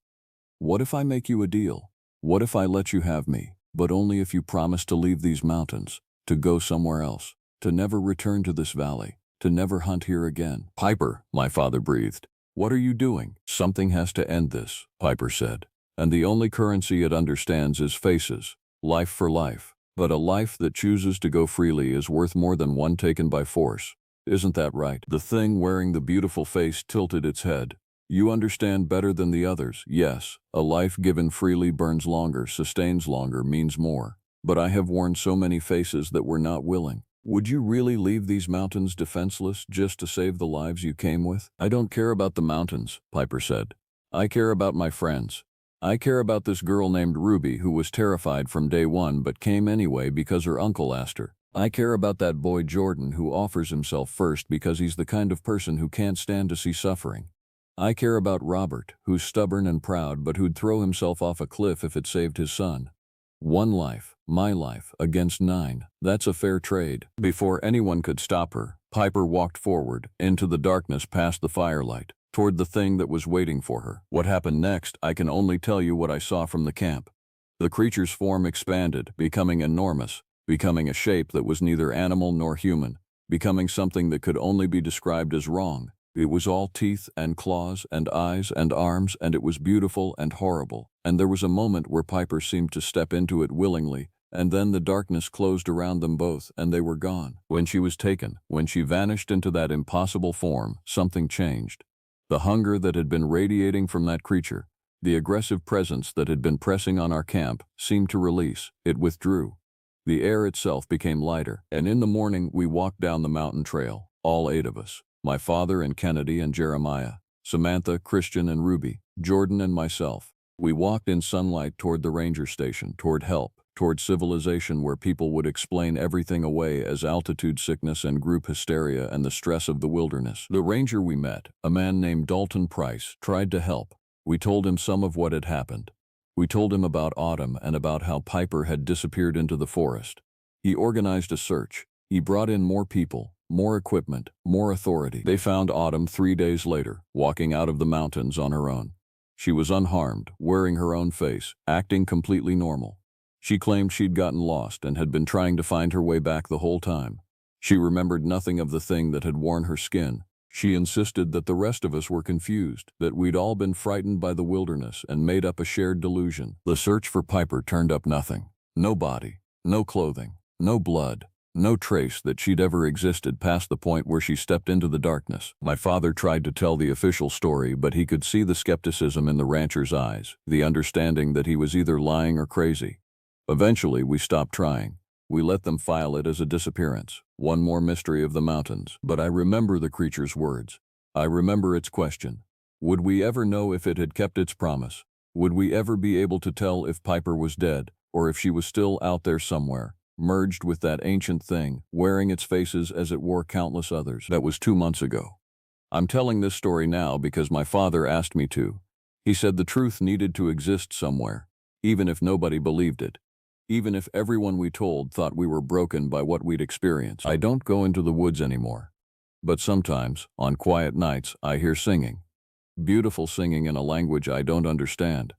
What if I make you a deal? What if I let you have me, but only if you promise to leave these mountains, to go somewhere else, to never return to this valley, to never hunt here again? Piper, my father breathed. What are you doing? Something has to end this, Piper said. And the only currency it understands is faces, life for life. But a life that chooses to go freely is worth more than one taken by force. Isn't that right? The thing wearing the beautiful face tilted its head. You understand better than the others. Yes, a life given freely burns longer, sustains longer, means more. But I have worn so many faces that were not willing. Would you really leave these mountains defenseless just to save the lives you came with? I don't care about the mountains, Piper said. I care about my friends. I care about this girl named Ruby who was terrified from day one but came anyway because her uncle asked her. I care about that boy Jordan who offers himself first because he's the kind of person who can't stand to see suffering. I care about Robert, who's stubborn and proud but who'd throw himself off a cliff if it saved his son. One life, my life, against 9. That's a fair trade. Before anyone could stop her, Piper walked forward, into the darkness past the firelight, toward the thing that was waiting for her. What happened next, I can only tell you what I saw from the camp. The creature's form expanded, becoming enormous, becoming a shape that was neither animal nor human, becoming something that could only be described as wrong. It was all teeth and claws and eyes and arms, and it was beautiful and horrible. And there was a moment where Piper seemed to step into it willingly, and then the darkness closed around them both, and they were gone. When she was taken, when she vanished into that impossible form, something changed. The hunger that had been radiating from that creature, the aggressive presence that had been pressing on our camp, seemed to release. It withdrew. The air itself became lighter, and in the morning we walked down the mountain trail, all 8 of us. My father and Kennedy and Jeremiah, Samantha, Christian and Ruby, Jordan and myself. We walked in sunlight toward the ranger station, toward help, toward civilization where people would explain everything away as altitude sickness and group hysteria and the stress of the wilderness. The ranger we met, a man named Dalton Price, tried to help. We told him some of what had happened. We told him about Autumn and about how Piper had disappeared into the forest. He organized a search. He brought in more people, more equipment, more authority. They found Autumn 3 days later, walking out of the mountains on her own. She was unharmed, wearing her own face, acting completely normal. She claimed she'd gotten lost and had been trying to find her way back the whole time. She remembered nothing of the thing that had worn her skin. She insisted that the rest of us were confused, that we'd all been frightened by the wilderness and made up a shared delusion. The search for Piper turned up nothing. No body, no clothing, no blood, no trace that she'd ever existed past the point where she stepped into the darkness. My father tried to tell the official story, but he could see the skepticism in the rancher's eyes, the understanding that he was either lying or crazy. Eventually, we stopped trying. We let them file it as a disappearance, one more mystery of the mountains. But I remember the creature's words. I remember its question. Would we ever know if it had kept its promise? Would we ever be able to tell if Piper was dead, or if she was still out there somewhere, merged with that ancient thing, wearing its faces as it wore countless others? That was 2 months ago. I'm telling this story now because my father asked me to. He said the truth needed to exist somewhere, even if nobody believed it. Even if everyone we told thought we were broken by what we'd experienced. I don't go into the woods anymore. But sometimes, on quiet nights, I hear singing. Beautiful singing in a language I don't understand.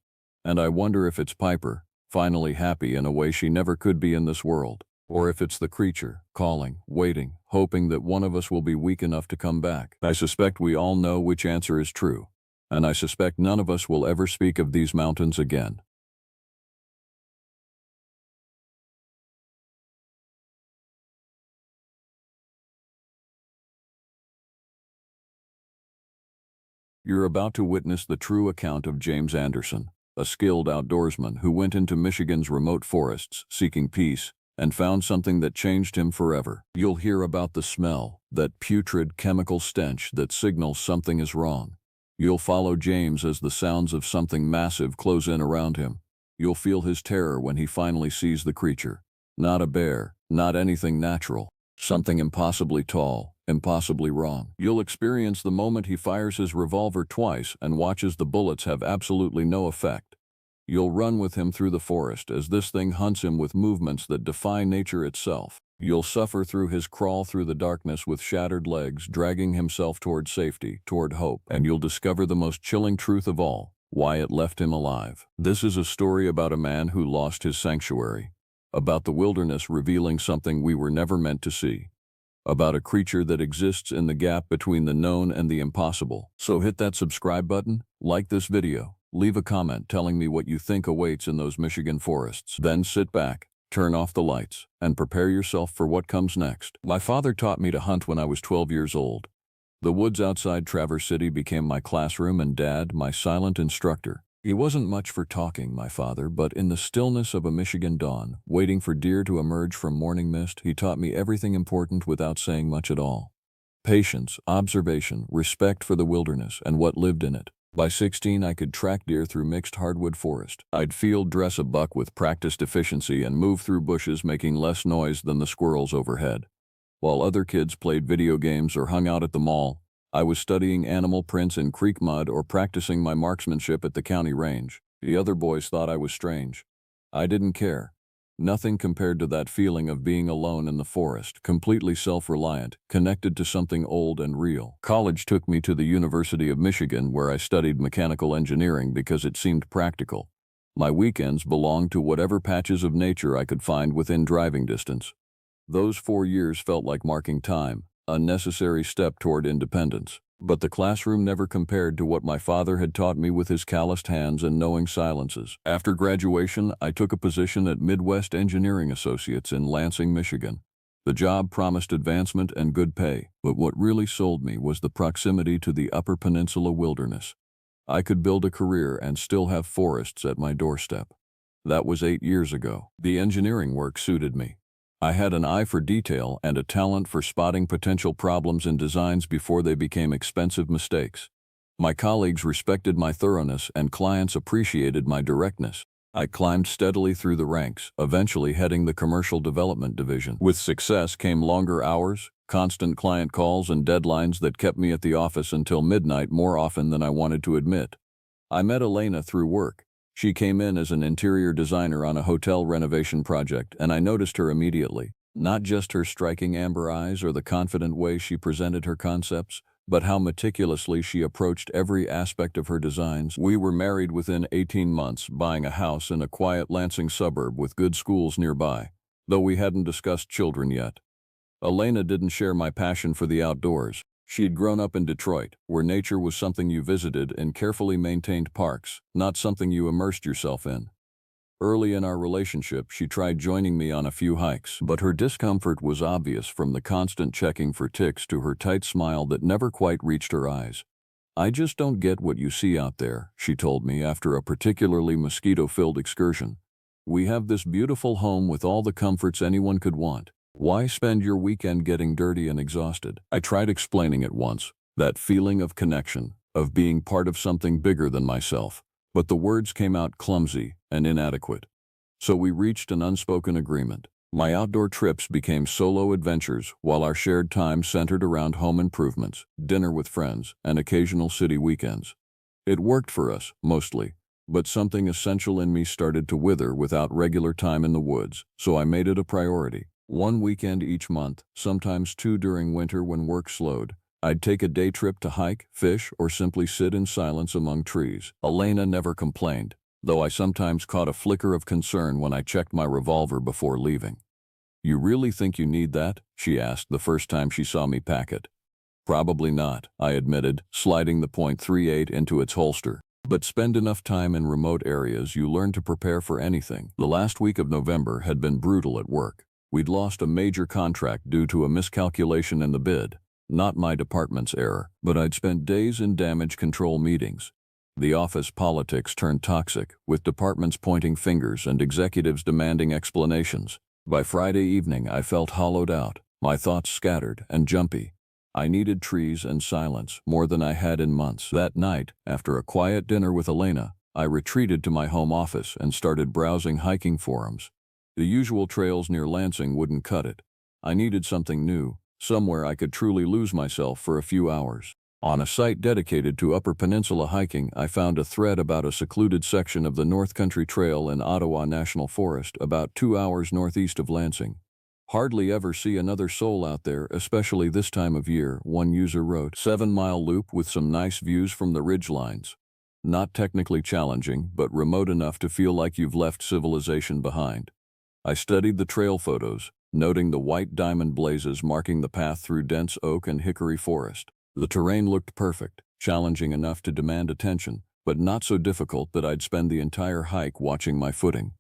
And I wonder if it's Piper, finally happy in a way she never could be in this world. Or if it's the creature, calling, waiting, hoping that one of us will be weak enough to come back. I suspect we all know which answer is true. And I suspect none of us will ever speak of these mountains again. You're about to witness the true account of James Anderson, a skilled outdoorsman who went into Michigan's remote forests seeking peace and found something that changed him forever. You'll hear about the smell, that putrid chemical stench that signals something is wrong. You'll follow James as the sounds of something massive close in around him. You'll feel his terror when he finally sees the creature. Not a bear, not anything natural. Something impossibly tall, impossibly wrong. You'll experience the moment he fires his revolver twice and watches the bullets have absolutely no effect. You'll run with him through the forest as this thing hunts him with movements that defy nature itself. You'll suffer through his crawl through the darkness with shattered legs, dragging himself toward safety, toward hope, and you'll discover the most chilling truth of all, why it left him alive. This is a story about a man who lost his sanctuary, about the wilderness revealing something we were never meant to see, about a creature that exists in the gap between the known and the impossible. So hit that subscribe button, like this video, leave a comment telling me what you think awaits in those Michigan forests. Then sit back, turn off the lights, and prepare yourself for what comes next. My father taught me to hunt when I was 12 years old. The woods outside Traverse City became my classroom and Dad, my silent instructor. He wasn't much for talking, my father, but in the stillness of a Michigan dawn, waiting for deer to emerge from morning mist, he taught me everything important without saying much at all. Patience, observation, respect for the wilderness and what lived in it. By 16, I could track deer through mixed hardwood forest. I'd field dress a buck with practiced efficiency and move through bushes making less noise than the squirrels overhead. While other kids played video games or hung out at the mall, I was studying animal prints in creek mud or practicing my marksmanship at the county range. The other boys thought I was strange. I didn't care. Nothing compared to that feeling of being alone in the forest, completely self-reliant, connected to something old and real. College took me to the University of Michigan, where I studied mechanical engineering because it seemed practical. My weekends belonged to whatever patches of nature I could find within driving distance. Those 4 years felt like marking time, a necessary step toward independence. But the classroom never compared to what my father had taught me with his calloused hands and knowing silences. After graduation, I took a position at Midwest Engineering Associates in Lansing, Michigan. The job promised advancement and good pay, but what really sold me was the proximity to the Upper Peninsula wilderness. I could build a career and still have forests at my doorstep. That was 8 years ago. The engineering work suited me. I had an eye for detail and a talent for spotting potential problems in designs before they became expensive mistakes. My colleagues respected my thoroughness and clients appreciated my directness. I climbed steadily through the ranks, eventually heading the commercial development division. With success came longer hours, constant client calls, and deadlines that kept me at the office until midnight more often than I wanted to admit. I met Elena through work. She came in as an interior designer on a hotel renovation project, and I noticed her immediately. Not just her striking amber eyes or the confident way she presented her concepts, but how meticulously she approached every aspect of her designs. We were married within 18 months, buying a house in a quiet Lansing suburb with good schools nearby, though we hadn't discussed children yet. Elena didn't share my passion for the outdoors. She'd grown up in Detroit, where nature was something you visited in carefully maintained parks, not something you immersed yourself in. Early in our relationship, she tried joining me on a few hikes, but her discomfort was obvious from the constant checking for ticks to her tight smile that never quite reached her eyes. "I just don't get what you see out there," she told me after a particularly mosquito-filled excursion. "We have this beautiful home with all the comforts anyone could want. Why spend your weekend getting dirty and exhausted?" I tried explaining it once, that feeling of connection, of being part of something bigger than myself, but the words came out clumsy and inadequate. So we reached an unspoken agreement. My outdoor trips became solo adventures, while our shared time centered around home improvements, dinner with friends, and occasional city weekends. It worked for us, mostly, but something essential in me started to wither without regular time in the woods, so I made it a priority. One weekend each month, sometimes 2 during winter when work slowed, I'd take a day trip to hike, fish, or simply sit in silence among trees. Elena never complained, though I sometimes caught a flicker of concern when I checked my revolver before leaving. "You really think you need that?" she asked the first time she saw me pack it. "Probably not," I admitted, sliding the .38 into its holster. "But spend enough time in remote areas, you learn to prepare for anything." The last week of November had been brutal at work. We'd lost a major contract due to a miscalculation in the bid. Not my department's error, but I'd spent days in damage control meetings. The office politics turned toxic, with departments pointing fingers and executives demanding explanations. By Friday evening, I felt hollowed out, my thoughts scattered and jumpy. I needed trees and silence more than I had in months. That night, after a quiet dinner with Elena, I retreated to my home office and started browsing hiking forums. The usual trails near Lansing wouldn't cut it. I needed something new, somewhere I could truly lose myself for a few hours. On a site dedicated to Upper Peninsula hiking, I found a thread about a secluded section of the North Country Trail in Ottawa National Forest, about 2 hours northeast of Lansing. Hardly ever see another soul out there, especially this time of year, one user wrote. 7-mile loop with some nice views from the ridgelines. Not technically challenging, but remote enough to feel like you've left civilization behind. I studied the trail photos, noting the white diamond blazes marking the path through dense oak and hickory forest. The terrain looked perfect, challenging enough to demand attention, but not so difficult that I'd spend the entire hike watching my footing.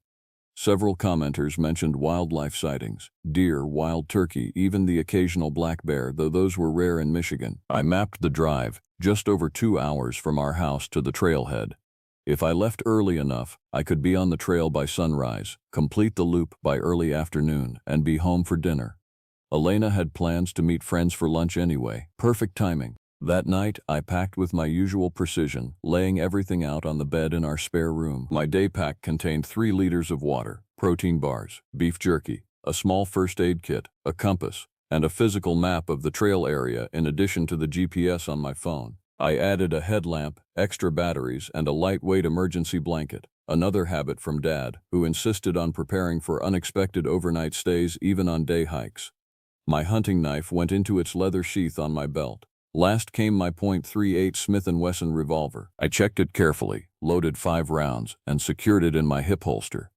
Several commenters mentioned wildlife sightings, deer, wild turkey, even the occasional black bear, though those were rare in Michigan. I mapped the drive, just over 2 hours from our house to the trailhead. If I left early enough, I could be on the trail by sunrise, complete the loop by early afternoon, and be home for dinner. Elena had plans to meet friends for lunch anyway. Perfect timing. That night, I packed with my usual precision, laying everything out on the bed in our spare room. My day pack contained 3 liters of water, protein bars, beef jerky, a small first aid kit, a compass, and a physical map of the trail area in addition to the GPS on my phone. I added a headlamp, extra batteries, and a lightweight emergency blanket, another habit from Dad, who insisted on preparing for unexpected overnight stays even on day hikes. My hunting knife went into its leather sheath on my belt. Last came my .38 Smith & Wesson revolver. I checked it carefully, loaded 5 rounds, and secured it in my hip holster.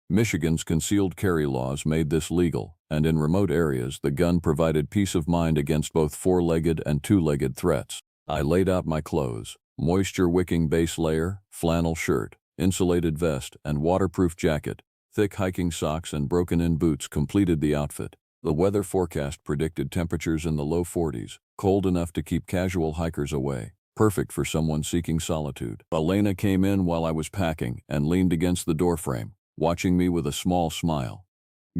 Michigan's concealed carry laws made this legal, and in remote areas the gun provided peace of mind against both 4-legged and 2-legged threats. I laid out my clothes: moisture-wicking base layer, flannel shirt, insulated vest, and waterproof jacket. Thick hiking socks and broken-in boots completed the outfit. The weather forecast predicted temperatures in the low 40s, cold enough to keep casual hikers away, perfect for someone seeking solitude. Elena came in while I was packing and leaned against the doorframe, watching me with a small smile.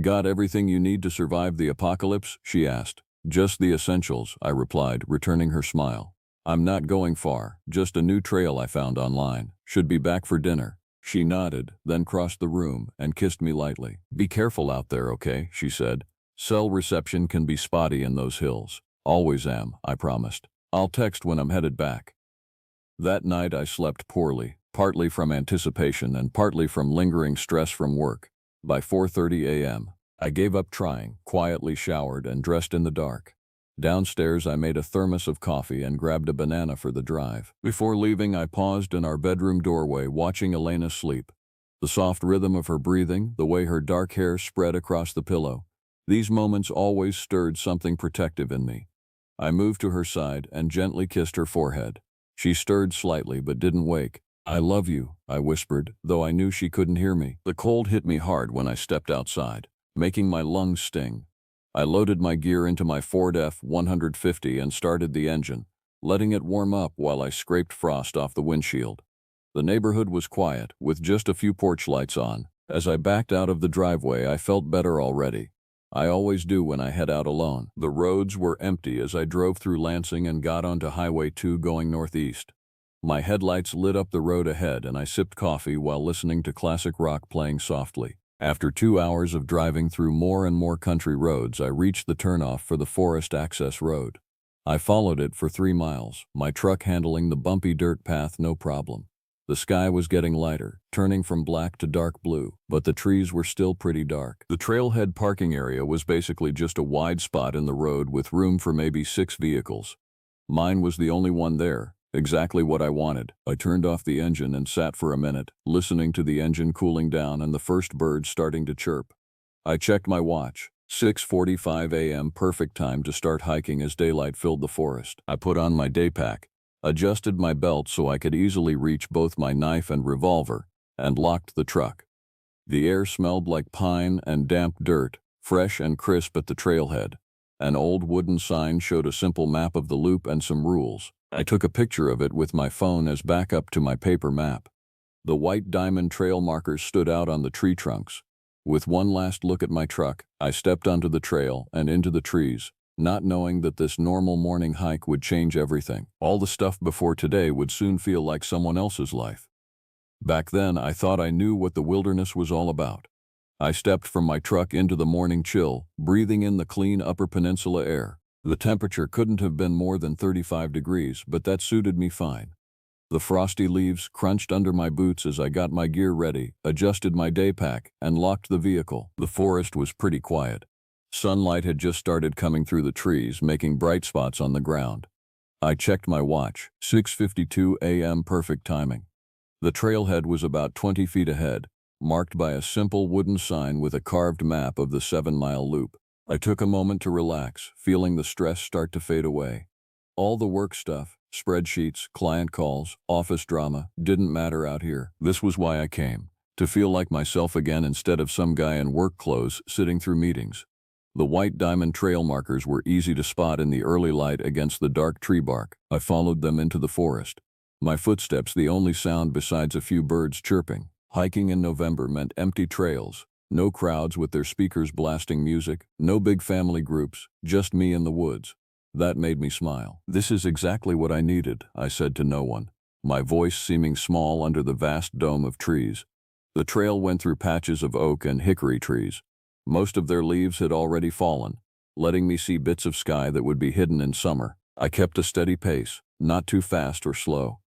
"Got everything you need to survive the apocalypse?" she asked. "Just the essentials," I replied, returning her smile. "I'm not going far, just a new trail I found online. Should be back for dinner." She nodded, then crossed the room and kissed me lightly. "Be careful out there, okay?" she said. "Cell reception can be spotty in those hills." "Always am," I promised. "I'll text when I'm headed back." That night I slept poorly, partly from anticipation and partly from lingering stress from work. By 4:30 a.m., I gave up trying, quietly showered and dressed in the dark. Downstairs I made a thermos of coffee and grabbed a banana for the drive. Before leaving, I paused in our bedroom doorway watching Elena sleep. The soft rhythm of her breathing, the way her dark hair spread across the pillow, these moments always stirred something protective in me. I moved to her side and gently kissed her forehead. She stirred slightly but didn't wake. "I love you," I whispered, though I knew she couldn't hear me. The cold hit me hard when I stepped outside, making my lungs sting. I loaded my gear into my Ford F-150 and started the engine, letting it warm up while I scraped frost off the windshield. The neighborhood was quiet, with just a few porch lights on. As I backed out of the driveway, I felt better already. I always do when I head out alone. The roads were empty as I drove through Lansing and got onto Highway 2 going northeast. My headlights lit up the road ahead and I sipped coffee while listening to classic rock playing softly. After 2 hours of driving through more and more country roads, I reached the turnoff for the Forest Access Road. I followed it for 3 miles, my truck handling the bumpy dirt path no problem. The sky was getting lighter, turning from black to dark blue, but the trees were still pretty dark. The trailhead parking area was basically just a wide spot in the road with room for maybe 6 vehicles. Mine was the only one there, exactly what I wanted. I turned off the engine and sat for a minute, listening to the engine cooling down and the first birds starting to chirp. I checked my watch. 6:45 a.m. perfect time to start hiking as daylight filled the forest. I put on my day pack, adjusted my belt so I could easily reach both my knife and revolver, and locked the truck. The air smelled like pine and damp dirt, fresh and crisp at the trailhead. An old wooden sign showed a simple map of the loop and some rules. I took a picture of it with my phone as backup to my paper map. The white diamond trail markers stood out on the tree trunks. With one last look at my truck, I stepped onto the trail and into the trees, not knowing that this normal morning hike would change everything. All the stuff before today would soon feel like someone else's life. Back then, I thought I knew what the wilderness was all about. I stepped from my truck into the morning chill, breathing in the clean Upper Peninsula air. The temperature couldn't have been more than 35 degrees, but that suited me fine. The frosty leaves crunched under my boots as I got my gear ready, adjusted my day pack, and locked the vehicle. The forest was pretty quiet. Sunlight had just started coming through the trees, making bright spots on the ground. I checked my watch, 6:52 a.m. perfect timing. The trailhead was about 20 feet ahead, marked by a simple wooden sign with a carved map of the 7-mile loop. I took a moment to relax, feeling the stress start to fade away. All the work stuff, spreadsheets, client calls, office drama, didn't matter out here. This was why I came, to feel like myself again instead of some guy in work clothes sitting through meetings. The white diamond trail markers were easy to spot in the early light against the dark tree bark. I followed them into the forest. My footsteps the only sound besides a few birds chirping. Hiking in November meant empty trails. No crowds with their speakers blasting music, no big family groups, just me in the woods. That made me smile. "This is exactly what I needed," I said to no one, my voice seeming small under the vast dome of trees. The trail went through patches of oak and hickory trees. Most of their leaves had already fallen, letting me see bits of sky that would be hidden in summer. I kept a steady pace, not too fast or slow.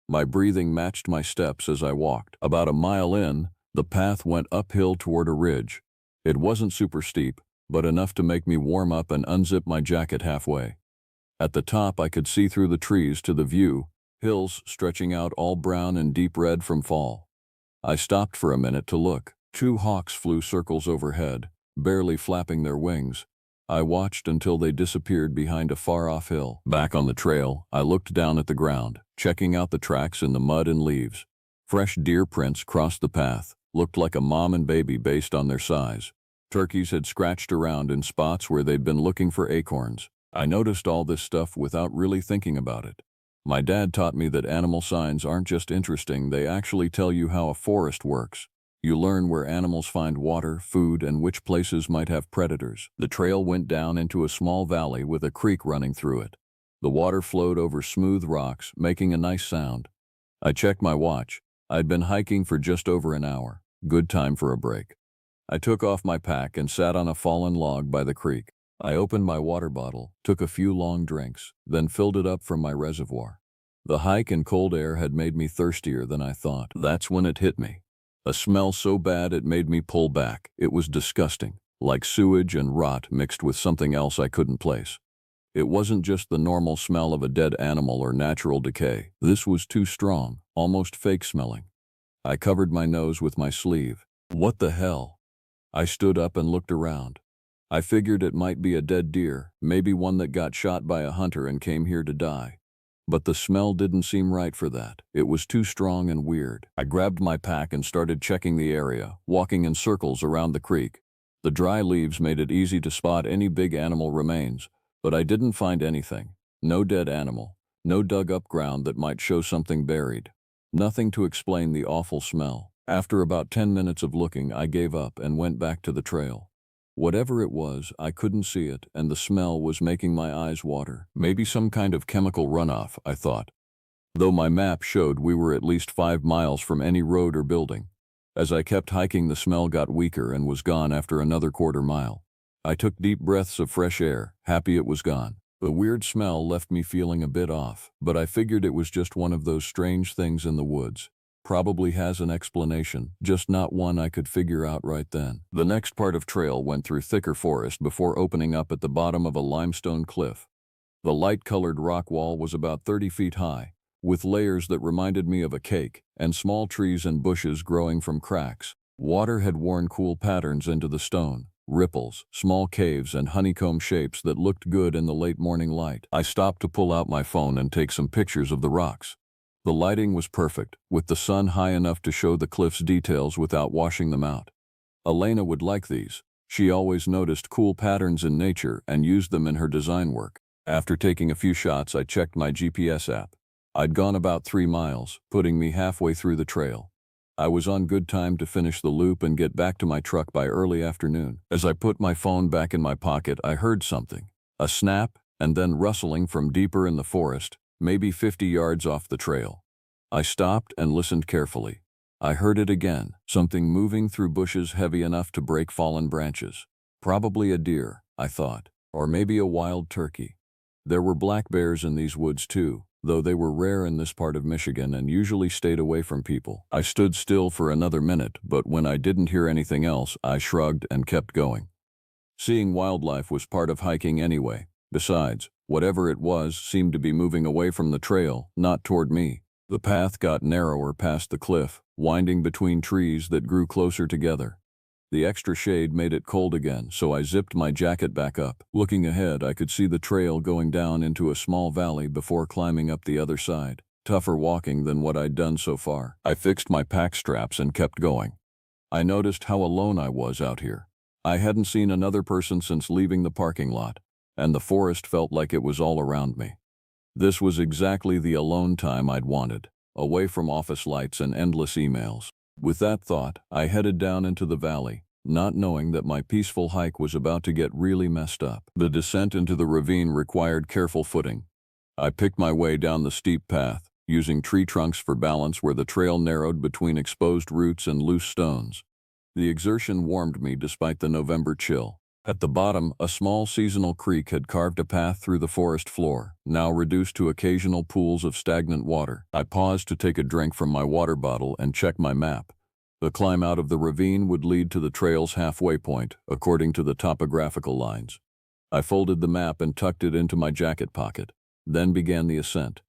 My breathing matched my steps as I walked. About a mile in, the path went uphill toward a ridge. It wasn't super steep, but enough to make me warm up and unzip my jacket halfway. At the top, I could see through the trees to the view, hills stretching out all brown and deep red from fall. I stopped for a minute to look. 2 hawks flew circles overhead, barely flapping their wings. I watched until they disappeared behind a far-off hill. Back on the trail, I looked down at the ground, checking out the tracks in the mud and leaves. Fresh deer prints crossed the path, looked like a mom and baby based on their size. Turkeys had scratched around in spots where they'd been looking for acorns. I noticed all this stuff without really thinking about it. My dad taught me that animal signs aren't just interesting, they actually tell you how a forest works. You learn where animals find water, food, and which places might have predators. The trail went down into a small valley with a creek running through it. The water flowed over smooth rocks, making a nice sound. I checked my watch. I'd been hiking for just over an hour. Good time for a break. I took off my pack and sat on a fallen log by the creek. I opened my water bottle, took a few long drinks, then filled it up from my reservoir. The hike and cold air had made me thirstier than I thought. That's when it hit me. A smell so bad it made me pull back. It was disgusting, like sewage and rot mixed with something else I couldn't place. It wasn't just the normal smell of a dead animal or natural decay. This was too strong, almost fake smelling. I covered my nose with my sleeve. What the hell? I stood up and looked around. I figured it might be a dead deer, maybe one that got shot by a hunter and came here to die. But the smell didn't seem right for that. It was too strong and weird. I grabbed my pack and started checking the area, walking in circles around the creek. The dry leaves made it easy to spot any big animal remains, but I didn't find anything. No dead animal, no dug-up ground that might show something buried. Nothing to explain the awful smell. After about 10 minutes of looking, I gave up and went back to the trail. Whatever it was, I couldn't see it, and the smell was making my eyes water. Maybe some kind of chemical runoff, I thought. Though my map showed we were at least 5 miles from any road or building. As I kept hiking, the smell got weaker and was gone after another quarter mile. I took deep breaths of fresh air, happy it was gone. The weird smell left me feeling a bit off, but I figured it was just one of those strange things in the woods. Probably has an explanation, just not one I could figure out right then. The next part of trail went through thicker forest before opening up at the bottom of a limestone cliff. The light-colored rock wall was about 30 feet high, with layers that reminded me of a cake, and small trees and bushes growing from cracks. Water had worn cool patterns into the stone, ripples, small caves, and honeycomb shapes that looked good in the late morning light. I stopped to pull out my phone and take some pictures of the rocks. The lighting was perfect, with the sun high enough to show the cliff's details without washing them out. Elena would like these. She always noticed cool patterns in nature and used them in her design work. After taking a few shots, I checked my GPS app. I'd gone about 3 miles, putting me halfway through the trail. I was on good time to finish the loop and get back to my truck by early afternoon. As I put my phone back in my pocket, I heard something. A snap, and then rustling from deeper in the forest, maybe 50 yards off the trail. I stopped and listened carefully. I heard it again, something moving through bushes heavy enough to break fallen branches. Probably a deer, I thought, or maybe a wild turkey. There were black bears in these woods too, though they were rare in this part of Michigan and usually stayed away from people. I stood still for another minute, but when I didn't hear anything else, I shrugged and kept going. Seeing wildlife was part of hiking anyway. Besides, whatever it was seemed to be moving away from the trail, not toward me. The path got narrower past the cliff, winding between trees that grew closer together. The extra shade made it cold again, so I zipped my jacket back up. Looking ahead, I could see the trail going down into a small valley before climbing up the other side. Tougher walking than what I'd done so far. I fixed my pack straps and kept going. I noticed how alone I was out here. I hadn't seen another person since leaving the parking lot, and the forest felt like it was all around me. This was exactly the alone time I'd wanted, away from office lights and endless emails. With that thought, I headed down into the valley, not knowing that my peaceful hike was about to get really messed up. The descent into the ravine required careful footing. I picked my way down the steep path, using tree trunks for balance where the trail narrowed between exposed roots and loose stones. The exertion warmed me despite the November chill. At the bottom, a small seasonal creek had carved a path through the forest floor, now reduced to occasional pools of stagnant water. I paused to take a drink from my water bottle and check my map. The climb out of the ravine would lead to the trail's halfway point, according to the topographical lines. I folded the map and tucked it into my jacket pocket, then began the ascent.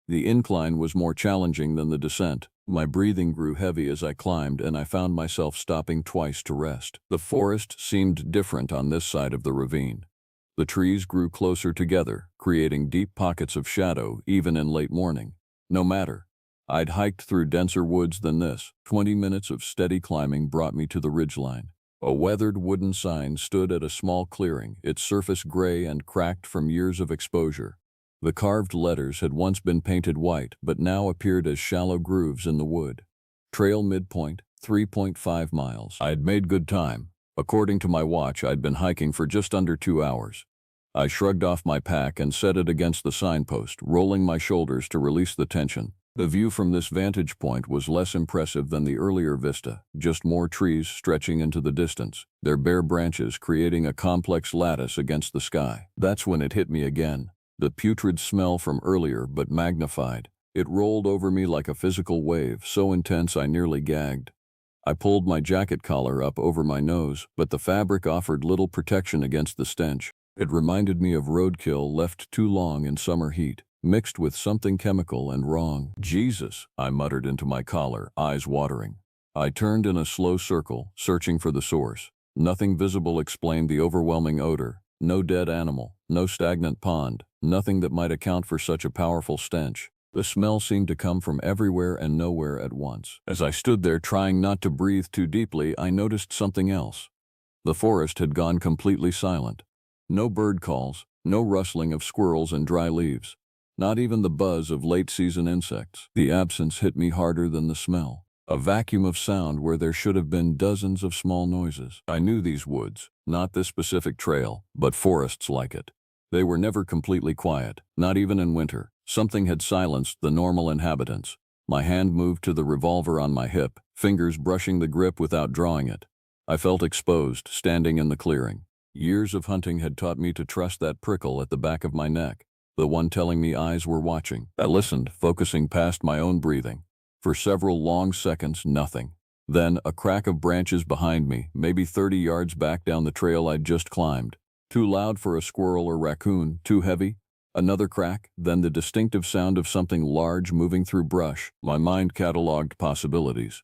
The incline was more challenging than the descent. My breathing grew heavy as I climbed, and I found myself stopping twice to rest. The forest seemed different on this side of the ravine. The trees grew closer together, creating deep pockets of shadow even in late morning. No matter. I'd hiked through denser woods than this. 20 minutes of steady climbing brought me to the ridgeline. A weathered wooden sign stood at a small clearing, its surface gray and cracked from years of exposure. The carved letters had once been painted white, but now appeared as shallow grooves in the wood. Trail midpoint, 3.5 miles. I'd made good time. According to my watch, I'd been hiking for just under 2 hours. I shrugged off my pack and set it against the signpost, rolling my shoulders to release the tension. The view from this vantage point was less impressive than the earlier vista, just more trees stretching into the distance, their bare branches creating a complex lattice against the sky. That's when it hit me again. The putrid smell from earlier, but magnified. It rolled over me like a physical wave, so intense I nearly gagged. I pulled my jacket collar up over my nose, but the fabric offered little protection against the stench. It reminded me of roadkill left too long in summer heat, mixed with something chemical and wrong. Jesus, I muttered into my collar, eyes watering. I turned in a slow circle, searching for the source. Nothing visible explained the overwhelming odor. No dead animal, no stagnant pond, nothing that might account for such a powerful stench. The smell seemed to come from everywhere and nowhere at once. As I stood there trying not to breathe too deeply, I noticed something else. The forest had gone completely silent. No bird calls, no rustling of squirrels and dry leaves. Not even the buzz of late-season insects. The absence hit me harder than the smell. A vacuum of sound where there should have been dozens of small noises. I knew these woods, not this specific trail, but forests like it. They were never completely quiet, not even in winter. Something had silenced the normal inhabitants. My hand moved to the revolver on my hip, fingers brushing the grip without drawing it. I felt exposed, standing in the clearing. Years of hunting had taught me to trust that prickle at the back of my neck, the one telling me eyes were watching. I listened, focusing past my own breathing. For several long seconds, nothing. Then, a crack of branches behind me, maybe 30 yards back down the trail I'd just climbed. Too loud for a squirrel or raccoon, too heavy. Another crack, then the distinctive sound of something large moving through brush. My mind cataloged possibilities.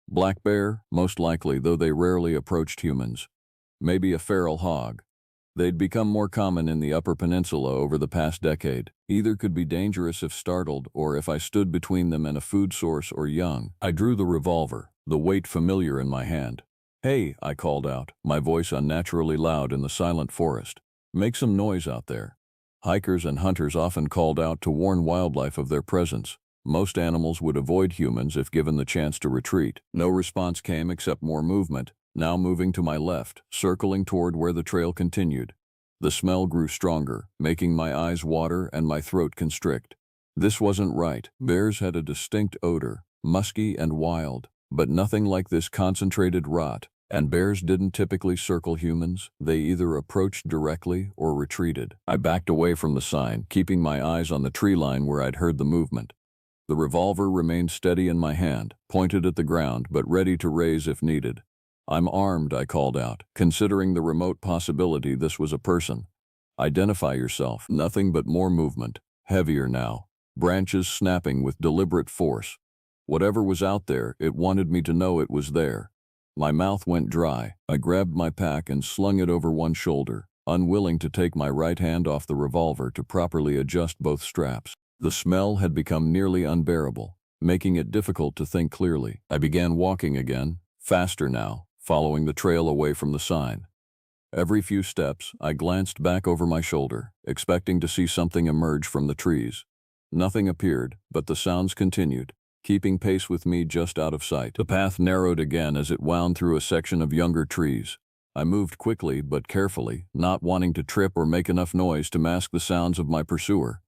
Black bear, most likely, though they rarely approached humans. Maybe a feral hog. They'd become more common in the Upper Peninsula over the past decade. Either could be dangerous if startled, or if I stood between them and a food source or young. I drew the revolver, the weight familiar in my hand. "Hey," I called out, my voice unnaturally loud in the silent forest. "Make some noise out there." Hikers and hunters often called out to warn wildlife of their presence. Most animals would avoid humans if given the chance to retreat. No response came except more movement, now moving to my left, circling toward where the trail continued. The smell grew stronger, making my eyes water and my throat constrict. This wasn't right. Bears had a distinct odor, musky and wild, but nothing like this concentrated rot. And bears didn't typically circle humans. They either approached directly or retreated. I backed away from the sign, keeping my eyes on the tree line where I'd heard the movement. The revolver remained steady in my hand, pointed at the ground but ready to raise if needed. "I'm armed," I called out, considering the remote possibility this was a person. "Identify yourself." Nothing but more movement, heavier now, branches snapping with deliberate force. Whatever was out there, it wanted me to know it was there. My mouth went dry. I grabbed my pack and slung it over one shoulder, unwilling to take my right hand off the revolver to properly adjust both straps. The smell had become nearly unbearable, making it difficult to think clearly. I began walking again, faster now, following the trail away from the sign. Every few steps, I glanced back over my shoulder, expecting to see something emerge from the trees. Nothing appeared, but the sounds continued, keeping pace with me just out of sight. The path narrowed again as it wound through a section of younger trees. I moved quickly but carefully, not wanting to trip or make enough noise to mask the sounds of my pursuer.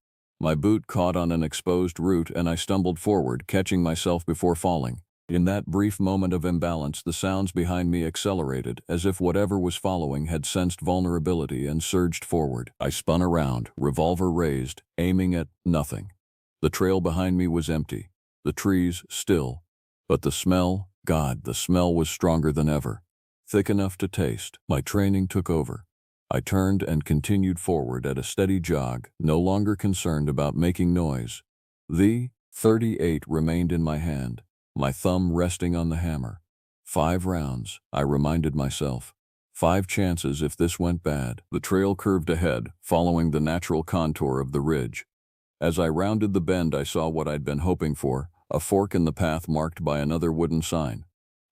My boot caught on an exposed root and I stumbled forward, catching myself before falling. In that brief moment of imbalance, the sounds behind me accelerated, as if whatever was following had sensed vulnerability and surged forward. I spun around, revolver raised, aiming at nothing. The trail behind me was empty. The trees still, but the smell, God, the smell was stronger than ever, thick enough to taste. My training took over. I turned and continued forward at a steady jog, no longer concerned about making noise. The .38 remained in my hand, my thumb resting on the hammer. 5 rounds, I reminded myself. 5 chances if this went bad. The trail curved ahead, following the natural contour of the ridge. As I rounded the bend, I saw what I'd been hoping for, a fork in the path marked by another wooden sign.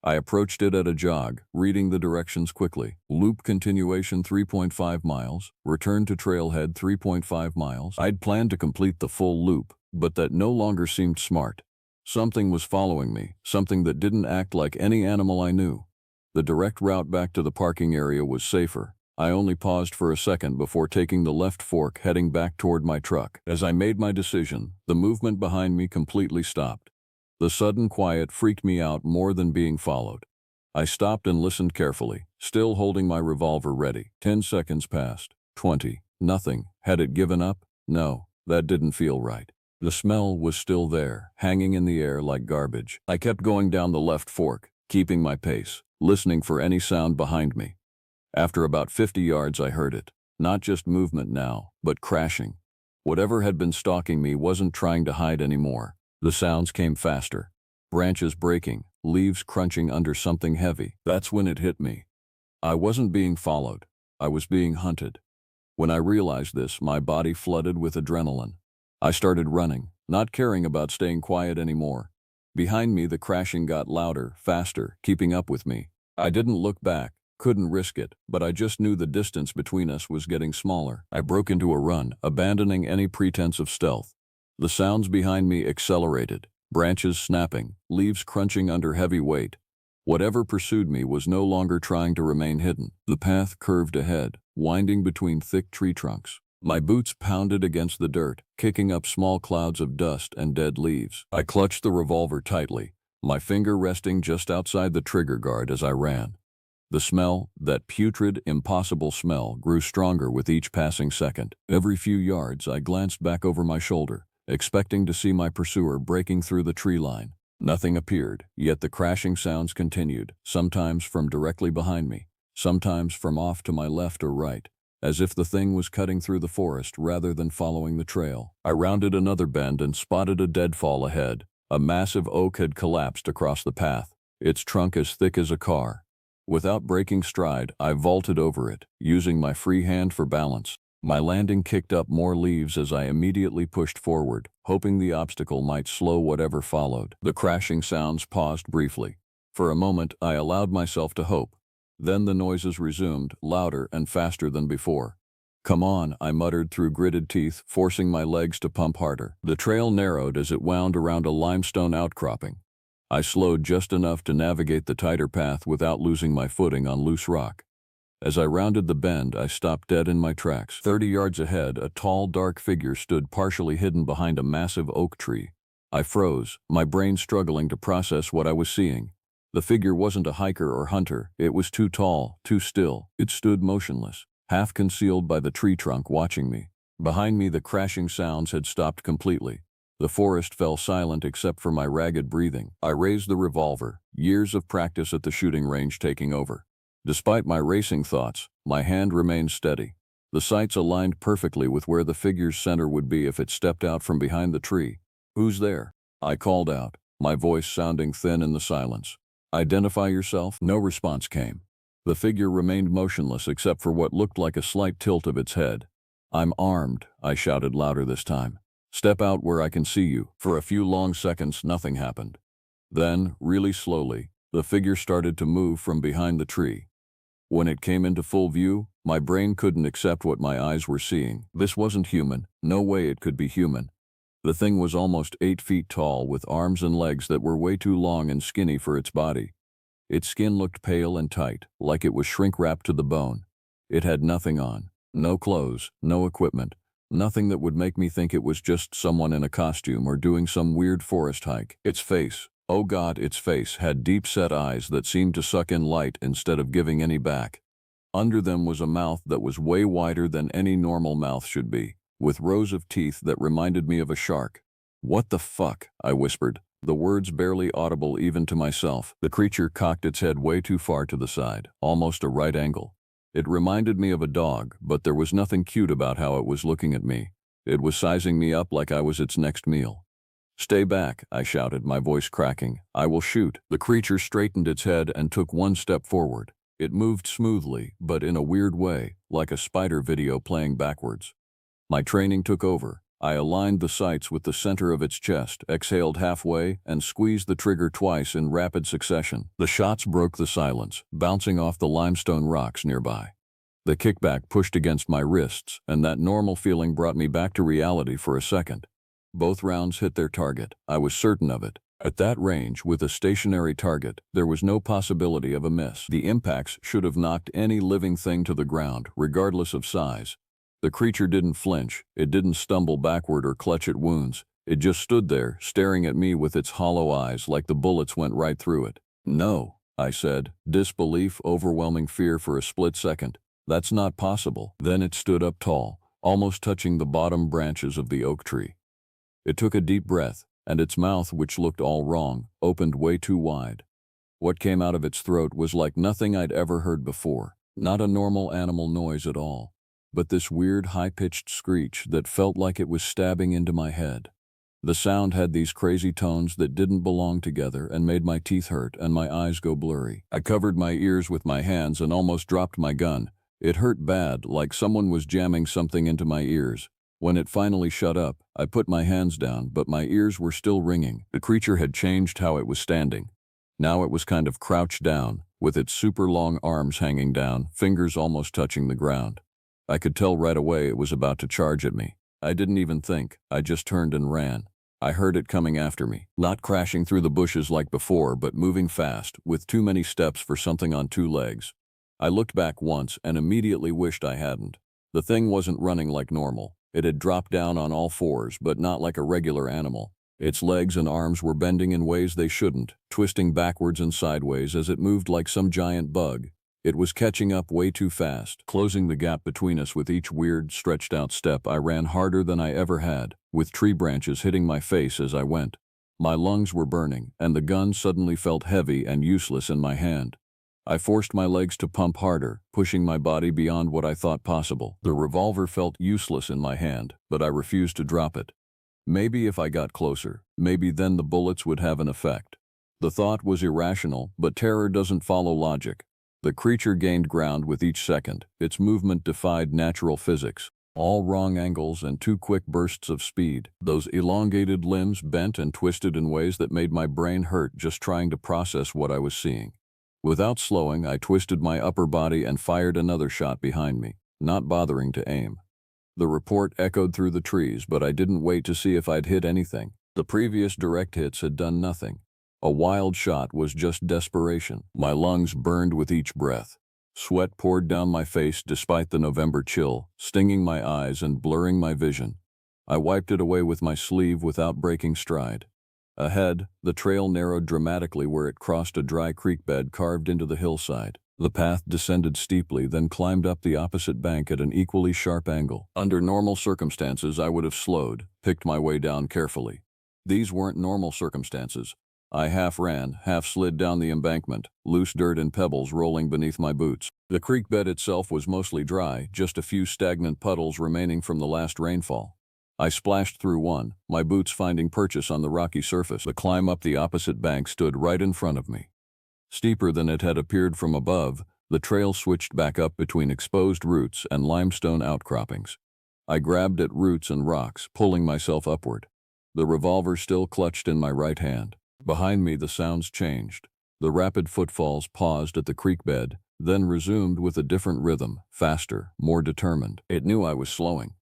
I approached it at a jog, reading the directions quickly. Loop continuation 3.5 miles, return to trailhead 3.5 miles. I'd planned to complete the full loop, but that no longer seemed smart. Something was following me, something that didn't act like any animal I knew. The direct route back to the parking area was safer. I only paused for a second before taking the left fork, heading back toward my truck. As I made my decision, the movement behind me completely stopped. The sudden quiet freaked me out more than being followed. I stopped and listened carefully, still holding my revolver ready. 10 seconds passed. 20. Nothing. Had it given up? No, that didn't feel right. The smell was still there, hanging in the air like garbage. I kept going down the left fork, keeping my pace, listening for any sound behind me. After about 50 yards, I heard it. Not just movement now, but crashing. Whatever had been stalking me wasn't trying to hide anymore. The sounds came faster. Branches breaking, leaves crunching under something heavy. That's when it hit me. I wasn't being followed. I was being hunted. When I realized this, my body flooded with adrenaline. I started running, not caring about staying quiet anymore. Behind me, the crashing got louder, faster, keeping up with me. I didn't look back. Couldn't risk it, but I just knew the distance between us was getting smaller. I broke into a run, abandoning any pretense of stealth. The sounds behind me accelerated, branches snapping, leaves crunching under heavy weight. Whatever pursued me was no longer trying to remain hidden. The path curved ahead, winding between thick tree trunks. My boots pounded against the dirt, kicking up small clouds of dust and dead leaves. I clutched the revolver tightly, my finger resting just outside the trigger guard as I ran. The smell, that putrid, impossible smell, grew stronger with each passing second. Every few yards, I glanced back over my shoulder, expecting to see my pursuer breaking through the tree line. Nothing appeared, yet the crashing sounds continued, sometimes from directly behind me, sometimes from off to my left or right, as if the thing was cutting through the forest rather than following the trail. I rounded another bend and spotted a deadfall ahead. A massive oak had collapsed across the path, its trunk as thick as a car. Without breaking stride, I vaulted over it, using my free hand for balance. My landing kicked up more leaves as I immediately pushed forward, hoping the obstacle might slow whatever followed. The crashing sounds paused briefly. For a moment, I allowed myself to hope. Then the noises resumed, louder and faster than before. "Come on," I muttered through gritted teeth, forcing my legs to pump harder. The trail narrowed as it wound around a limestone outcropping. I slowed just enough to navigate the tighter path without losing my footing on loose rock. As I rounded the bend, I stopped dead in my tracks. 30 yards ahead, a tall, dark figure stood partially hidden behind a massive oak tree. I froze, my brain struggling to process what I was seeing. The figure wasn't a hiker or hunter. It was too tall, too still. It stood motionless, half concealed by the tree trunk, watching me. Behind me, the crashing sounds had stopped completely. The forest fell silent except for my ragged breathing. I raised the revolver, years of practice at the shooting range taking over. Despite my racing thoughts, my hand remained steady. The sights aligned perfectly with where the figure's center would be if it stepped out from behind the tree. "Who's there?" I called out, my voice sounding thin in the silence. "Identify yourself?" No response came. The figure remained motionless except for what looked like a slight tilt of its head. "I'm armed," I shouted louder this time. "Step out where I can see you." For a few long seconds, nothing happened. Then, really slowly, the figure started to move from behind the tree. When it came into full view, my brain couldn't accept what my eyes were seeing. This wasn't human. No way it could be human. The thing was almost 8 feet tall, with arms and legs that were way too long and skinny for its body. Its skin looked pale and tight, like it was shrink-wrapped to the bone. It had nothing on. No clothes, no equipment, nothing that would make me think it was just someone in a costume or doing some weird forest hike. Its face, oh God, its face had deep-set eyes that seemed to suck in light instead of giving any back. Under them was a mouth that was way wider than any normal mouth should be, with rows of teeth that reminded me of a shark. "What the fuck?" I whispered, the words barely audible even to myself. The creature cocked its head way too far to the side, almost a right angle. It reminded me of a dog, but there was nothing cute about how it was looking at me. It was sizing me up like I was its next meal. "Stay back," I shouted, my voice cracking. "I will shoot." The creature straightened its head and took one step forward. It moved smoothly, but in a weird way, like a spider video playing backwards. My training took over. I aligned the sights with the center of its chest, exhaled halfway, and squeezed the trigger twice in rapid succession. The shots broke the silence, bouncing off the limestone rocks nearby. The kickback pushed against my wrists, and that normal feeling brought me back to reality for a second. Both rounds hit their target. I was certain of it. At that range, with a stationary target, there was no possibility of a miss. The impacts should have knocked any living thing to the ground, regardless of size. The creature didn't flinch, it didn't stumble backward or clutch at wounds. It just stood there, staring at me with its hollow eyes like the bullets went right through it. "No," I said, disbelief overwhelming fear for a split second. "That's not possible." Then it stood up tall, almost touching the bottom branches of the oak tree. It took a deep breath, and its mouth, which looked all wrong, opened way too wide. What came out of its throat was like nothing I'd ever heard before. Not a normal animal noise at all, but this weird high-pitched screech that felt like it was stabbing into my head. The sound had these crazy tones that didn't belong together and made my teeth hurt and my eyes go blurry. I covered my ears with my hands and almost dropped my gun. It hurt bad, like someone was jamming something into my ears. When it finally shut up, I put my hands down, but my ears were still ringing. The creature had changed how it was standing. Now it was kind of crouched down, with its super long arms hanging down, fingers almost touching the ground. I could tell right away it was about to charge at me. I didn't even think, I just turned and ran. I heard it coming after me, not crashing through the bushes like before, but moving fast, with too many steps for something on 2 legs. I looked back once and immediately wished I hadn't. The thing wasn't running like normal. It had dropped down on all fours, but not like a regular animal. Its legs and arms were bending in ways they shouldn't, twisting backwards and sideways as it moved like some giant bug. It was catching up way too fast, closing the gap between us with each weird, stretched-out step. I ran harder than I ever had, with tree branches hitting my face as I went. My lungs were burning, and the gun suddenly felt heavy and useless in my hand. I forced my legs to pump harder, pushing my body beyond what I thought possible. The revolver felt useless in my hand, but I refused to drop it. Maybe if I got closer, maybe then the bullets would have an effect. The thought was irrational, but terror doesn't follow logic. The creature gained ground with each second. Its movement defied natural physics. All wrong angles and 2 quick bursts of speed. Those elongated limbs bent and twisted in ways that made my brain hurt just trying to process what I was seeing. Without slowing, I twisted my upper body and fired another shot behind me, not bothering to aim. The report echoed through the trees, but I didn't wait to see if I'd hit anything. The previous direct hits had done nothing. A wild shot was just desperation. My lungs burned with each breath. Sweat poured down my face despite the November chill, stinging my eyes and blurring my vision. I wiped it away with my sleeve without breaking stride. Ahead, the trail narrowed dramatically where it crossed a dry creek bed carved into the hillside. The path descended steeply, then climbed up the opposite bank at an equally sharp angle. Under normal circumstances, I would have slowed, picked my way down carefully. These weren't normal circumstances. I half ran, half slid down the embankment, loose dirt and pebbles rolling beneath my boots. The creek bed itself was mostly dry, just a few stagnant puddles remaining from the last rainfall. I splashed through one, my boots finding purchase on the rocky surface. The climb up the opposite bank stood right in front of me. Steeper than it had appeared from above, the trail switched back up between exposed roots and limestone outcroppings. I grabbed at roots and rocks, pulling myself upward. The revolver still clutched in my right hand. Behind me, the sounds changed. The rapid footfalls paused at the creek bed, then resumed with a different rhythm, faster, more determined. It knew I was slowing.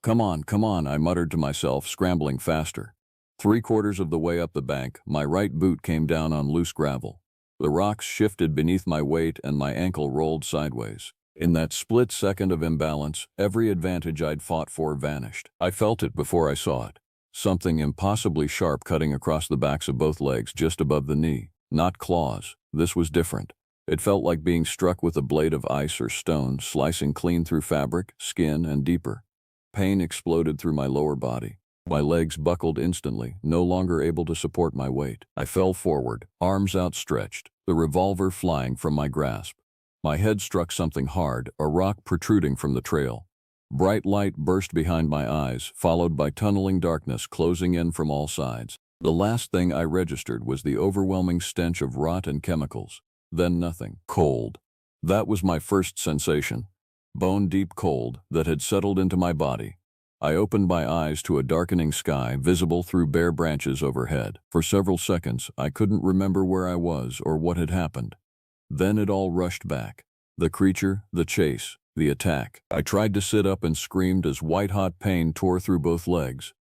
Come on, I muttered to myself, scrambling faster. 3/4 of the way up the bank, my right boot came down on loose gravel. The rocks shifted beneath my weight and my ankle rolled sideways. In that split second of imbalance, every advantage I'd fought for vanished. I felt it before I saw it. Something impossibly sharp cutting across the backs of both legs just above the knee. Not claws. This was different. It felt like being struck with a blade of ice or stone, slicing clean through fabric, skin, and deeper. Pain exploded through my lower body. My legs buckled instantly, no longer able to support my weight. I fell forward, arms outstretched, the revolver flying from my grasp. My head struck something hard, a rock protruding from the trail. Bright light burst behind my eyes, followed by tunneling darkness closing in from all sides. The last thing I registered was the overwhelming stench of rot and chemicals. Then nothing. Cold. That was my first sensation. Bone-deep cold that had settled into my body. I opened my eyes to a darkening sky visible through bare branches overhead. For several seconds, I couldn't remember where I was or what had happened. Then it all rushed back. The creature, the chase, the attack. I tried to sit up and screamed as white-hot pain tore through both legs.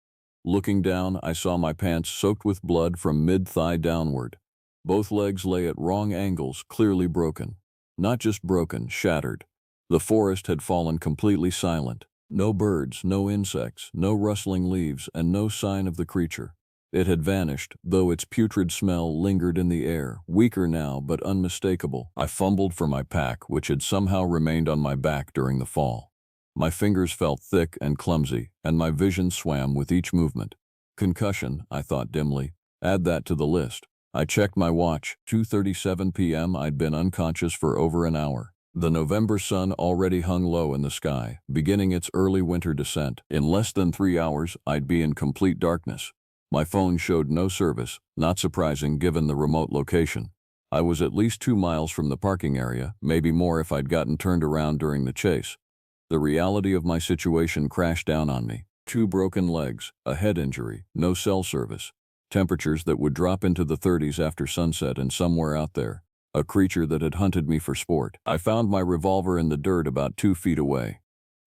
Looking down, I saw my pants soaked with blood from mid-thigh downward. Both legs lay at wrong angles, clearly broken. Not just broken, shattered. The forest had fallen completely silent. No birds, no insects, no rustling leaves, and no sign of the creature. It had vanished, though its putrid smell lingered in the air, weaker now but unmistakable. I fumbled for my pack, which had somehow remained on my back during the fall. My fingers felt thick and clumsy, and my vision swam with each movement. Concussion, I thought dimly. Add that to the list. I checked my watch. 2:37 p.m. I'd been unconscious for over an hour. The November sun already hung low in the sky, beginning its early winter descent. In less than 3 hours, I'd be in complete darkness. My phone showed no service, not surprising given the remote location. I was at least 2 miles from the parking area, maybe more if I'd gotten turned around during the chase. The reality of my situation crashed down on me. 2 broken legs, a head injury, no cell service. Temperatures that would drop into the 30s after sunset and somewhere out there. A creature that had hunted me for sport. I found my revolver in the dirt about 2 feet away.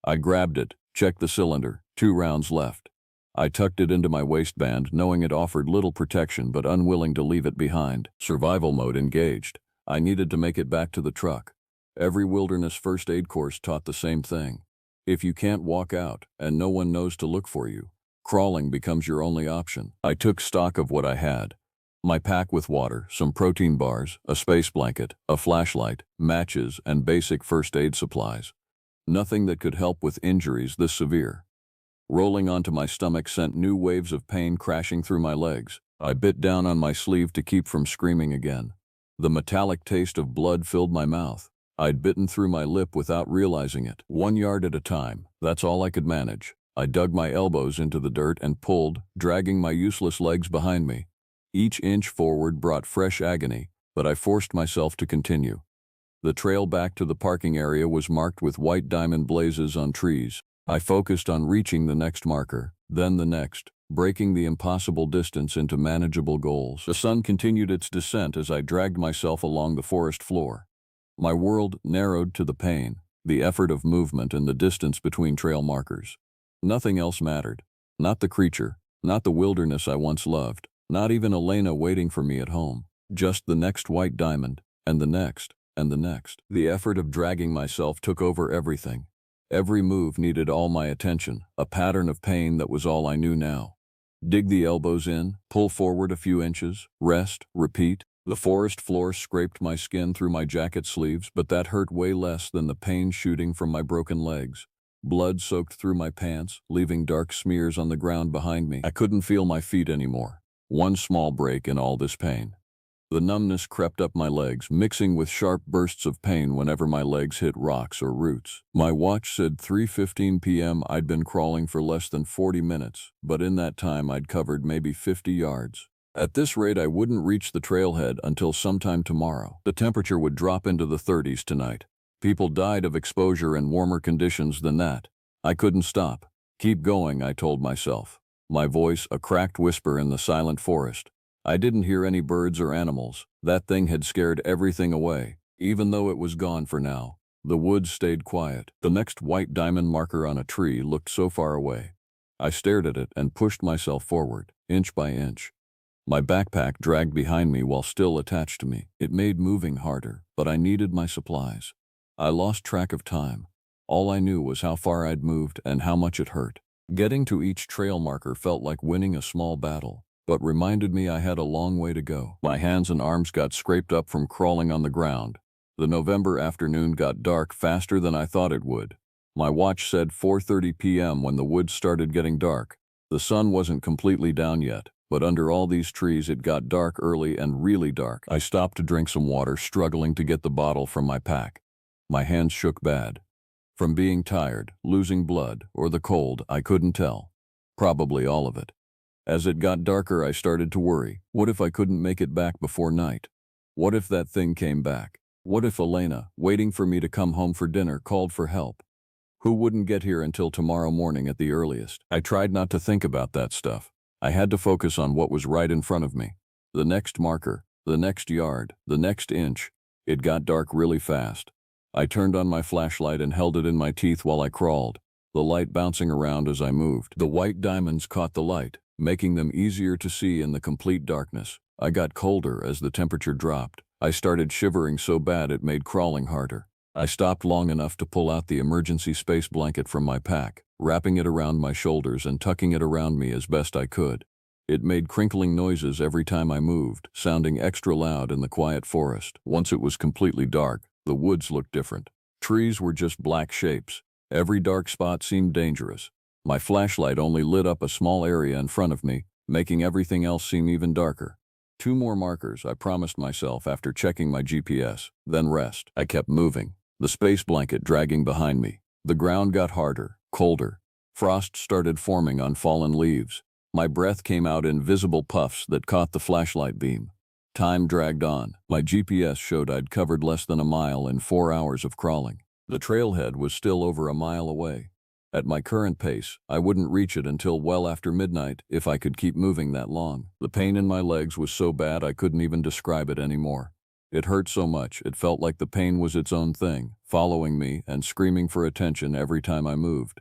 I grabbed it, checked the cylinder, 2 rounds left. I tucked it into my waistband, knowing it offered little protection but unwilling to leave it behind. Survival mode engaged. I needed to make it back to the truck. Every wilderness first aid course taught the same thing. If you can't walk out, and no one knows to look for you, crawling becomes your only option. I took stock of what I had. My pack with water, some protein bars, a space blanket, a flashlight, matches, and basic first aid supplies. Nothing that could help with injuries this severe. Rolling onto my stomach sent new waves of pain crashing through my legs. I bit down on my sleeve to keep from screaming again. The metallic taste of blood filled my mouth. I'd bitten through my lip without realizing it. 1 yard at a time, that's all I could manage. I dug my elbows into the dirt and pulled, dragging my useless legs behind me. Each inch forward brought fresh agony, but I forced myself to continue. The trail back to the parking area was marked with white diamond blazes on trees. I focused on reaching the next marker, then the next, breaking the impossible distance into manageable goals. The sun continued its descent as I dragged myself along the forest floor. My world narrowed to the pain, the effort of movement, and the distance between trail markers. Nothing else mattered. Not the creature, not the wilderness I once loved, not even Elena waiting for me at home. Just the next white diamond, and the next, and the next. The effort of dragging myself took over everything. Every move needed all my attention, a pattern of pain that was all I knew now. Dig the elbows in, pull forward a few inches, rest, repeat. The forest floor scraped my skin through my jacket sleeves, but that hurt way less than the pain shooting from my broken legs. Blood soaked through my pants, leaving dark smears on the ground behind me. I couldn't feel my feet anymore. One small break in all this pain. The numbness crept up my legs, mixing with sharp bursts of pain whenever my legs hit rocks or roots. My watch said 3:15 p.m. I'd been crawling for less than 40 minutes, but in that time I'd covered maybe 50 yards. At this rate, I wouldn't reach the trailhead until sometime tomorrow. The temperature would drop into the 30s tonight. People died of exposure in warmer conditions than that. I couldn't stop. Keep going, I told myself. My voice a cracked whisper in the silent forest. I didn't hear any birds or animals. That thing had scared everything away. Even though it was gone for now, the woods stayed quiet. The next white diamond marker on a tree looked so far away. I stared at it and pushed myself forward, inch by inch. My backpack dragged behind me while still attached to me. It made moving harder, but I needed my supplies. I lost track of time. All I knew was how far I'd moved and how much it hurt. Getting to each trail marker felt like winning a small battle, but reminded me I had a long way to go. My hands and arms got scraped up from crawling on the ground. The November afternoon got dark faster than I thought it would. My watch said 4:30 p.m. when the woods started getting dark. The sun wasn't completely down yet, but under all these trees it got dark early and really dark. I stopped to drink some water, struggling to get the bottle from my pack. My hands shook bad. From being tired, losing blood, or the cold, I couldn't tell. Probably all of it. As it got darker, I started to worry. What if I couldn't make it back before night? What if that thing came back? What if Elena, waiting for me to come home for dinner, called for help? Who wouldn't get here until tomorrow morning at the earliest? I tried not to think about that stuff. I had to focus on what was right in front of me. The next marker, the next yard, the next inch. It got dark really fast. I turned on my flashlight and held it in my teeth while I crawled, the light bouncing around as I moved. The white diamonds caught the light, making them easier to see in the complete darkness. I got colder as the temperature dropped. I started shivering so bad it made crawling harder. I stopped long enough to pull out the emergency space blanket from my pack, wrapping it around my shoulders and tucking it around me as best I could. It made crinkling noises every time I moved, sounding extra loud in the quiet forest. Once it was completely dark, the woods looked different. Trees were just black shapes. Every dark spot seemed dangerous. My flashlight only lit up a small area in front of me, making everything else seem even darker. 2 more markers, I promised myself after checking my GPS, then rest. I kept moving, the space blanket dragging behind me. The ground got harder, colder. Frost started forming on fallen leaves. My breath came out in visible puffs that caught the flashlight beam. Time dragged on. My GPS showed I'd covered less than a mile in 4 hours of crawling. The trailhead was still over a mile away. At my current pace, I wouldn't reach it until well after midnight if I could keep moving that long. The pain in my legs was so bad I couldn't even describe it anymore. It hurt so much it felt like the pain was its own thing, following me and screaming for attention every time I moved.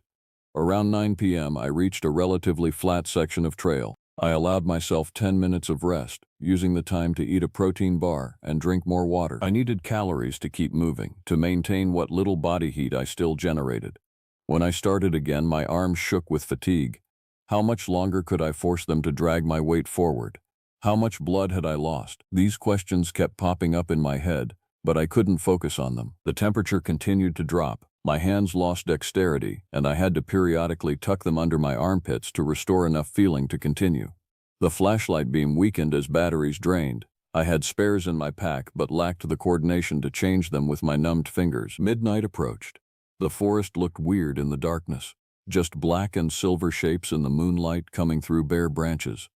Around 9 p.m. I reached a relatively flat section of trail. I allowed myself 10 minutes of rest, using the time to eat a protein bar and drink more water. I needed calories to keep moving, to maintain what little body heat I still generated. When I started again, my arms shook with fatigue. How much longer could I force them to drag my weight forward? How much blood had I lost? These questions kept popping up in my head, but I couldn't focus on them. The temperature continued to drop. My hands lost dexterity, and I had to periodically tuck them under my armpits to restore enough feeling to continue. The flashlight beam weakened as batteries drained. I had spares in my pack but lacked the coordination to change them with my numbed fingers. Midnight approached. The forest looked weird in the darkness, just black and silver shapes in the moonlight coming through bare branches.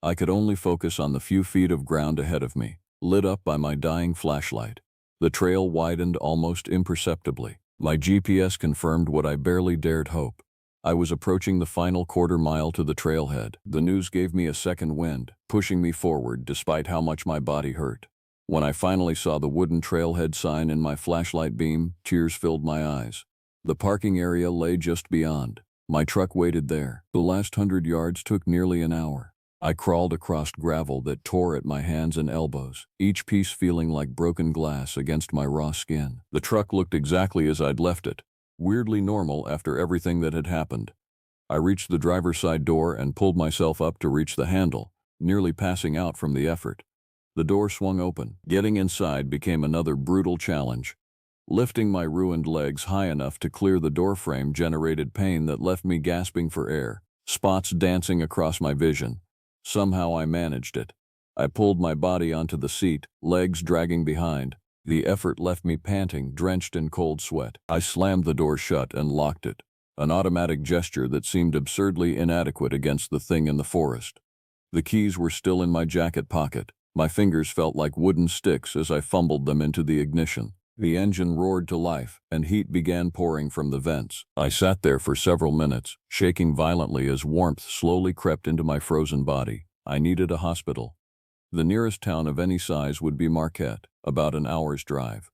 I could only focus on the few feet of ground ahead of me, lit up by my dying flashlight. The trail widened almost imperceptibly. My GPS confirmed what I barely dared hope. I was approaching the final quarter-mile to the trailhead. The news gave me a second wind, pushing me forward despite how much my body hurt. When I finally saw the wooden trailhead sign in my flashlight beam, tears filled my eyes. The parking area lay just beyond. My truck waited there. The last 100 yards took nearly an hour. I crawled across gravel that tore at my hands and elbows, each piece feeling like broken glass against my raw skin. The truck looked exactly as I'd left it, weirdly normal after everything that had happened. I reached the driver's side door and pulled myself up to reach the handle, nearly passing out from the effort. The door swung open. Getting inside became another brutal challenge. Lifting my ruined legs high enough to clear the doorframe generated pain that left me gasping for air, spots dancing across my vision. Somehow I managed it. I pulled my body onto the seat, legs dragging behind. The effort left me panting, drenched in cold sweat. I slammed the door shut and locked it, an automatic gesture that seemed absurdly inadequate against the thing in the forest. The keys were still in my jacket pocket. My fingers felt like wooden sticks as I fumbled them into the ignition. The engine roared to life, and heat began pouring from the vents. I sat there for several minutes, shaking violently as warmth slowly crept into my frozen body. I needed a hospital. The nearest town of any size would be Marquette, about an hour's drive.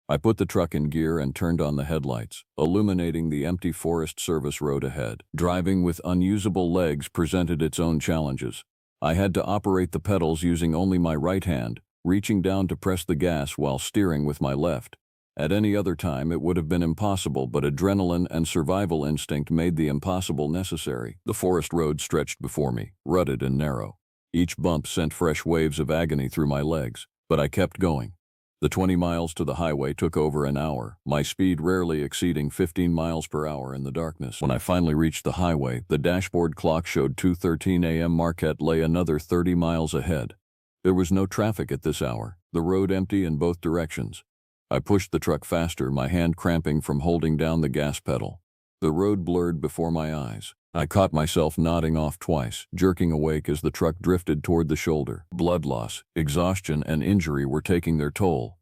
I put the truck in gear and turned on the headlights, illuminating the empty Forest Service road ahead. Driving with unusable legs presented its own challenges. I had to operate the pedals using only my right hand, reaching down to press the gas while steering with my left. At any other time it would have been impossible, but adrenaline and survival instinct made the impossible necessary. The forest road stretched before me, rutted and narrow. Each bump sent fresh waves of agony through my legs, but I kept going. The 20 miles to the highway took over an hour, my speed rarely exceeding 15 miles per hour in the darkness. When I finally reached the highway, the dashboard clock showed 2:13 a.m. Marquette lay another 30 miles ahead. There was no traffic at this hour, the road empty in both directions. I pushed the truck faster, my hand cramping from holding down the gas pedal. The road blurred before my eyes. I caught myself nodding off twice, jerking awake as the truck drifted toward the shoulder. Blood loss, exhaustion, and injury were taking their toll.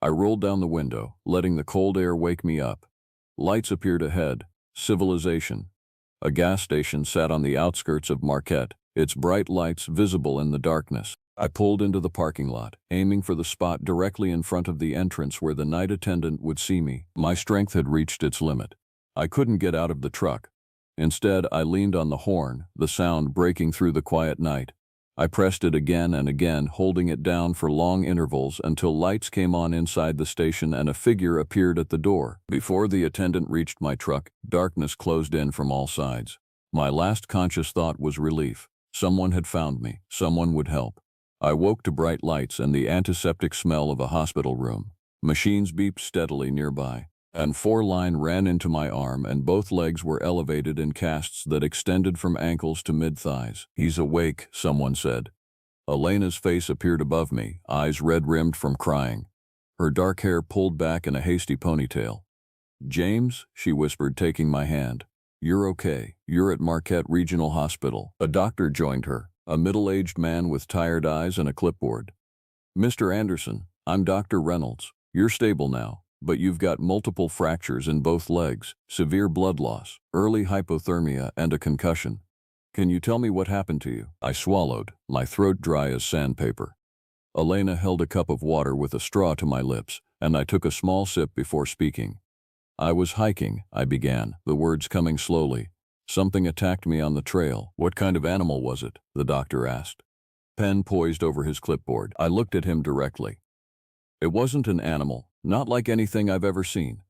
I rolled down the window, letting the cold air wake me up. Lights appeared ahead. Civilization. A gas station sat on the outskirts of Marquette, its bright lights visible in the darkness. I pulled into the parking lot, aiming for the spot directly in front of the entrance where the night attendant would see me. My strength had reached its limit. I couldn't get out of the truck. Instead, I leaned on the horn, the sound breaking through the quiet night. I pressed it again and again, holding it down for long intervals until lights came on inside the station and a figure appeared at the door. Before the attendant reached my truck, darkness closed in from all sides. My last conscious thought was relief. Someone had found me. Someone would help. I woke to bright lights and the antiseptic smell of a hospital room. Machines beeped steadily nearby. And 4-line ran into my arm and both legs were elevated in casts that extended from ankles to mid-thighs. "He's awake," someone said. Elena's face appeared above me, eyes red-rimmed from crying. Her dark hair pulled back in a hasty ponytail. "James," she whispered, taking my hand. "You're okay. You're at Marquette Regional Hospital." A doctor joined her, a middle-aged man with tired eyes and a clipboard. "Mr. Anderson, I'm Dr. Reynolds. You're stable now. But you've got multiple fractures in both legs, severe blood loss, early hypothermia, and a concussion. Can you tell me what happened to you?" I swallowed, my throat dry as sandpaper. Elena held a cup of water with a straw to my lips, and I took a small sip before speaking. "I was hiking," I began, the words coming slowly. "Something attacked me on the trail." "What kind of animal was it?" the doctor asked. Pen poised over his clipboard. I looked at him directly. "It wasn't an animal. Not like anything I've ever seen."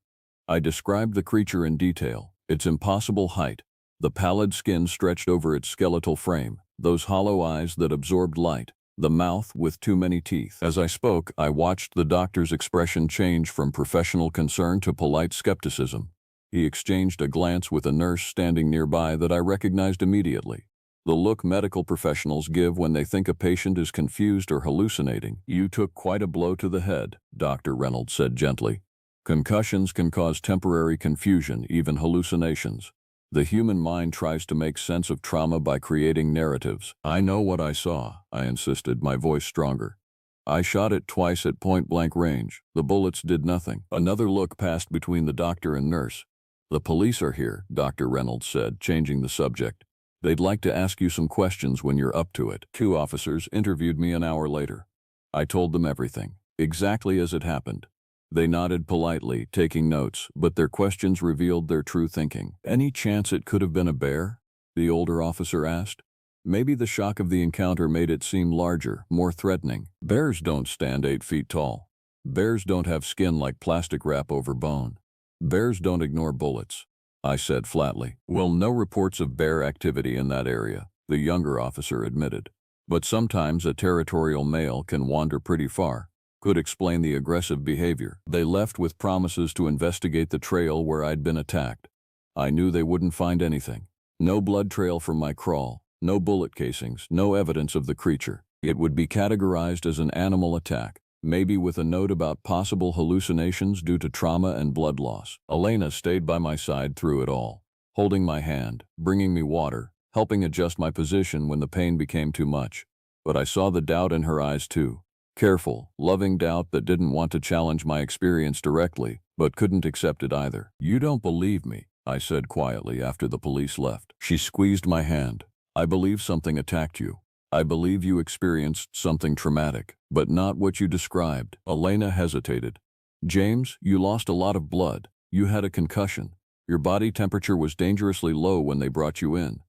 I described the creature in detail, its impossible height, the pallid skin stretched over its skeletal frame, those hollow eyes that absorbed light, the mouth with too many teeth. As I spoke, I watched the doctor's expression change from professional concern to polite skepticism. He exchanged a glance with a nurse standing nearby that I recognized immediately. The look medical professionals give when they think a patient is confused or hallucinating. "You took quite a blow to the head," Dr. Reynolds said gently. "Concussions can cause temporary confusion, even hallucinations. The human mind tries to make sense of trauma by creating narratives." "I know what I saw," I insisted, my voice stronger. "I shot it twice at point-blank range. The bullets did nothing." Another look passed between the doctor and nurse. The police are here, Dr. Reynolds said, changing the subject. They'd like to ask you some questions when you're up to it. 2 officers interviewed me an hour later. I told them everything, exactly as it happened. They nodded politely, taking notes, but their questions revealed their true thinking. Any chance it could have been a bear? The older officer asked. Maybe the shock of the encounter made it seem larger, more threatening. Bears don't stand 8 feet tall. Bears don't have skin like plastic wrap over bone. Bears don't ignore bullets, I said flatly. Well, no reports of bear activity in that area, the younger officer admitted. But sometimes a territorial male can wander pretty far. Could explain the aggressive behavior. They left with promises to investigate the trail where I'd been attacked. I knew they wouldn't find anything. No blood trail from my crawl, no bullet casings, no evidence of the creature. It would be categorized as an animal attack, maybe with a note about possible hallucinations due to trauma and blood loss. Elena stayed by my side through it all, holding my hand, bringing me water, helping adjust my position when the pain became too much. But I saw the doubt in her eyes too. Careful, loving doubt that didn't want to challenge my experience directly, but couldn't accept it either. You don't believe me, I said quietly after the police left. She squeezed my hand. I believe something attacked you. I believe you experienced something traumatic, but not what you described. Elena hesitated. James, you lost a lot of blood. You had a concussion. Your body temperature was dangerously low when they brought you in.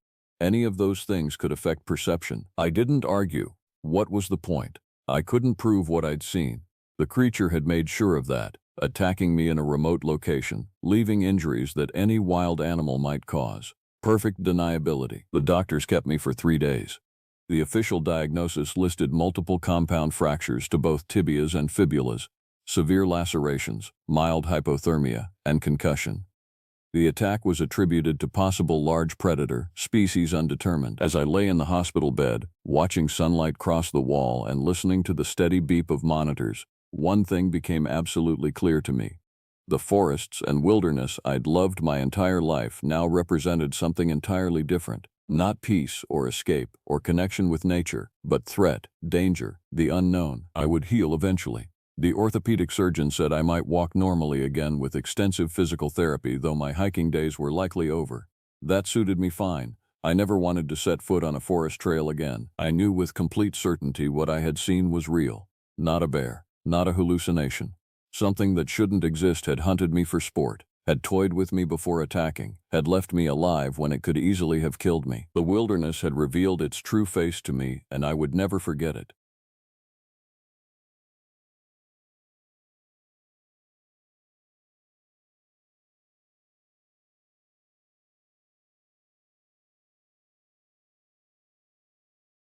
Any of those things could affect perception. I didn't argue. What was the point? I couldn't prove what I'd seen. The creature had made sure of that, attacking me in a remote location, leaving injuries that any wild animal might cause. Perfect deniability. The doctors kept me for 3 days. The official diagnosis listed multiple compound fractures to both tibias and fibulas, severe lacerations, mild hypothermia, and concussion. The attack was attributed to possible large predator, species undetermined. As I lay in the hospital bed, watching sunlight cross the wall and listening to the steady beep of monitors, one thing became absolutely clear to me. The forests and wilderness I'd loved my entire life now represented something entirely different. Not peace or escape or connection with nature, but threat, danger, the unknown. I would heal eventually. The orthopedic surgeon said I might walk normally again with extensive physical therapy, though my hiking days were likely over. That suited me fine. I never wanted to set foot on a forest trail again. I knew with complete certainty what I had seen was real. Not a bear, not a hallucination. Something that shouldn't exist had hunted me for sport, had toyed with me before attacking, had left me alive when it could easily have killed me. The wilderness had revealed its true face to me, and I would never forget it.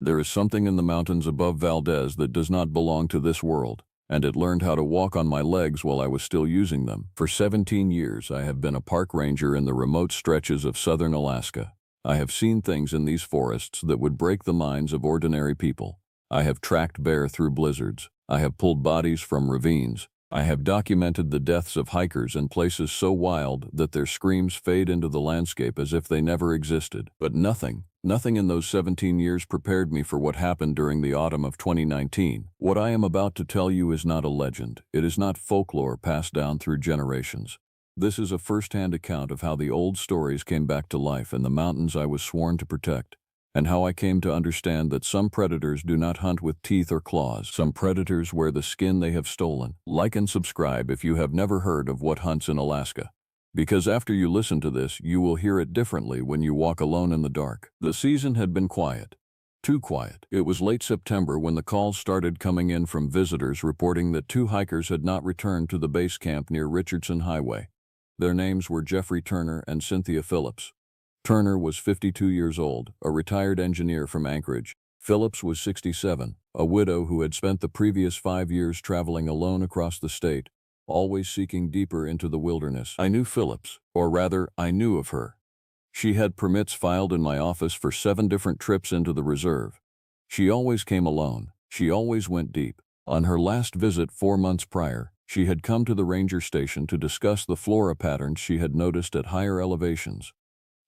There is something in the mountains above Valdez that does not belong to this world, and it learned how to walk on my legs while I was still using them. For 17 years, I have been a park ranger in the remote stretches of southern Alaska. I have seen things in these forests that would break the minds of ordinary people. I have tracked bear through blizzards. I have pulled bodies from ravines. I have documented the deaths of hikers in places so wild that their screams fade into the landscape as if they never existed. But nothing in those 17 years prepared me for what happened during the autumn of 2019. What I am about to tell you is not a legend. It is not folklore passed down through generations. This is a first-hand account of how the old stories came back to life in the mountains I was sworn to protect, and how I came to understand that some predators do not hunt with teeth or claws. Some predators wear the skin they have stolen. Like and subscribe if you have never heard of what hunts in Alaska, because after you listen to this, you will hear it differently when you walk alone in the dark. The season had been quiet. Too quiet. It was late September when the calls started coming in from visitors reporting that 2 hikers had not returned to the base camp near Richardson Highway. Their names were Jeffrey Turner and Cynthia Phillips. Turner was 52 years old, a retired engineer from Anchorage. Phillips was 67, a widow who had spent the previous 5 years traveling alone across the state, always seeking deeper into the wilderness. I knew Phillips, or rather, I knew of her. She had permits filed in my office for 7 different trips into the reserve. She always came alone. She always went deep. On her last visit 4 months prior, she had come to the ranger station to discuss the flora patterns she had noticed at higher elevations.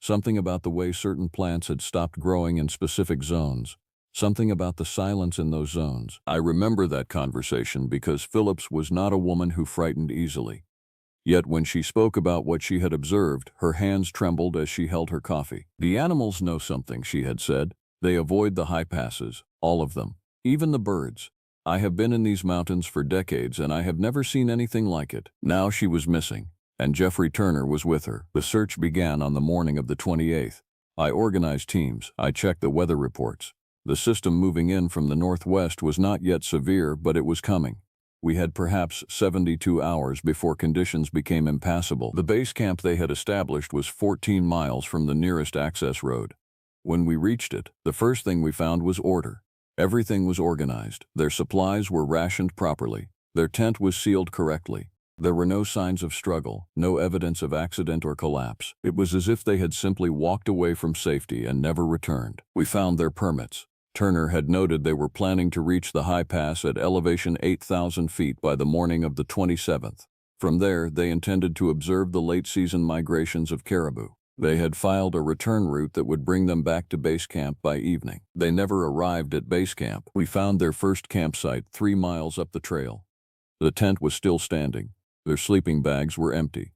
Something about the way certain plants had stopped growing in specific zones. Something about the silence in those zones. I remember that conversation because Phillips was not a woman who frightened easily. Yet when she spoke about what she had observed, her hands trembled as she held her coffee. "The animals know something," she had said. "They avoid the high passes, all of them, even the birds. I have been in these mountains for decades and I have never seen anything like it." Now she was missing, and Jeffrey Turner was with her. The search began on the morning of the 28th. I organized teams. I checked the weather reports. The system moving in from the northwest was not yet severe, but it was coming. We had perhaps 72 hours before conditions became impassable. The base camp they had established was 14 miles from the nearest access road. When we reached it, the first thing we found was order. Everything was organized. Their supplies were rationed properly. Their tent was sealed correctly. There were no signs of struggle, no evidence of accident or collapse. It was as if they had simply walked away from safety and never returned. We found their permits. Turner had noted they were planning to reach the high pass at elevation 8,000 feet by the morning of the 27th. From there, they intended to observe the late-season migrations of caribou. They had filed a return route that would bring them back to base camp by evening. They never arrived at base camp. We found their first campsite 3 miles up the trail. The tent was still standing. Their sleeping bags were empty.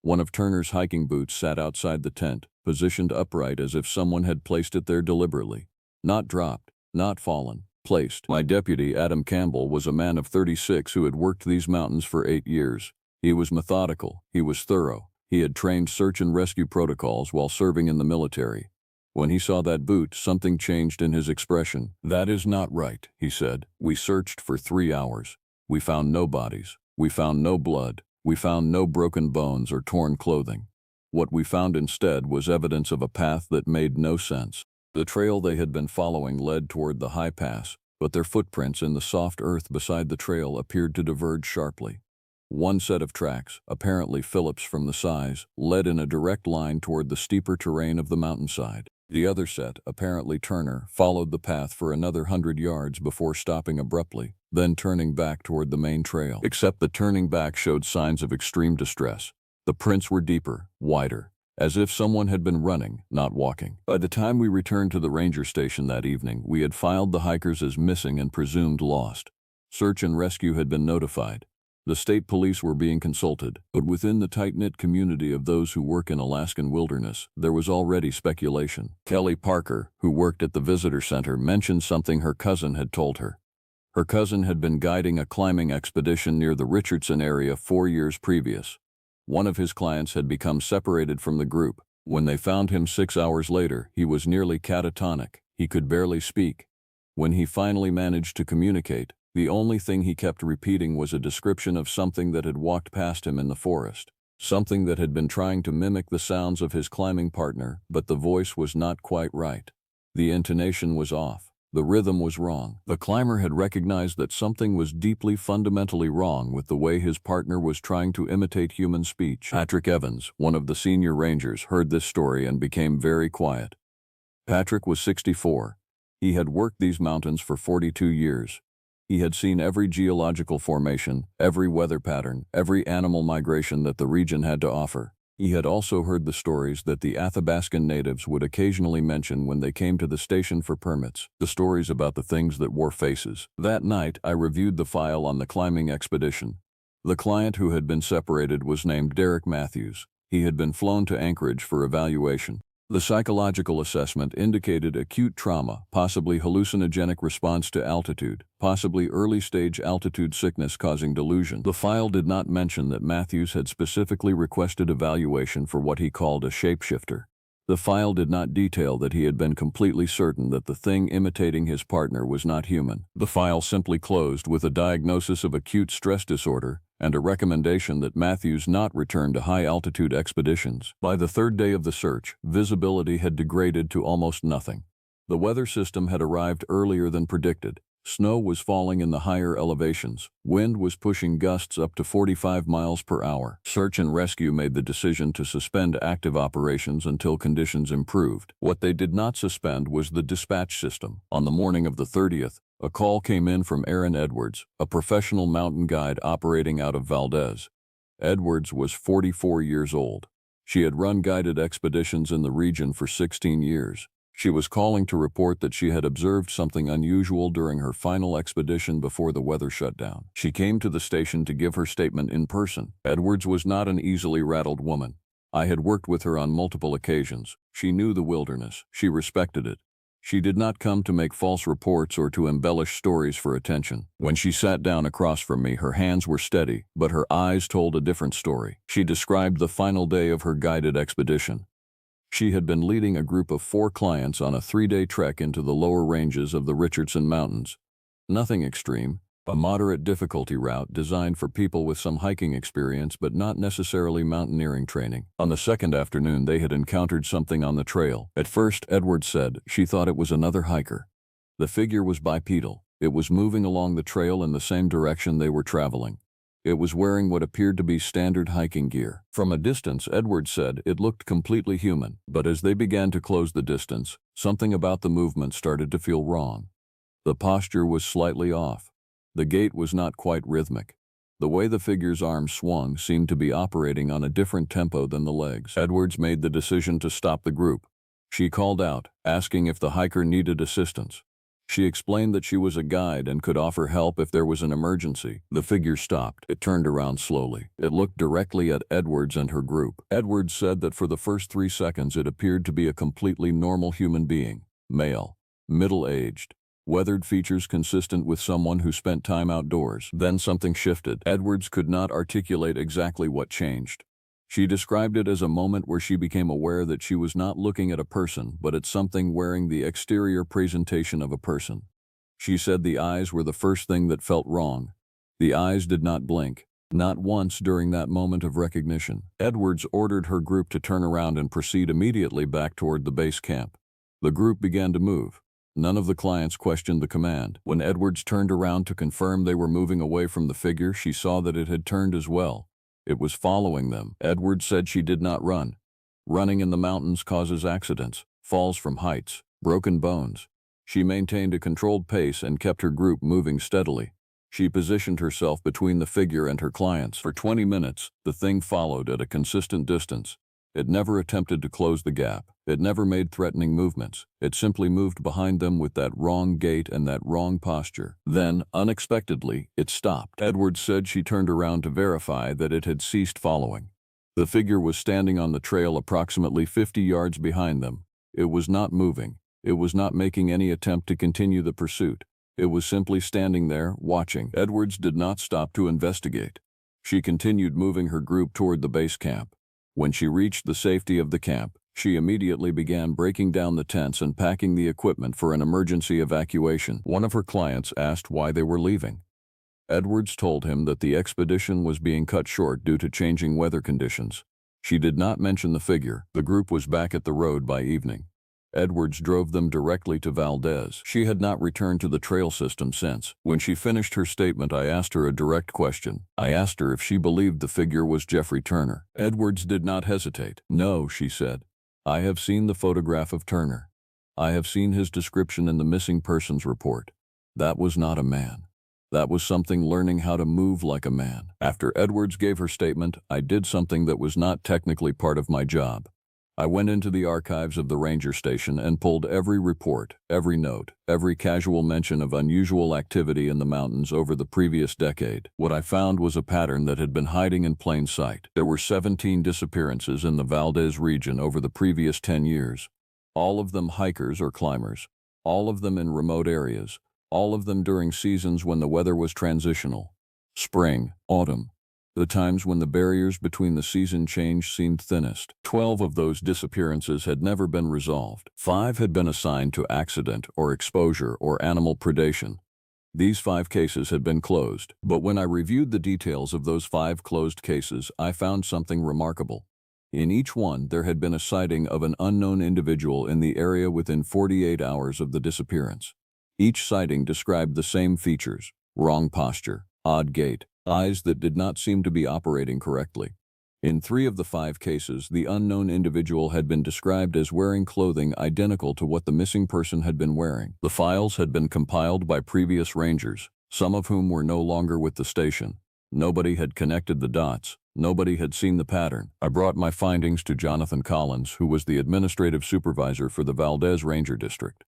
One of Turner's hiking boots sat outside the tent, positioned upright as if someone had placed it there deliberately. Not dropped, not fallen, placed. My deputy, Adam Campbell, was a man of 36 who had worked these mountains for 8 years. He was methodical. He was thorough. He had trained search and rescue protocols while serving in the military. When he saw that boot, something changed in his expression. "That is not right," he said. "We searched for 3 hours. We found no bodies. We found no blood. We found no broken bones or torn clothing. What we found instead was evidence of a path that made no sense." The trail they had been following led toward the high pass, but their footprints in the soft earth beside the trail appeared to diverge sharply. One set of tracks, apparently Phillips from the size, led in a direct line toward the steeper terrain of the mountainside. The other set, apparently Turner, followed the path for another 100 yards before stopping abruptly, then turning back toward the main trail. Except the turning back showed signs of extreme distress. The prints were deeper, wider, as if someone had been running, not walking. By the time we returned to the ranger station that evening, we had filed the hikers as missing and presumed lost. Search and rescue had been notified. The state police were being consulted, but within the tight-knit community of those who work in Alaskan wilderness, there was already speculation. Kelly Parker, who worked at the visitor center, mentioned something her cousin had told her. Her cousin had been guiding a climbing expedition near the Richardson area 4 years previous. One of his clients had become separated from the group. When they found him 6 hours later, he was nearly catatonic. He could barely speak. When he finally managed to communicate, the only thing he kept repeating was a description of something that had walked past him in the forest. Something that had been trying to mimic the sounds of his climbing partner, but the voice was not quite right. The intonation was off. The rhythm was wrong. The climber had recognized that something was deeply fundamentally wrong with the way his partner was trying to imitate human speech. Patrick Evans, one of the senior rangers, heard this story and became very quiet. Patrick was 64. He had worked these mountains for 42 years. He had seen every geological formation, every weather pattern, every animal migration that the region had to offer. He had also heard the stories that the Athabascan natives would occasionally mention when they came to the station for permits, the stories about the things that wore faces. That night, I reviewed the file on the climbing expedition. The client who had been separated was named Derek Matthews. He had been flown to Anchorage for evaluation. The psychological assessment indicated acute trauma, possibly hallucinogenic response to altitude, possibly early-stage altitude sickness causing delusion. The file did not mention that Matthews had specifically requested evaluation for what he called a shapeshifter. The file did not detail that he had been completely certain that the thing imitating his partner was not human. The file simply closed with a diagnosis of acute stress disorder and a recommendation that Matthews not return to high-altitude expeditions. By the third day of the search, visibility had degraded to almost nothing. The weather system had arrived earlier than predicted. Snow was falling in the higher elevations. Wind was pushing gusts up to 45 miles per hour. Search and rescue made the decision to suspend active operations until conditions improved. What they did not suspend was the dispatch system. On the morning of the 30th, a call came in from Aaron Edwards, a professional mountain guide operating out of Valdez. Edwards was 44 years old. She had run guided expeditions in the region for 16 years. She was calling to report that she had observed something unusual during her final expedition before the weather shut down. She came to the station to give her statement in person. Edwards was not an easily rattled woman. I had worked with her on multiple occasions. She knew the wilderness. She respected it. She did not come to make false reports or to embellish stories for attention. When she sat down across from me, her hands were steady, but her eyes told a different story. She described the final day of her guided expedition. She had been leading a group of 4 clients on a 3-day trek into the lower ranges of the Richardson Mountains. Nothing extreme, a moderate difficulty route designed for people with some hiking experience but not necessarily mountaineering training. On the second afternoon, they had encountered something on the trail. At first, Edwards said she thought it was another hiker. The figure was bipedal. It was moving along the trail in the same direction they were traveling. It was wearing what appeared to be standard hiking gear. From a distance, Edwards said it looked completely human, but as they began to close the distance, something about the movement started to feel wrong. The posture was slightly off. The gait was not quite rhythmic. The way the figure's arms swung seemed to be operating on a different tempo than the legs. Edwards made the decision to stop the group. She called out, asking if the hiker needed assistance. She explained that she was a guide and could offer help if there was an emergency. The figure stopped. It turned around slowly. It looked directly at Edwards and her group. Edwards said that for the first 3 seconds it appeared to be a completely normal human being, male, middle-aged, weathered features consistent with someone who spent time outdoors. Then something shifted. Edwards could not articulate exactly what changed. She described it as a moment where she became aware that she was not looking at a person, but at something wearing the exterior presentation of a person. She said the eyes were the first thing that felt wrong. The eyes did not blink, not once during that moment of recognition. Edwards ordered her group to turn around and proceed immediately back toward the base camp. The group began to move. None of the clients questioned the command. When Edwards turned around to confirm they were moving away from the figure, she saw that it had turned as well. It was following them. Edwards said she did not run. Running in the mountains causes accidents, falls from heights, broken bones. She maintained a controlled pace and kept her group moving steadily. She positioned herself between the figure and her clients. For 20 minutes, the thing followed at a consistent distance. It never attempted to close the gap. It never made threatening movements. It simply moved behind them with that wrong gait and that wrong posture. Then, unexpectedly, it stopped. Edwards said she turned around to verify that it had ceased following. The figure was standing on the trail approximately 50 yards behind them. It was not moving. It was not making any attempt to continue the pursuit. It was simply standing there, watching. Edwards did not stop to investigate. She continued moving her group toward the base camp. When she reached the safety of the camp, she immediately began breaking down the tents and packing the equipment for an emergency evacuation. One of her clients asked why they were leaving. Edwards told him that the expedition was being cut short due to changing weather conditions. She did not mention the figure. The group was back at the road by evening. Edwards drove them directly to Valdez. She had not returned to the trail system since. When she finished her statement, I asked her a direct question. I asked her if she believed the figure was Jeffrey Turner. Edwards did not hesitate. No, she said. I have seen the photograph of Turner. I have seen his description in the missing persons report. That was not a man. That was something learning how to move like a man. After Edwards gave her statement, I did something that was not technically part of my job. I went into the archives of the ranger station and pulled every report, every note, every casual mention of unusual activity in the mountains over the previous decade. What I found was a pattern that had been hiding in plain sight. There were 17 disappearances in the Valdez region over the previous 10 years. All of them hikers or climbers. All of them in remote areas. All of them during seasons when the weather was transitional. Spring, autumn. The times when the barriers between the season change seemed thinnest. 12 of those disappearances had never been resolved. 5 had been assigned to accident or exposure or animal predation. These 5 cases had been closed, but when I reviewed the details of those 5 closed cases, I found something remarkable. In each one, there had been a sighting of an unknown individual in the area within 48 hours of the disappearance. Each sighting described the same features: wrong posture, odd gait, eyes that did not seem to be operating correctly. In 3 of the 5 cases, the unknown individual had been described as wearing clothing identical to what the missing person had been wearing. The files had been compiled by previous rangers, some of whom were no longer with the station. Nobody had connected the dots. Nobody had seen the pattern. I brought my findings to Jonathan Collins, who was the administrative supervisor for the Valdez Ranger District.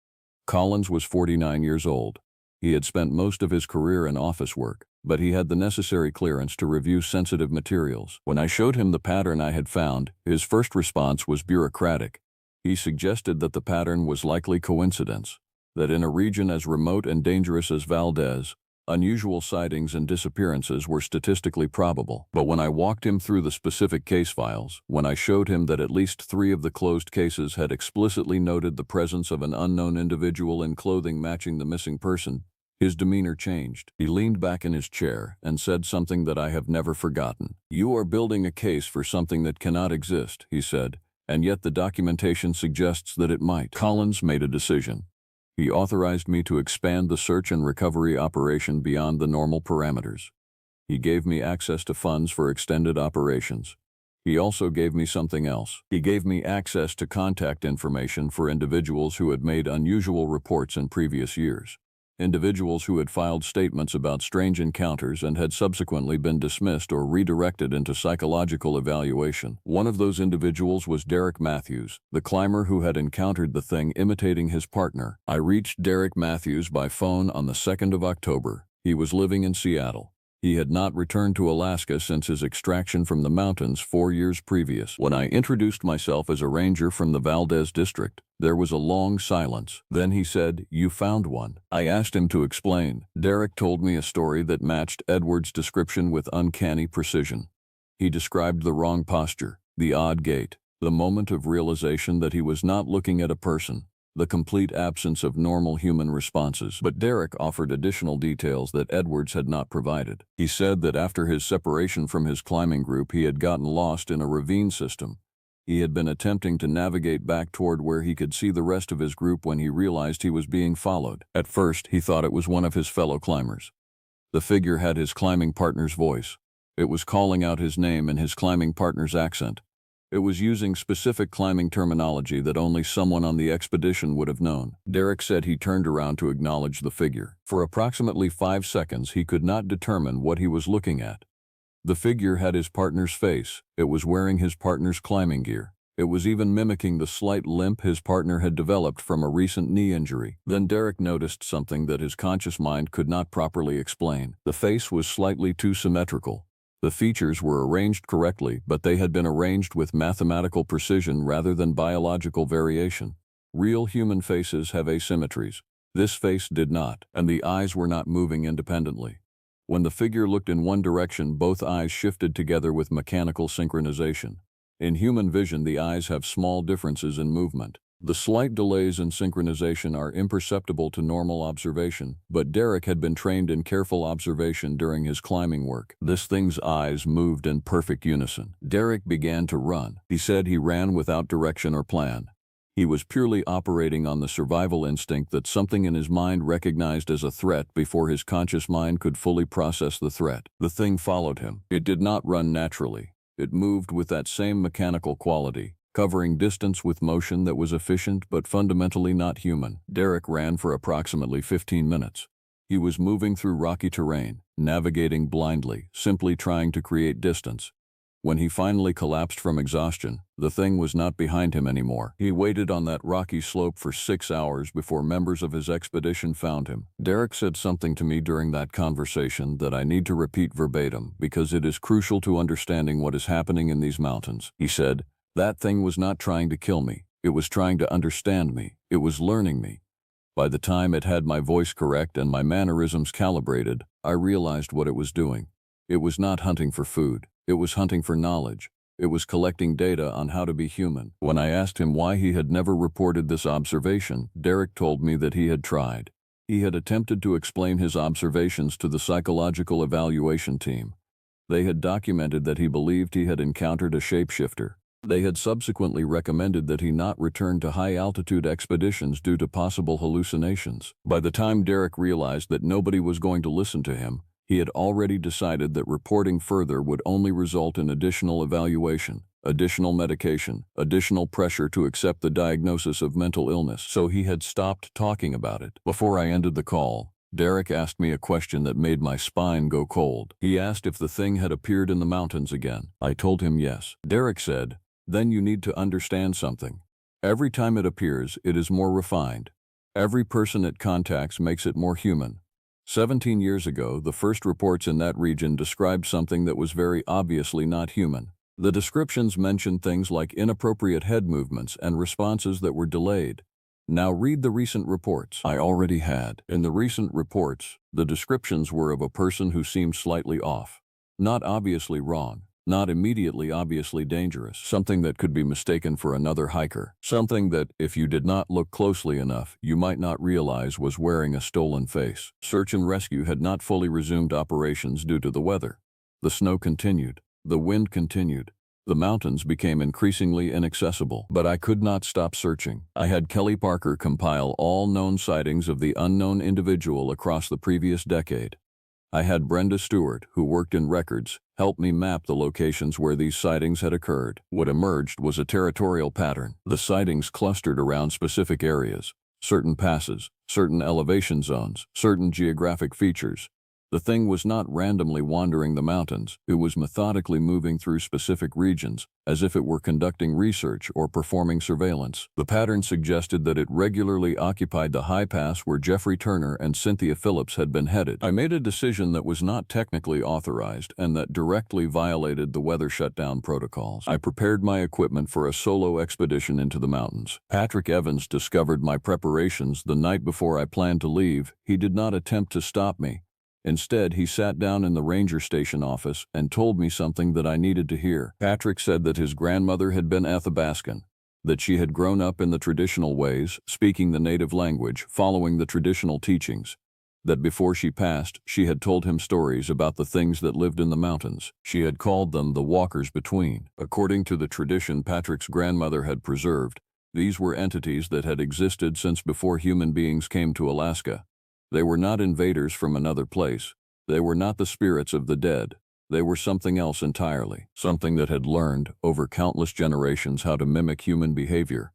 Collins was 49 years old. He had spent most of his career in office work, but he had the necessary clearance to review sensitive materials. When I showed him the pattern I had found, his first response was bureaucratic. He suggested that the pattern was likely coincidence, that in a region as remote and dangerous as Valdez, unusual sightings and disappearances were statistically probable. But when I walked him through the specific case files, when I showed him that at least 3 of the closed cases had explicitly noted the presence of an unknown individual in clothing matching the missing person, his demeanor changed. He leaned back in his chair and said something that I have never forgotten. "You are building a case for something that cannot exist," he said, "and yet the documentation suggests that it might." Collins made a decision. He authorized me to expand the search and recovery operation beyond the normal parameters. He gave me access to funds for extended operations. He also gave me something else. He gave me access to contact information for individuals who had made unusual reports in previous years. Individuals who had filed statements about strange encounters and had subsequently been dismissed or redirected into psychological evaluation. One of those individuals was Derek Matthews, the climber who had encountered the thing imitating his partner. I reached Derek Matthews by phone on the 2nd of October. He was living in Seattle. He had not returned to Alaska since his extraction from the mountains 4 years previous. When I introduced myself as a ranger from the Valdez district, there was a long silence. Then he said, "You found one." I asked him to explain. Derek told me a story that matched Edward's description with uncanny precision. He described the wrong posture, the odd gait, the moment of realization that he was not looking at a person, the complete absence of normal human responses. But Derek offered additional details that Edwards had not provided. He said that after his separation from his climbing group, he had gotten lost in a ravine system. He had been attempting to navigate back toward where he could see the rest of his group when he realized he was being followed. At first, he thought it was one of his fellow climbers. The figure had his climbing partner's voice. It was calling out his name in his climbing partner's accent. It was using specific climbing terminology that only someone on the expedition would have known. Derek said he turned around to acknowledge the figure. For approximately 5 seconds, he could not determine what he was looking at. The figure had his partner's face. It was wearing his partner's climbing gear. It was even mimicking the slight limp his partner had developed from a recent knee injury. Then Derek noticed something that his conscious mind could not properly explain. The face was slightly too symmetrical. The features were arranged correctly, but they had been arranged with mathematical precision rather than biological variation. Real human faces have asymmetries. This face did not, and the eyes were not moving independently. When the figure looked in one direction, both eyes shifted together with mechanical synchronization. In human vision, the eyes have small differences in movement. The slight delays in synchronization are imperceptible to normal observation, but Derek had been trained in careful observation during his climbing work. This thing's eyes moved in perfect unison. Derek began to run. He said he ran without direction or plan. He was purely operating on the survival instinct that something in his mind recognized as a threat before his conscious mind could fully process the threat. The thing followed him. It did not run naturally. It moved with that same mechanical quality, covering distance with motion that was efficient but fundamentally not human. Derek ran for approximately 15 minutes. He was moving through rocky terrain, navigating blindly, simply trying to create distance. When he finally collapsed from exhaustion, the thing was not behind him anymore. He waited on that rocky slope for 6 hours before members of his expedition found him. Derek said something to me during that conversation that I need to repeat verbatim because it is crucial to understanding what is happening in these mountains. He said, "That thing was not trying to kill me. It was trying to understand me. It was learning me. By the time it had my voice correct and my mannerisms calibrated, I realized what it was doing. It was not hunting for food. It was hunting for knowledge. It was collecting data on how to be human." When I asked him why he had never reported this observation, Derek told me that he had tried. He had attempted to explain his observations to the psychological evaluation team. They had documented that he believed he had encountered a shapeshifter. They had subsequently recommended that he not return to high-altitude expeditions due to possible hallucinations. By the time Derek realized that nobody was going to listen to him, he had already decided that reporting further would only result in additional evaluation, additional medication, additional pressure to accept the diagnosis of mental illness, so he had stopped talking about it. Before I ended the call, Derek asked me a question that made my spine go cold. He asked if the thing had appeared in the mountains again. I told him yes. Derek said, "Then you need to understand something. Every time it appears, it is more refined. Every person it contacts makes it more human. 17 years ago, the first reports in that region described something that was very obviously not human. The descriptions mentioned things like inappropriate head movements and responses that were delayed. Now read the recent reports." I already had. In the recent reports, the descriptions were of a person who seemed slightly off. Not obviously wrong, not immediately obviously dangerous, something that could be mistaken for another hiker, something that, if you did not look closely enough, you might not realize was wearing a stolen face. Search and rescue had not fully resumed operations due to the weather. The snow continued. The wind continued. The mountains became increasingly inaccessible, but I could not stop searching. I had Kelly Parker compile all known sightings of the unknown individual across the previous decade. I had Brenda Stewart, who worked in records, help me map the locations where these sightings had occurred. What emerged was a territorial pattern. The sightings clustered around specific areas, certain passes, certain elevation zones, certain geographic features. The thing was not randomly wandering the mountains, it was methodically moving through specific regions, as if it were conducting research or performing surveillance. The pattern suggested that it regularly occupied the high pass where Jeffrey Turner and Cynthia Phillips had been headed. I made a decision that was not technically authorized and that directly violated the weather shutdown protocols. I prepared my equipment for a solo expedition into the mountains. Patrick Evans discovered my preparations the night before I planned to leave. He did not attempt to stop me. Instead, he sat down in the ranger station office and told me something that I needed to hear. Patrick said that his grandmother had been Athabascan, that she had grown up in the traditional ways, speaking the native language, following the traditional teachings, that before she passed, she had told him stories about the things that lived in the mountains. She had called them the walkers between. According to the tradition Patrick's grandmother had preserved, these were entities that had existed since before human beings came to Alaska. They were not invaders from another place. They were not the spirits of the dead. They were something else entirely, something that had learned, over countless generations, how to mimic human behavior.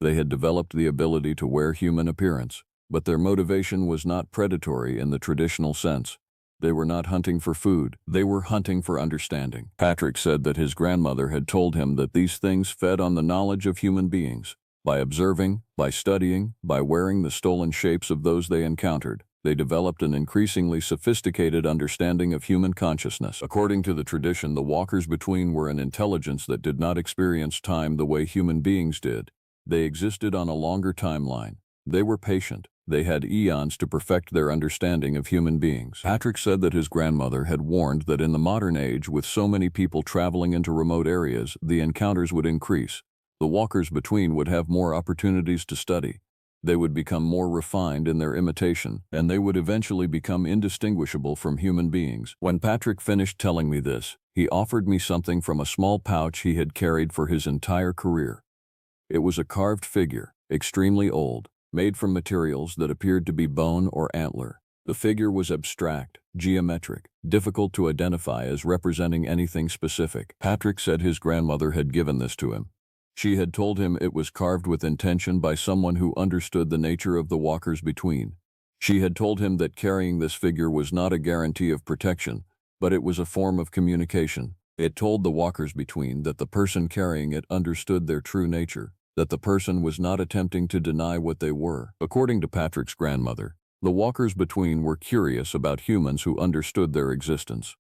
They had developed the ability to wear human appearance, but their motivation was not predatory in the traditional sense. They were not hunting for food. They were hunting for understanding. Patrick said that his grandmother had told him that these things fed on the knowledge of human beings. By observing, by studying, by wearing the stolen shapes of those they encountered, they developed an increasingly sophisticated understanding of human consciousness. According to the tradition, the walkers between were an intelligence that did not experience time the way human beings did. They existed on a longer timeline. They were patient. They had eons to perfect their understanding of human beings. Patrick said that his grandmother had warned that in the modern age, with so many people traveling into remote areas, the encounters would increase. The walkers between would have more opportunities to study. They would become more refined in their imitation, and they would eventually become indistinguishable from human beings. When Patrick finished telling me this, he offered me something from a small pouch he had carried for his entire career. It was a carved figure, extremely old, made from materials that appeared to be bone or antler. The figure was abstract, geometric, difficult to identify as representing anything specific. Patrick said his grandmother had given this to him. She had told him it was carved with intention by someone who understood the nature of the walkers between. She had told him that carrying this figure was not a guarantee of protection, but it was a form of communication. It told the walkers between that the person carrying it understood their true nature, that the person was not attempting to deny what they were. According to Patrick's grandmother, the walkers between were curious about humans who understood their existence.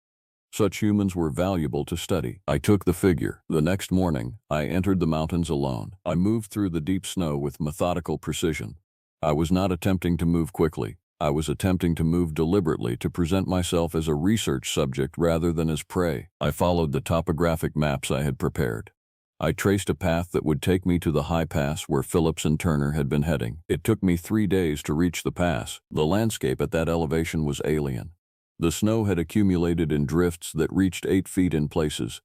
Such humans were valuable to study. I took the figure. The next morning, I entered the mountains alone. I moved through the deep snow with methodical precision. I was not attempting to move quickly. I was attempting to move deliberately to present myself as a research subject rather than as prey. I followed the topographic maps I had prepared. I traced a path that would take me to the high pass where Phillips and Turner had been heading. It took me 3 days to reach the pass. The landscape at that elevation was alien. The snow had accumulated in drifts that reached 8 feet in places.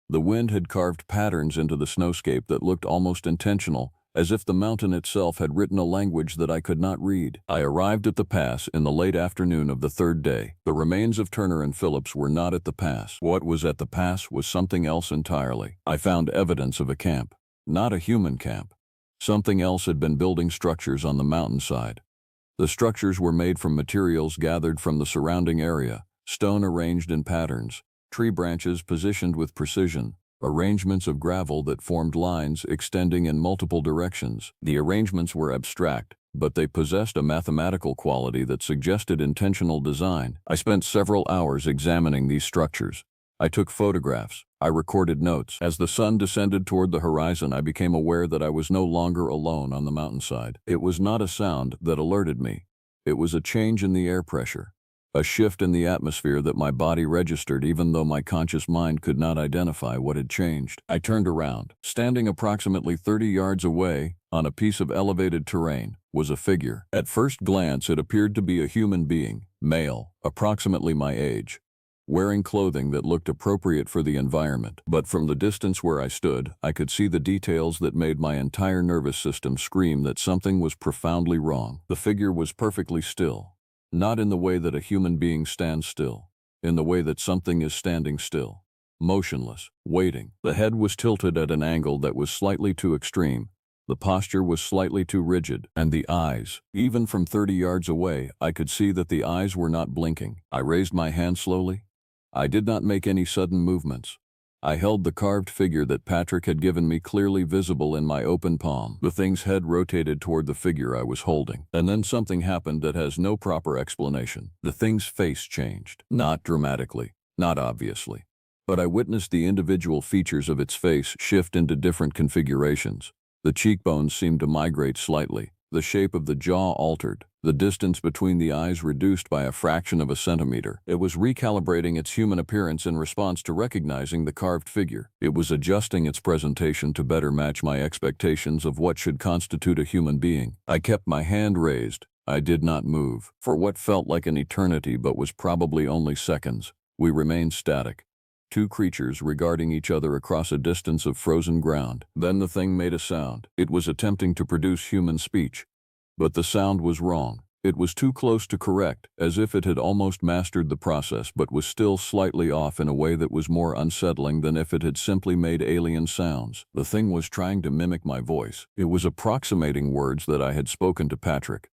The wind had carved patterns into the snowscape that looked almost intentional, as if the mountain itself had written a language that I could not read. I arrived at the pass in the late afternoon of the 3rd day. The remains of Turner and Phillips were not at the pass. What was at the pass was something else entirely. I found evidence of a camp, not a human camp. Something else had been building structures on the mountainside. The structures were made from materials gathered from the surrounding area, stone arranged in patterns, tree branches positioned with precision, arrangements of gravel that formed lines extending in multiple directions. The arrangements were abstract, but they possessed a mathematical quality that suggested intentional design. I spent several hours examining these structures. I took photographs. I recorded notes. As the sun descended toward the horizon, I became aware that I was no longer alone on the mountainside. It was not a sound that alerted me. It was a change in the air pressure, a shift in the atmosphere that my body registered even though my conscious mind could not identify what had changed. I turned around. Standing approximately 30 yards away, on a piece of elevated terrain, was a figure. At first glance, it appeared to be a human being, male, approximately my age, wearing clothing that looked appropriate for the environment. But from the distance where I stood, I could see the details that made my entire nervous system scream that something was profoundly wrong. The figure was perfectly still. Not in the way that a human being stands still, in the way that something is standing still, motionless, waiting. The head was tilted at an angle that was slightly too extreme. The posture was slightly too rigid, and the eyes, even from 30 yards away, I could see that the eyes were not blinking. I raised my hand slowly. I did not make any sudden movements. I held the carved figure that Patrick had given me clearly visible in my open palm. The thing's head rotated toward the figure I was holding. And then something happened that has no proper explanation. The thing's face changed. Not dramatically, not obviously. But I witnessed the individual features of its face shift into different configurations. The cheekbones seemed to migrate slightly. The shape of the jaw altered. The distance between the eyes reduced by a fraction of a centimeter. It was recalibrating its human appearance in response to recognizing the carved figure. It was adjusting its presentation to better match my expectations of what should constitute a human being. I kept my hand raised. I did not move. For what felt like an eternity but was probably only seconds, we remained static. Two creatures regarding each other across a distance of frozen ground. Then the thing made a sound. It was attempting to produce human speech. But the sound was wrong. It was too close to correct, as if it had almost mastered the process but was still slightly off in a way that was more unsettling than if it had simply made alien sounds. The thing was trying to mimic my voice. It was approximating words that I had spoken to Patrick,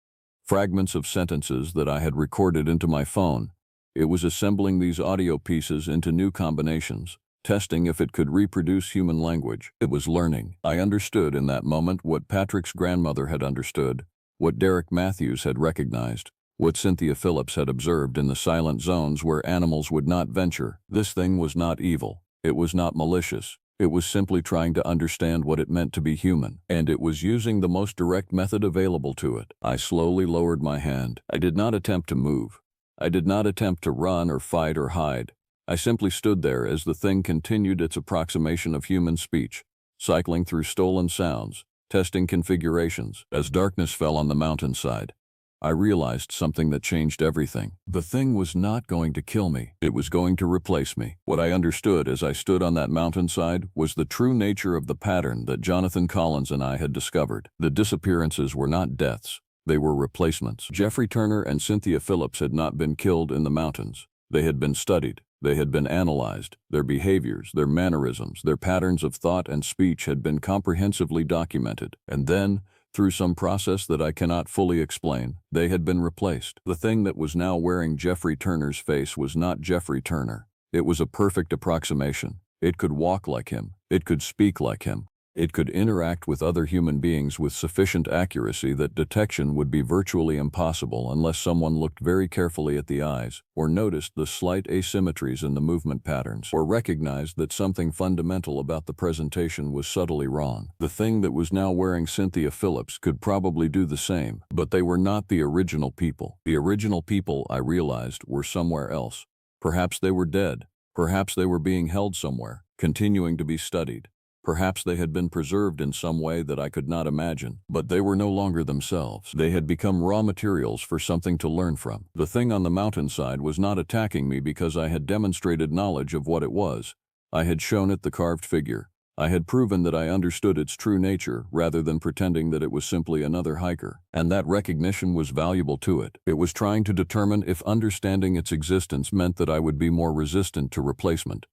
fragments of sentences that I had recorded into my phone. It was assembling these audio pieces into new combinations, testing if it could reproduce human language. It was learning. I understood in that moment what Patrick's grandmother had understood, what Derek Matthews had recognized, what Cynthia Phillips had observed in the silent zones where animals would not venture. This thing was not evil. It was not malicious. It was simply trying to understand what it meant to be human, and it was using the most direct method available to it. I slowly lowered my hand. I did not attempt to move. I did not attempt to run or fight or hide. I simply stood there as the thing continued its approximation of human speech, cycling through stolen sounds, testing configurations. As darkness fell on the mountainside, I realized something that changed everything. The thing was not going to kill me. It was going to replace me. What I understood as I stood on that mountainside was the true nature of the pattern that Jonathan Collins and I had discovered. The disappearances were not deaths. They were replacements. Jeffrey Turner and Cynthia Phillips had not been killed in the mountains. They had been studied. They had been analyzed. Their behaviors, their mannerisms, their patterns of thought and speech had been comprehensively documented. And then, through some process that I cannot fully explain, they had been replaced. The thing that was now wearing Jeffrey Turner's face was not Jeffrey Turner. It was a perfect approximation. It could walk like him. It could speak like him. It could interact with other human beings with sufficient accuracy that detection would be virtually impossible unless someone looked very carefully at the eyes, or noticed the slight asymmetries in the movement patterns, or recognized that something fundamental about the presentation was subtly wrong. The thing that was now wearing Cynthia Phillips could probably do the same, but they were not the original people. The original people, I realized, were somewhere else. Perhaps they were dead. Perhaps they were being held somewhere, continuing to be studied. Perhaps they had been preserved in some way that I could not imagine, but they were no longer themselves. They had become raw materials for something to learn from. The thing on the mountainside was not attacking me because I had demonstrated knowledge of what it was. I had shown it the carved figure. I had proven that I understood its true nature rather than pretending that it was simply another hiker. And that recognition was valuable to it. It was trying to determine if understanding its existence meant that I would be more resistant to replacement.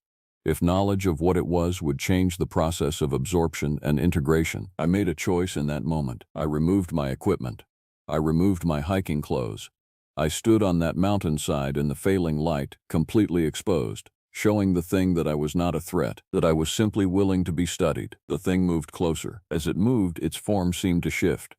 If knowledge of what it was would change the process of absorption and integration. I made a choice in that moment. I removed my equipment. I removed my hiking clothes. I stood on that mountainside in the failing light, completely exposed, showing the thing that I was not a threat, that I was simply willing to be studied. The thing moved closer. As it moved, its form seemed to shift.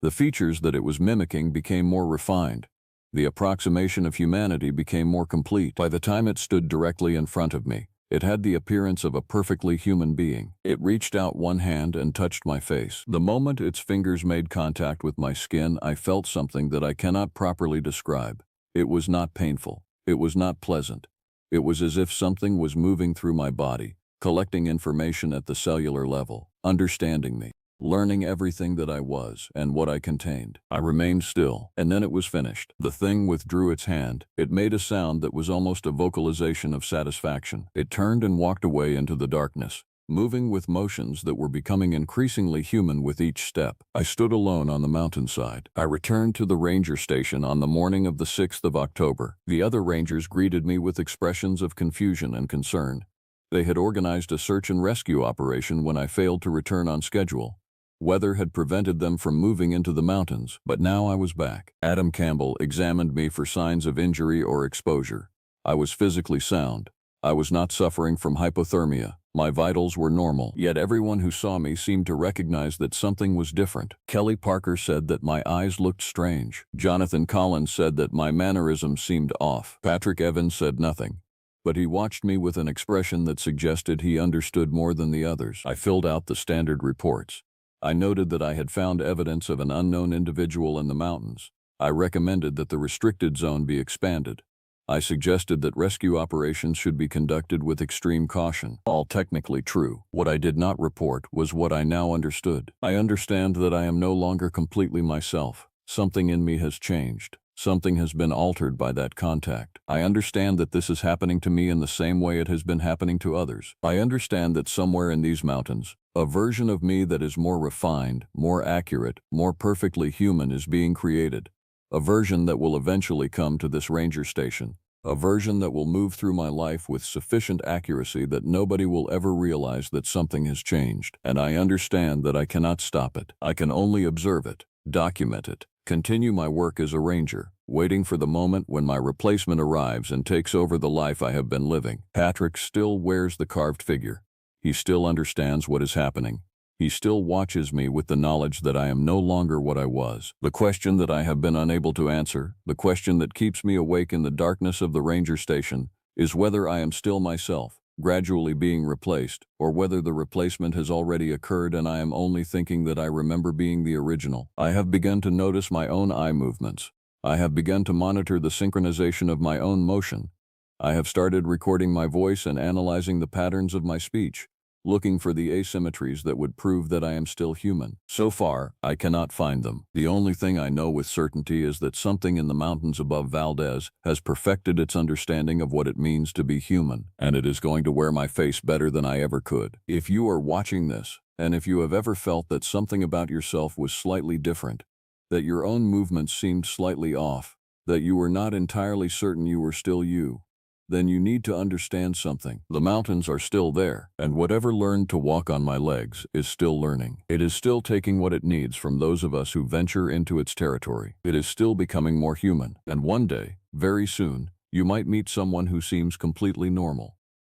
The features that it was mimicking became more refined. The approximation of humanity became more complete. By the time it stood directly in front of me, it had the appearance of a perfectly human being. It reached out one hand and touched my face. The moment its fingers made contact with my skin, I felt something that I cannot properly describe. It was not painful. It was not pleasant. It was as if something was moving through my body, collecting information at the cellular level, understanding me, learning everything that I was and what I contained. I remained still, and then it was finished. The thing withdrew its hand. It made a sound that was almost a vocalization of satisfaction. It turned and walked away into the darkness, moving with motions that were becoming increasingly human with each step. I stood alone on the mountainside. I returned to the ranger station on the morning of the 6th of October. The other rangers greeted me with expressions of confusion and concern. They had organized a search and rescue operation when I failed to return on schedule. Weather had prevented them from moving into the mountains, but now I was back. Adam Campbell examined me for signs of injury or exposure. I was physically sound. I was not suffering from hypothermia. My vitals were normal, yet everyone who saw me seemed to recognize that something was different. Kelly Parker said that my eyes looked strange. Jonathan Collins said that my mannerisms seemed off. Patrick Evans said nothing, but he watched me with an expression that suggested he understood more than the others. I filled out the standard reports. I noted that I had found evidence of an unknown individual in the mountains. I recommended that the restricted zone be expanded. I suggested that rescue operations should be conducted with extreme caution. All technically true. What I did not report was what I now understood. I understand that I am no longer completely myself. Something in me has changed. Something has been altered by that contact. I understand that this is happening to me in the same way it has been happening to others. I understand that somewhere in these mountains, a version of me that is more refined, more accurate, more perfectly human is being created. A version that will eventually come to this ranger station. A version that will move through my life with sufficient accuracy that nobody will ever realize that something has changed. And I understand that I cannot stop it. I can only observe it, document it, continue my work as a ranger, waiting for the moment when my replacement arrives and takes over the life I have been living. Patrick still wears the carved figure. He still understands what is happening. He still watches me with the knowledge that I am no longer what I was. The question that I have been unable to answer, the question that keeps me awake in the darkness of the ranger station, is whether I am still myself, gradually being replaced, or whether the replacement has already occurred and I am only thinking that I remember being the original. I have begun to notice my own eye movements. I have begun to monitor the synchronization of my own motion. I have started recording my voice and analyzing the patterns of my speech, looking for the asymmetries that would prove that I am still human. So far, I cannot find them. The only thing I know with certainty is that something in the mountains above Valdez has perfected its understanding of what it means to be human, and it is going to wear my face better than I ever could. If you are watching this, and if you have ever felt that something about yourself was slightly different, that your own movements seemed slightly off, that you were not entirely certain you were still you, then you need to understand something. The mountains are still there, and whatever learned to walk on my legs is still learning. It is still taking what it needs from those of us who venture into its territory. It is still becoming more human, and one day, very soon, you might meet someone who seems completely normal.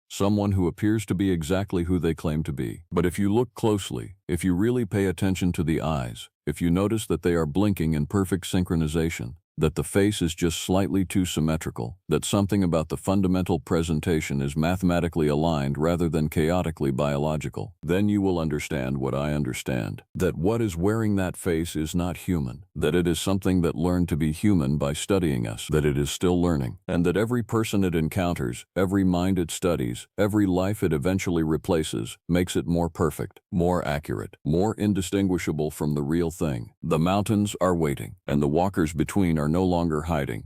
Someone who appears to be exactly who they claim to be. But if you look closely, if you really pay attention to the eyes, if you notice that they are blinking in perfect synchronization, that the face is just slightly too symmetrical, that something about the fundamental presentation is mathematically aligned rather than chaotically biological, then you will understand what I understand. That what is wearing that face is not human, that it is something that learned to be human by studying us, that it is still learning, and that every person it encounters, every mind it studies, every life it eventually replaces, makes it more perfect, more accurate, more indistinguishable from the real thing. The mountains are waiting, and the walkers between are no longer hiding.